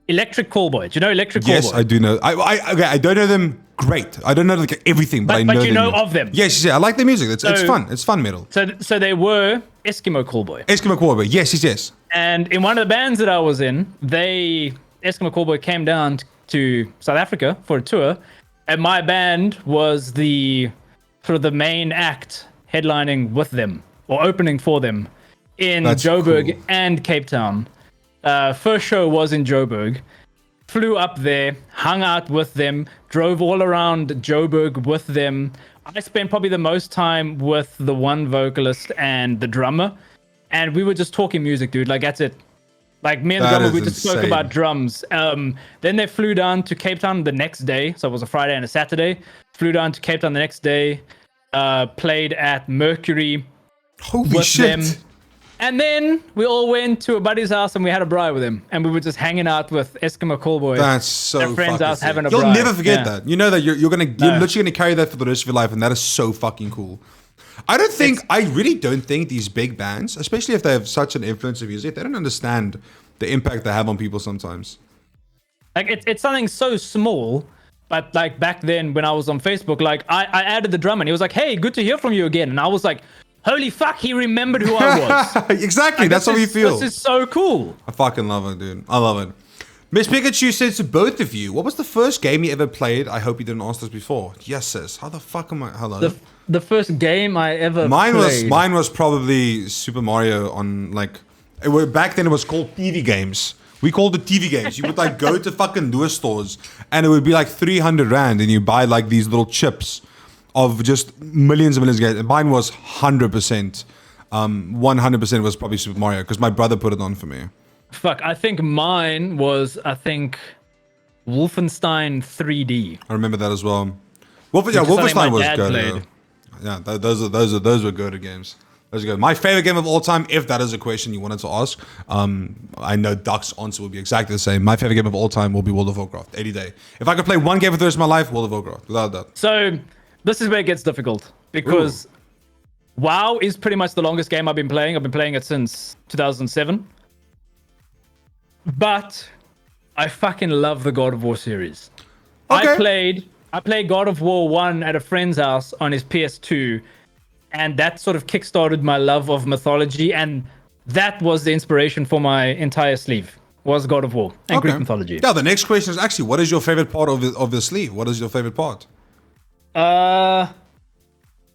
Electric Callboy. Do you know Electric Callboy? Yes, I do know. I don't know them great. I don't know everything, but I know. But you know of them. Yes, I like their music. It's fun. It's fun metal. So they were Eskimo Callboy. Eskimo Callboy. Yes. And in one of the bands that I was in, Eskimo Callboy came down to South Africa for a tour, and my band was the main act headlining with them or opening for them in Joburg and Cape Town. First show was in Joburg. Flew up there, hung out with them, drove all around Joburg with them. I spent probably the most time with the one vocalist and the drummer, and we were just talking music, dude. That's it. Me and the drummer, we just spoke about drums. Then they flew down to Cape Town the next day, so it was a Friday and a Saturday. Flew down to Cape Town the next day, played at Mercury with them. And then we all went to a buddy's house and we had a braai with him. And we were just hanging out with Eskimo Callboy. That's so fucking friends house having a braai. You'll never forget that. You know that you're literally gonna carry that for the rest of your life, and that is so fucking cool. I really don't think these big bands, especially if they have such an influence of music, they don't understand the impact they have on people sometimes. It's something so small. But back then when I was on Facebook, I added the drummer and he was like, hey, good to hear from you again. And I was like, holy fuck, he remembered who I was. Exactly. That's how you feel. This is so cool. I fucking love it, dude. I love it. Miss Pikachu says to both of you, what was the first game you ever played? I hope you didn't ask this before. Yes, sis. How the fuck am I? Hello. The first game I ever Mine played. was probably Super Mario on like back then it was called TV games. We called it TV games. You would like go to fucking Lewis stores and it would be like 300 rand and you buy like these little chips of just millions and millions of games. And mine was 100%. 100% was probably Super Mario because my brother put it on for me. Fuck, I think mine was Wolfenstein 3D. I remember that as well. Wolfenstein was good. Played. Yeah, those were good games. Those are good. My favorite game of all time, if that is a question you wanted to ask, I know Duck's answer will be exactly the same. My favorite game of all time will be World of Warcraft, 80 day. If I could play one game for the rest of my life, World of Warcraft, without that. So this is where it gets difficult because WoW is pretty much the longest game I've been playing. I've been playing it since 2007. But I fucking love the God of War series. Okay. I played God of War 1 at a friend's house on his PS2, and that sort of kickstarted my love of mythology, and that was the inspiration for my entire sleeve, was God of War and Greek mythology. Yeah, the next question is actually, what is your favorite part of the sleeve? What is your favorite part?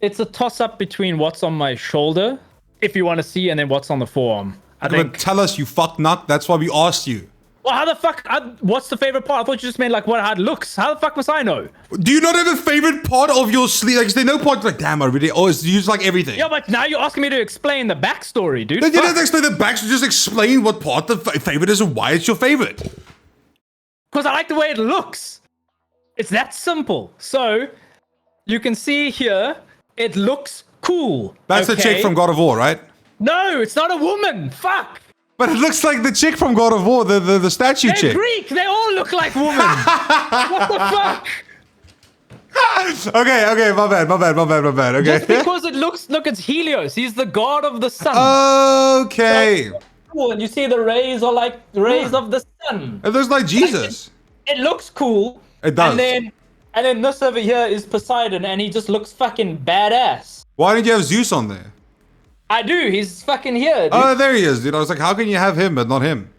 It's a toss-up between what's on my shoulder, if you want to see, and then what's on the forearm. I think. But tell us, you fuck nut. That's why we asked you. Well, how the fuck? What's the favorite part? I thought you just meant like how it looks. How the fuck must I know? Do you not have a favorite part of your sleeve? Like, is there no part like, damn, I really? Oh, it's used like everything. Yeah, but now you're asking me to explain the backstory, dude. You don't have to explain the backstory. Just explain what part the favorite is and why it's your favorite. Because I like the way it looks. It's that simple. So you can see here, it looks cool. That's the chick from God of War, right? No, it's not a woman. Fuck. But it looks like the chick from God of War, the statue They're chick. Greek. They all look like women. What the fuck? Okay, my bad. Okay. Just because it looks, look, it's Helios. He's the god of the sun. Okay. So cool, and you see the rays are like rays of the sun. It looks like Jesus. It looks cool. It does. And then this over here is Poseidon, and he just looks fucking badass. Why didn't you have Zeus on there? I do. He's fucking here, dude. Oh, there he is, dude. I was like, how can you have him but not him?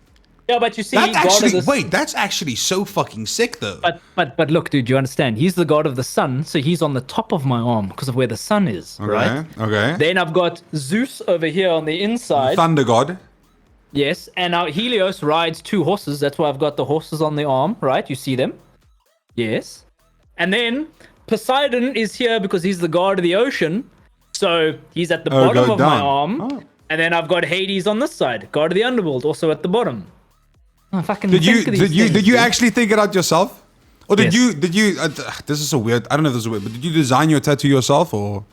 Yeah, but you see, That's actually wait. That's actually so fucking sick, though. But look, dude, you understand? He's the god of the sun, so he's on the top of my arm because of where the sun is, right? Okay. Then I've got Zeus over here on the inside. Thunder god. Yes, and now Helios rides two horses. That's why I've got the horses on the arm, right? You see them? Yes. And then Poseidon is here because he's the god of the ocean. So he's at the bottom of my arm. Oh. And then I've got Hades on this side, god of the underworld, also at the bottom. Oh, fucking did you actually think it out yourself? Or did you this is so weird. I don't know if this is weird, but did you design your tattoo yourself or?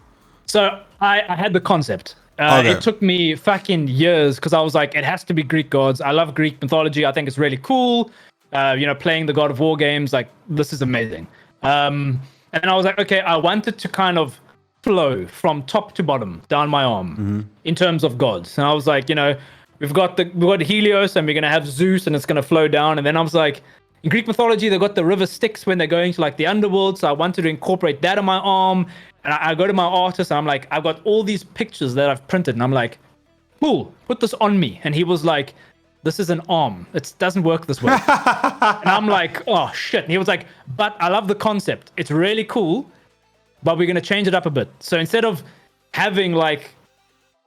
So I had the concept. It took me fucking years because I was like, it has to be Greek gods. I love Greek mythology. I think it's really cool. Playing the God of War games, like this is amazing. And I was like, okay, I wanted to kind of flow from top to bottom down my arm in terms of gods. And I was like, we've got Helios and we're gonna have Zeus and it's gonna flow down. And then I was like, in Greek mythology, they've got the river Styx when they're going to like the underworld. So I wanted to incorporate that on my arm. And I go to my artist and I'm like, I've got all these pictures that I've printed. And I'm like, cool, put this on me. And he was like, this is an arm. It doesn't work this way. And I'm like, oh shit. And he was like, but I love the concept. It's really cool, but we're going to change it up a bit. So instead of having like,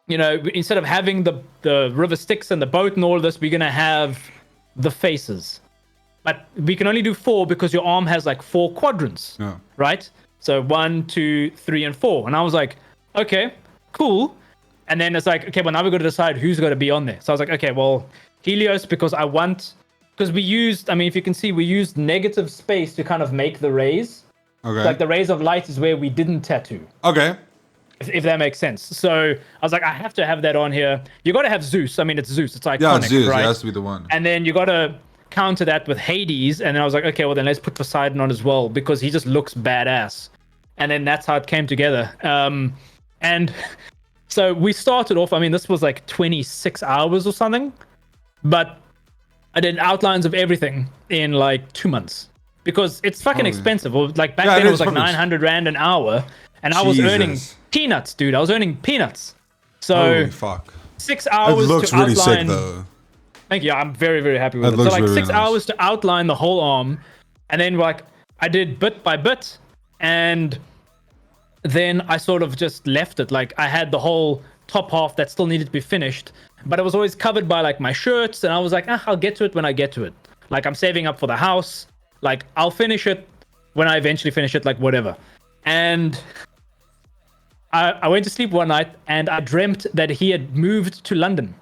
instead of having the river Styx and the boat and all of this, we're going to have the faces. But we can only do 4 because your arm has like 4 quadrants, right? So 1, 2, 3, and 4. And I was like, okay, cool. And then it's like, okay, well, now we've got to decide who's going to be on there. So I was like, okay, well, Helios, because we used, if you can see, we used negative space to kind of make the rays. Okay. Like the rays of light is where we didn't tattoo. Okay. If that makes sense. So I was like, I have to have that on here. You got to have Zeus. It's Zeus. It's iconic, it's Zeus. Right? It has to be the one. And then you got to counter that with Hades. And then I was like, okay, well, then let's put Poseidon on as well because he just looks badass. And then that's how it came together. And so we started off, this was like 26 hours or something. But I did outlines of everything in like 2 months because it's fucking expensive. Like back then it was like 900 Rand an hour. And I was earning peanuts, dude. I was earning peanuts. So holy fuck. 6 hours it looks to really outline. sick though. Thank you. I'm very, very happy with That it. So looks like really 6 nice. hours to outline the whole arm, and then like I did bit by bit, and then I sort of just left it. Like I had the whole top half that still needed to be finished, but it was always covered by like my shirts, and I was like, I'll get to it when I get to it. Like I'm saving up for the house. Like I'll finish it when I eventually finish it, like whatever. And I went to sleep one night and I dreamt that he had moved to London.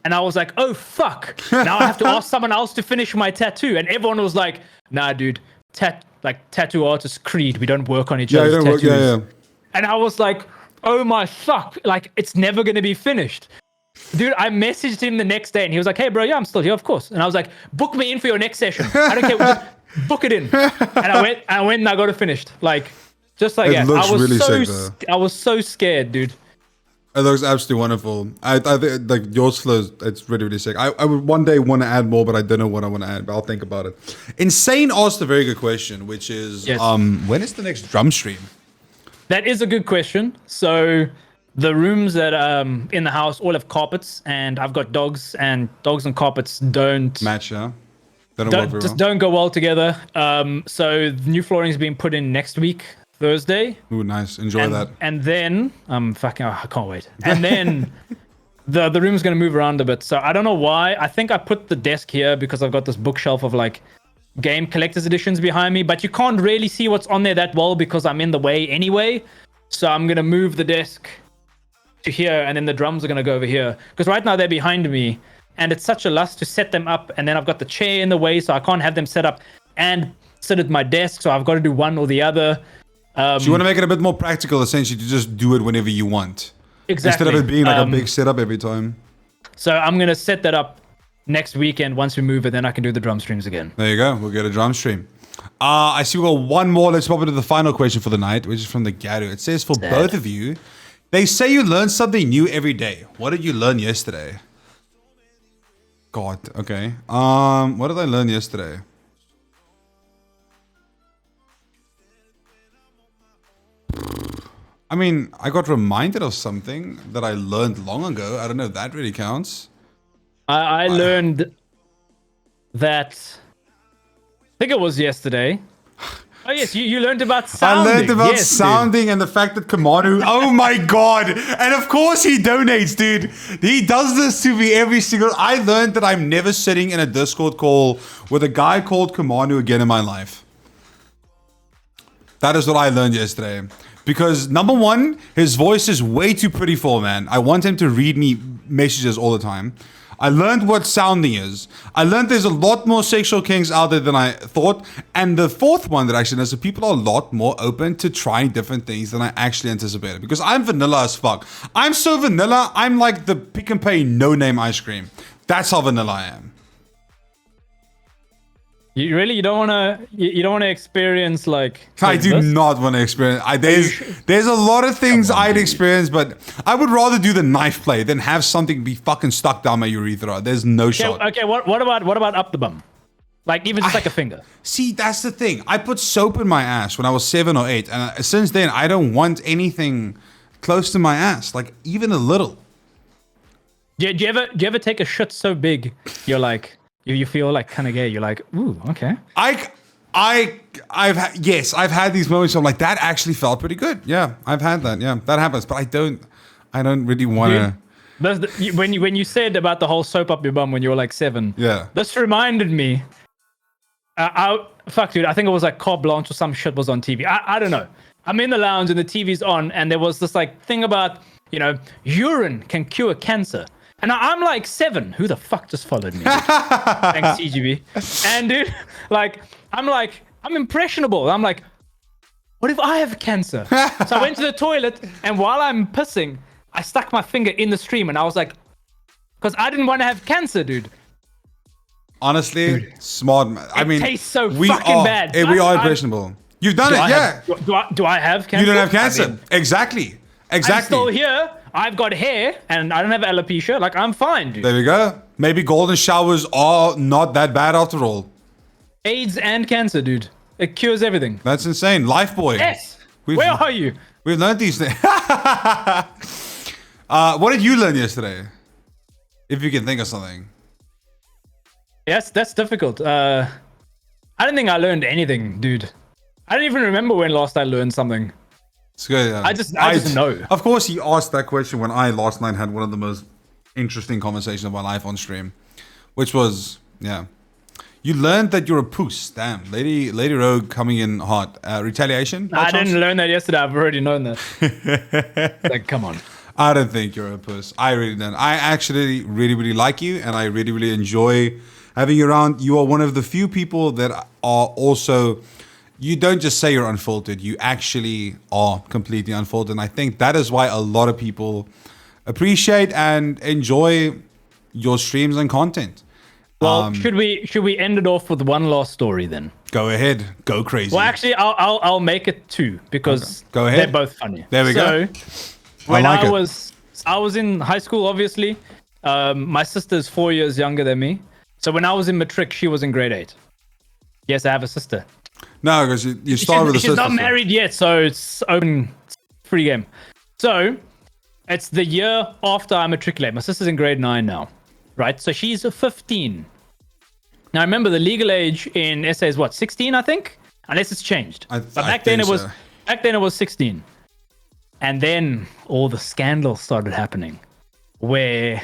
And I was like, oh, fuck. Now I have to ask someone else to finish my tattoo. And everyone was like, nah, dude, tattoo artist Creed. We don't work on each other's tattoos. Yeah. And I was like, oh my fuck. Like, it's never going to be finished. Dude, I messaged him the next day and he was like, hey, bro, yeah, I'm still here, of course. And I was like, book me in for your next session. I don't care. Just book it in. And I went and I got it finished. Like, just like that. Looks really sick, though. I was so scared, dude. It looks absolutely wonderful. I think like yours flows. It's really, really sick. I would one day want to add more, but I don't know what I want to add. But I'll think about it. Insane asked a very good question, which is, Yes. when is the next drum stream? That is a good question. So the rooms that in the house all have carpets, and I've got dogs, and dogs and carpets don't Match, yeah. They don't work very well. don't go well together. So the new flooring is being put in next week, Thursday. Ooh, nice. Enjoy that. And then I can't wait. And then the room's gonna move around a bit. So I don't know why. I think I put the desk here because I've got this bookshelf of like game collector's editions behind me, but you can't really see what's on there that well because I'm in the way anyway. So I'm gonna move the desk to here, and then the drums are gonna go over here. Because right now they're behind me, and it's such a lust to set them up, and then I've got the chair in the way, so I can't have them set up and sit at my desk, so I've got to do one or the other. So you want to make it a bit more practical, essentially, to just do it whenever you want. Exactly. Instead of it being like a big setup every time. So I'm going to set that up next weekend. Once we move it, then I can do the drum streams again. There you go. We'll get a drum stream. I see we got one more. Let's pop into the final question for the night, which is from the Garu. It says, for both of you, they say you learn something new every day. What did you learn yesterday? God, okay. What did I learn yesterday? I mean, I got reminded of something that I learned long ago. I don't know if that really counts. I learned that, I think it was yesterday. Oh yes, you learned about sounding. I learned about yes, sounding and the fact that Kamanu, oh my god. And of course he donates, dude. He does this to me every single, I learned that I'm never sitting in a Discord call with a guy called Kamanu again in my life. That is what I learned yesterday. Because number one, his voice is way too pretty for a man. I want him to read me messages all the time. I learned what sounding is. I learned there's a lot more sexual kinks out there than I thought. And the fourth one that actually is that people are a lot more open to trying different things than I actually anticipated. Because I'm vanilla as fuck. I'm so vanilla, I'm like the Pick and Pay no-name ice cream. That's how vanilla I am. You don't want to experience like I do this? not want to experience. There's a lot of things I'd experience, but I would rather do the knife play than have something be fucking stuck down my urethra. There's no shot. Okay, what about up the bum? Like even just like a finger. See, that's the thing. I put soap in my ass when I was 7 or 8, and since then I don't want anything close to my ass, like even a little. Do you ever take a shit so big you're like you feel like kind of gay? You're like, ooh, okay. I've had these moments where I'm like, that actually felt pretty good. Yeah, I've had that. Yeah, that happens, but I don't really want to. When you said about the whole soap up your bum when you were like 7, Yeah, this reminded me. Fuck, dude, I think it was like Carte Blanche or some shit was on TV. I don't know. I'm in the lounge and the TV's on, and there was this like thing about, urine can cure cancer. And I'm like 7. Who the fuck just followed me? Thanks, CGB. And dude, I'm impressionable. I'm like, what if I have cancer? So I went to the toilet, and while I'm pissing, I stuck my finger in the stream, and I was like, because I didn't want to have cancer, dude. Honestly, dude, smart. I mean, it tastes so fucking bad. We are impressionable. You've done it, yeah. Do I have cancer? You don't have cancer. Exactly. I'm still here. I've got hair, and I don't have alopecia. Like, I'm fine, dude. There we go. Maybe golden showers are not that bad after all. AIDS and cancer, dude. It cures everything. That's insane. Life boy. Yes. Where are you? We've learned these things. What did you learn yesterday? If you can think of something. Yes, that's difficult. I don't think I learned anything, dude. I don't even remember when last I learned something. It's good. I just know. Of course, he asked that question when I last night had one of the most interesting conversations of my life on stream, which was, yeah. You learned that you're a puss. Damn, Lady Rogue coming in hot. Retaliation? I didn't learn that yesterday. I've already known that. Like, come on. I don't think you're a puss. I really don't. I actually really, really like you, and I really, really enjoy having you around. You are one of the few people that are also, you don't just say you're unfiltered, you actually are completely unfiltered. And I think that is why a lot of people appreciate and enjoy your streams and content. Well, should we end it off with one last story then? Go ahead, go crazy. Well, actually, I'll make it two because Go ahead. They're both funny. There we go. When I was in high school, obviously. My sister's 4 years younger than me. So when I was in matric, she was in grade 8. Yes, I have a sister. No, because you start with a sister. She's not married yet, so it's open, free game. So it's the year after I matriculate. My sister's in grade 9 now, right? So she's 15. Now remember, the legal age in SA is what, 16, I think, unless it's changed. But back then it was 16. And then all the scandals started happening, where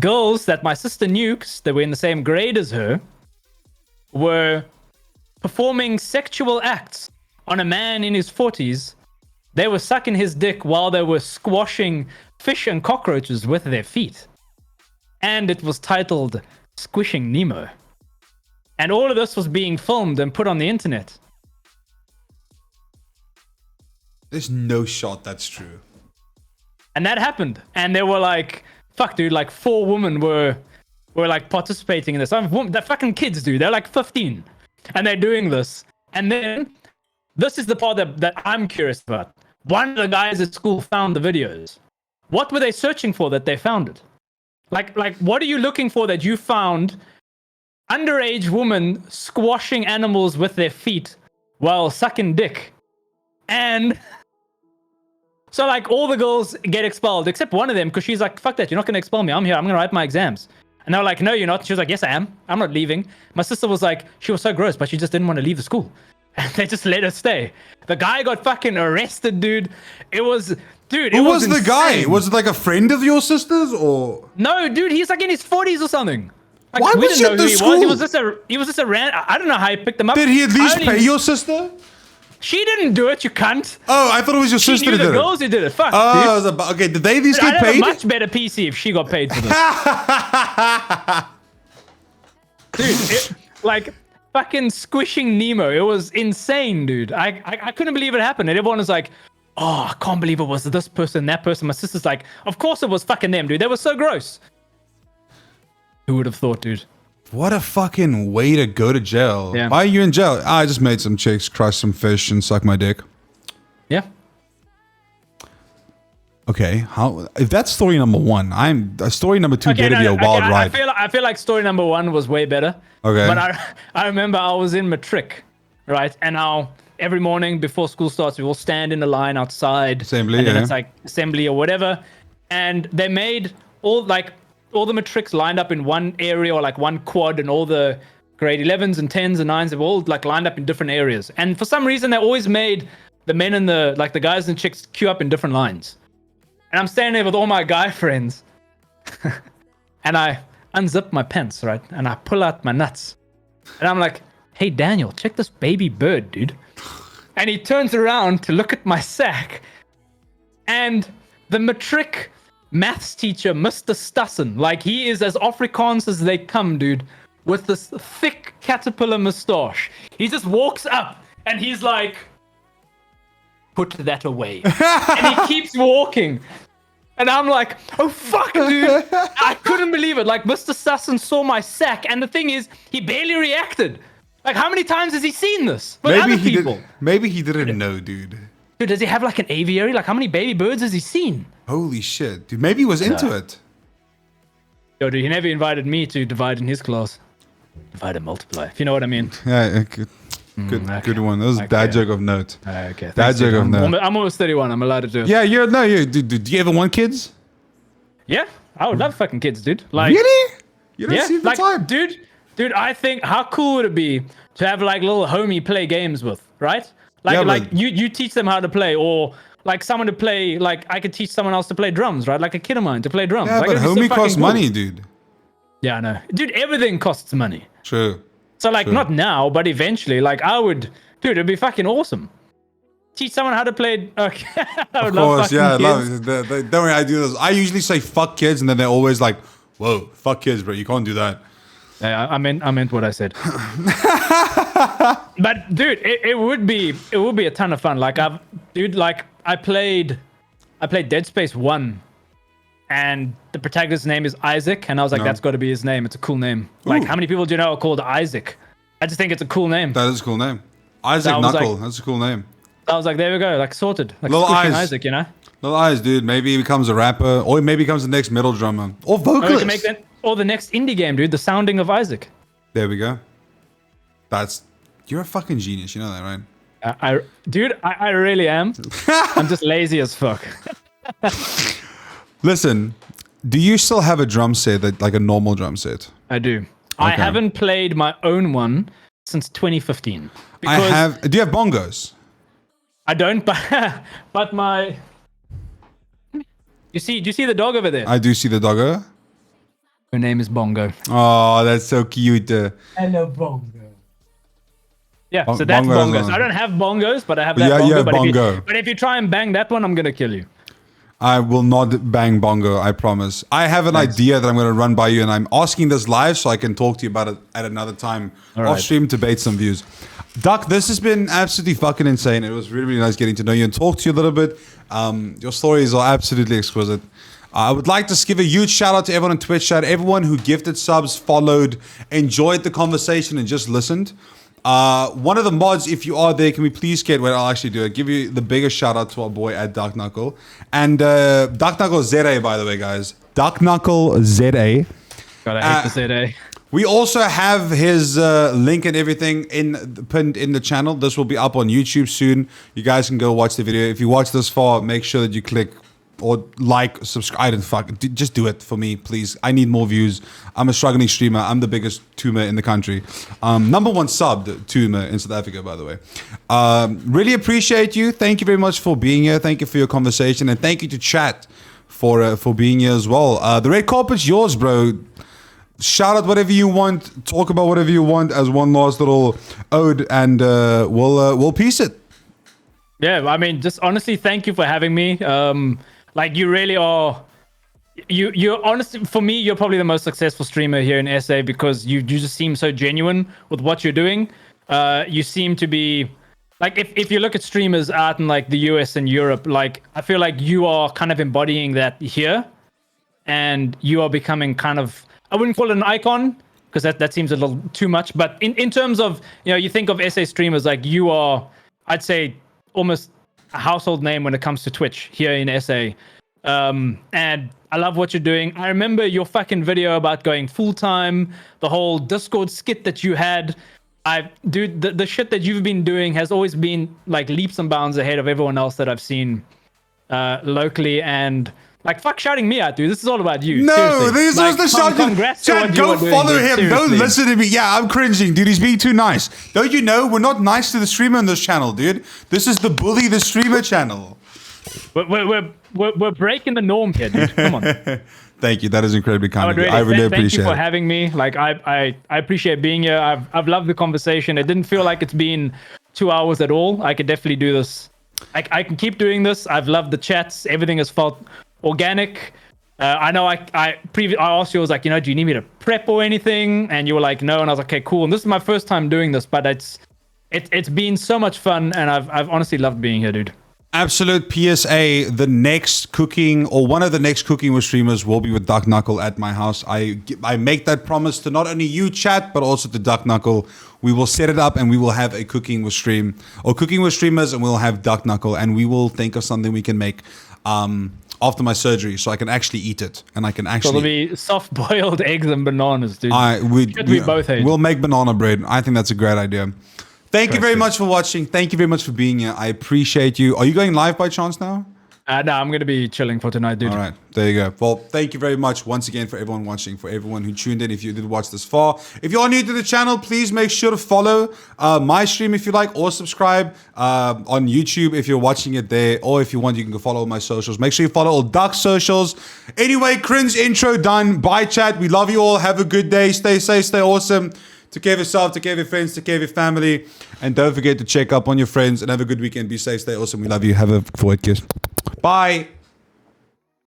girls that my sister knew, 'cause they were in the same grade as her, were performing sexual acts on a man in his 40s. They were sucking his dick while they were squashing fish and cockroaches with their feet. And it was titled Squishing Nemo. And all of this was being filmed and put on the internet. There's no shot that's true. And that happened. And they were like, fuck, dude, like 4 women were like participating in this. They're fucking kids, dude. They're like 15. And they're doing this. And then this is the part that I'm curious about. One of the guys at school found the videos. What were they searching for that they found it? Like what are you looking for that you found underage women squashing animals with their feet while sucking dick? And so like all the girls get expelled except one of them, because she's like, fuck that, you're not going to expel me. I'm here. I'm going to write my exams. And they were like, no, you're not. She was like, yes, I am. I'm not leaving. My sister was like, she was so gross, but she just didn't want to leave the school. And they just let her stay. The guy got fucking arrested, dude. It was, dude. Who was the guy? Was it like a friend of your sister's or? No, dude. He's like in his 40s or something. Like, Why we was didn't he know at who the he was. school? He was just a rant. I don't know how he picked them up. Did he at least pay your sister? She didn't do it, you cunt. Oh, I thought it was your sister who did it. The girls who did it. Fuck, oh, dude. Okay, did they at least get paid? I'd have a much better PC if she got paid for this. Dude, like fucking squishing Nemo. It was insane, dude. I couldn't believe it happened. And everyone was like, oh, I can't believe it was this person, that person. My sister's like, of course it was fucking them, dude. They were so gross. Who would have thought, dude? What a fucking way to go to jail. Yeah. Why are you in jail? I just made some chicks crush some fish and suck my dick. Yeah. Okay, if that's story number 1, story number 2 better be a wild ride. I feel like story number 1 was way better. Okay. But I remember I was in matric, right? And now every morning before school starts, we all stand in a line outside. Assembly, and then yeah. it's like assembly or whatever. And they made all the matrics lined up in one area or like one quad, and all the grade 11s and 10s and 9s, they were all like lined up in different areas. And for some reason, they always made the men and the guys and chicks queue up in different lines. And I'm standing there with all my guy friends. And I unzip my pants, right? And I pull out my nuts. And I'm like, hey, Daniel, check this baby bird, dude. And he turns around to look at my sack. And the matric maths teacher, Mr. Stussen, like he is as Afrikaans as they come, dude, with this thick caterpillar mustache. He just walks up and he's like, put that away. And he keeps walking. And I'm like, oh, fuck, dude. I couldn't believe it. Like, Mr. Stussen saw my sack. And the thing is, he barely reacted. Like, how many times has he seen this with other people? Maybe he didn't know, dude. Dude, does he have like an aviary? Like, how many baby birds has he seen? Holy shit. Dude, maybe he was into it. Yo, dude, he never invited me to divide in his class. Divide and multiply, if you know what I mean. Yeah, good one. That was a dad joke of note. Okay. Dad joke of note. I'm almost 31. I'm allowed to do it. Yeah, do you ever want kids? Yeah, I would love fucking kids, dude. Like, Really? You don't seem the like, type. dude, I think how cool would it be to have like little homie play games with, right? Like, Yeah, like but- you teach them how to play, or like someone to play. Like I could teach someone else to play drums, right? Like a kid of mine to play drums. Yeah, like, but it'd be so homie fucking costs cool. money, dude. Yeah, I know, dude. Everything costs money. True. So like, True. not now, but eventually, like I would, dude. It'd be fucking awesome. Teach someone how to play. Okay, I would Of love course, fucking yeah, I kids. love it. Don't worry, I do this. I usually say fuck kids, and then they're always like, "Whoa, fuck kids, bro! You can't do that." Yeah, I meant what I said. But dude, it would be a ton of fun. Like I played Dead Space 1, and the protagonist's name is Isaac, and I was like, No. that's got to be his name. It's a cool name. Like, Ooh. how many people do you know are called Isaac? I just think it's a cool name. That is a cool name. Isaac I was Knuckle. like- That's a cool name. I was like, there we go, like sorted. Like Little Squishy and eyes. Isaac, you know? Little eyes, dude. Maybe he becomes a rapper, or maybe he becomes the next metal drummer, or Or we vocalist. can make that, or the next indie game, dude. The Sounding of Isaac. There we go. You're a fucking genius. You know that, right? I really am. I'm just lazy as fuck. Listen, do you still have a drum set that like a normal drum set? I do. I Okay. haven't played my own one since 2015. I have. Do you have bongos? I don't, but my. Do you see the dog over there? I do see the doggo. Her name is Bongo. Oh, that's so cute. Hello, Bongo. Yeah, so that's Bongo is bongos. on. I don't have bongos, but I have that Yeah, bongo. you have but bongo. But if you try and bang that one, I'm gonna kill you. I will not bang bongo, I promise. I have an idea that I'm going to run by you, and I'm asking this live so I can talk to you about it at another time off right. stream to bait some views. Duck, this has been absolutely fucking insane. It was really, really nice getting to know you and talk to you a little bit. Your stories are absolutely exquisite. I would like to give a huge shout out to everyone on Twitch chat, everyone who gifted subs, followed, enjoyed the conversation, and just listened. One of the mods, if you are there, can we please get what I'll actually do? I'll give you the biggest shout out to our boy at DuckKnuckle. And DuckKnuckle ZA, by the way, guys. DuckKnuckle ZA. God, I hate to say that. We also have his link and everything pinned in the channel. This will be up on YouTube soon. You guys can go watch the video. If you watch this far, make sure that you click or like, subscribe, and just do it for me, please. I need more views. I'm a struggling streamer. I'm the biggest tuner in the country. Number one subbed tuner in South Africa, by the way. Really appreciate you. Thank you very much for being here. Thank you for your conversation, and thank you to chat for being here as well. The red carpet's yours, bro. Shout out whatever you want. Talk about whatever you want as one last little ode, and we'll piece it. Yeah, I mean, just honestly, thank you for having me. Like, you really are. You're honestly, for me, you're probably the most successful streamer here in SA because you just seem so genuine with what you're doing. You seem to be like, if you look at streamers out in like the US and Europe, like I feel like you are kind of embodying that here, and you are becoming kind of, I wouldn't call it an icon because that seems a little too much, but in terms of, you know, you think of SA streamers, like you are, I'd say, almost a household name when it comes to Twitch here in SA. And I love what you're doing. I remember your fucking video about going full-time, the whole Discord skit that you had. Dude, the shit that you've been doing has always been like leaps and bounds ahead of everyone else that I've seen locally. And like, fuck shouting me out, dude. This is all about you. No, Seriously. this is Like, the shouting. congrats to Chad, what you go are doing, follow dude. him. Seriously. Don't listen to me. Yeah, I'm cringing, dude. He's being too nice. Don't you know we're not nice to the streamer on this channel, dude? This is the bully the streamer channel. We're breaking the norm here, dude. Come on. Thank you. That is incredibly kind of you. I Thank really you appreciate for it. having me. Like, I appreciate being here. I've loved the conversation. It didn't feel like it's been 2 hours at all. I could definitely do this. I can keep doing this. I've loved the chats. Everything has felt organic. I know I asked you, I was like, you know, do you need me to prep or anything? And you were like, no. And I was like, okay, cool. And this is my first time doing this, but it's been so much fun, and I've honestly loved being here, dude. Absolute PSA, the next cooking, or one of the next cooking with streamers will be with DuckKnuckle at my house. I make that promise to not only you, chat, but also to DuckKnuckle. We will set it up and we will have a cooking with stream, or cooking with streamers, and we'll have DuckKnuckle, and we will think of something we can make after my surgery, so I can actually eat it, and I can So actually... it'll be soft-boiled eggs and bananas, dude. we both hate. We'll make banana bread. I think that's a great idea. Thank you very Perfect. much for watching. Thank you very much for being here. I appreciate you. Are you going live by chance now? No, I'm gonna be chilling for tonight, dude. All right, there you go. Well, thank you very much once again for everyone watching, for everyone who tuned in. If you did watch this far, if you are new to the channel, please make sure to follow my stream if you like, or subscribe on YouTube if you're watching it there, or if you want, you can go follow all my socials. Make sure you follow all Duck socials. Anyway, cringe intro done. Bye, chat. We love you all. Have a good day. Stay safe. Stay awesome. Take care of yourself. Take care of your friends. Take care of your family. And don't forget to check up on your friends and have a good weekend. Be safe. Stay awesome. We love you. Have a forward kiss. Bye.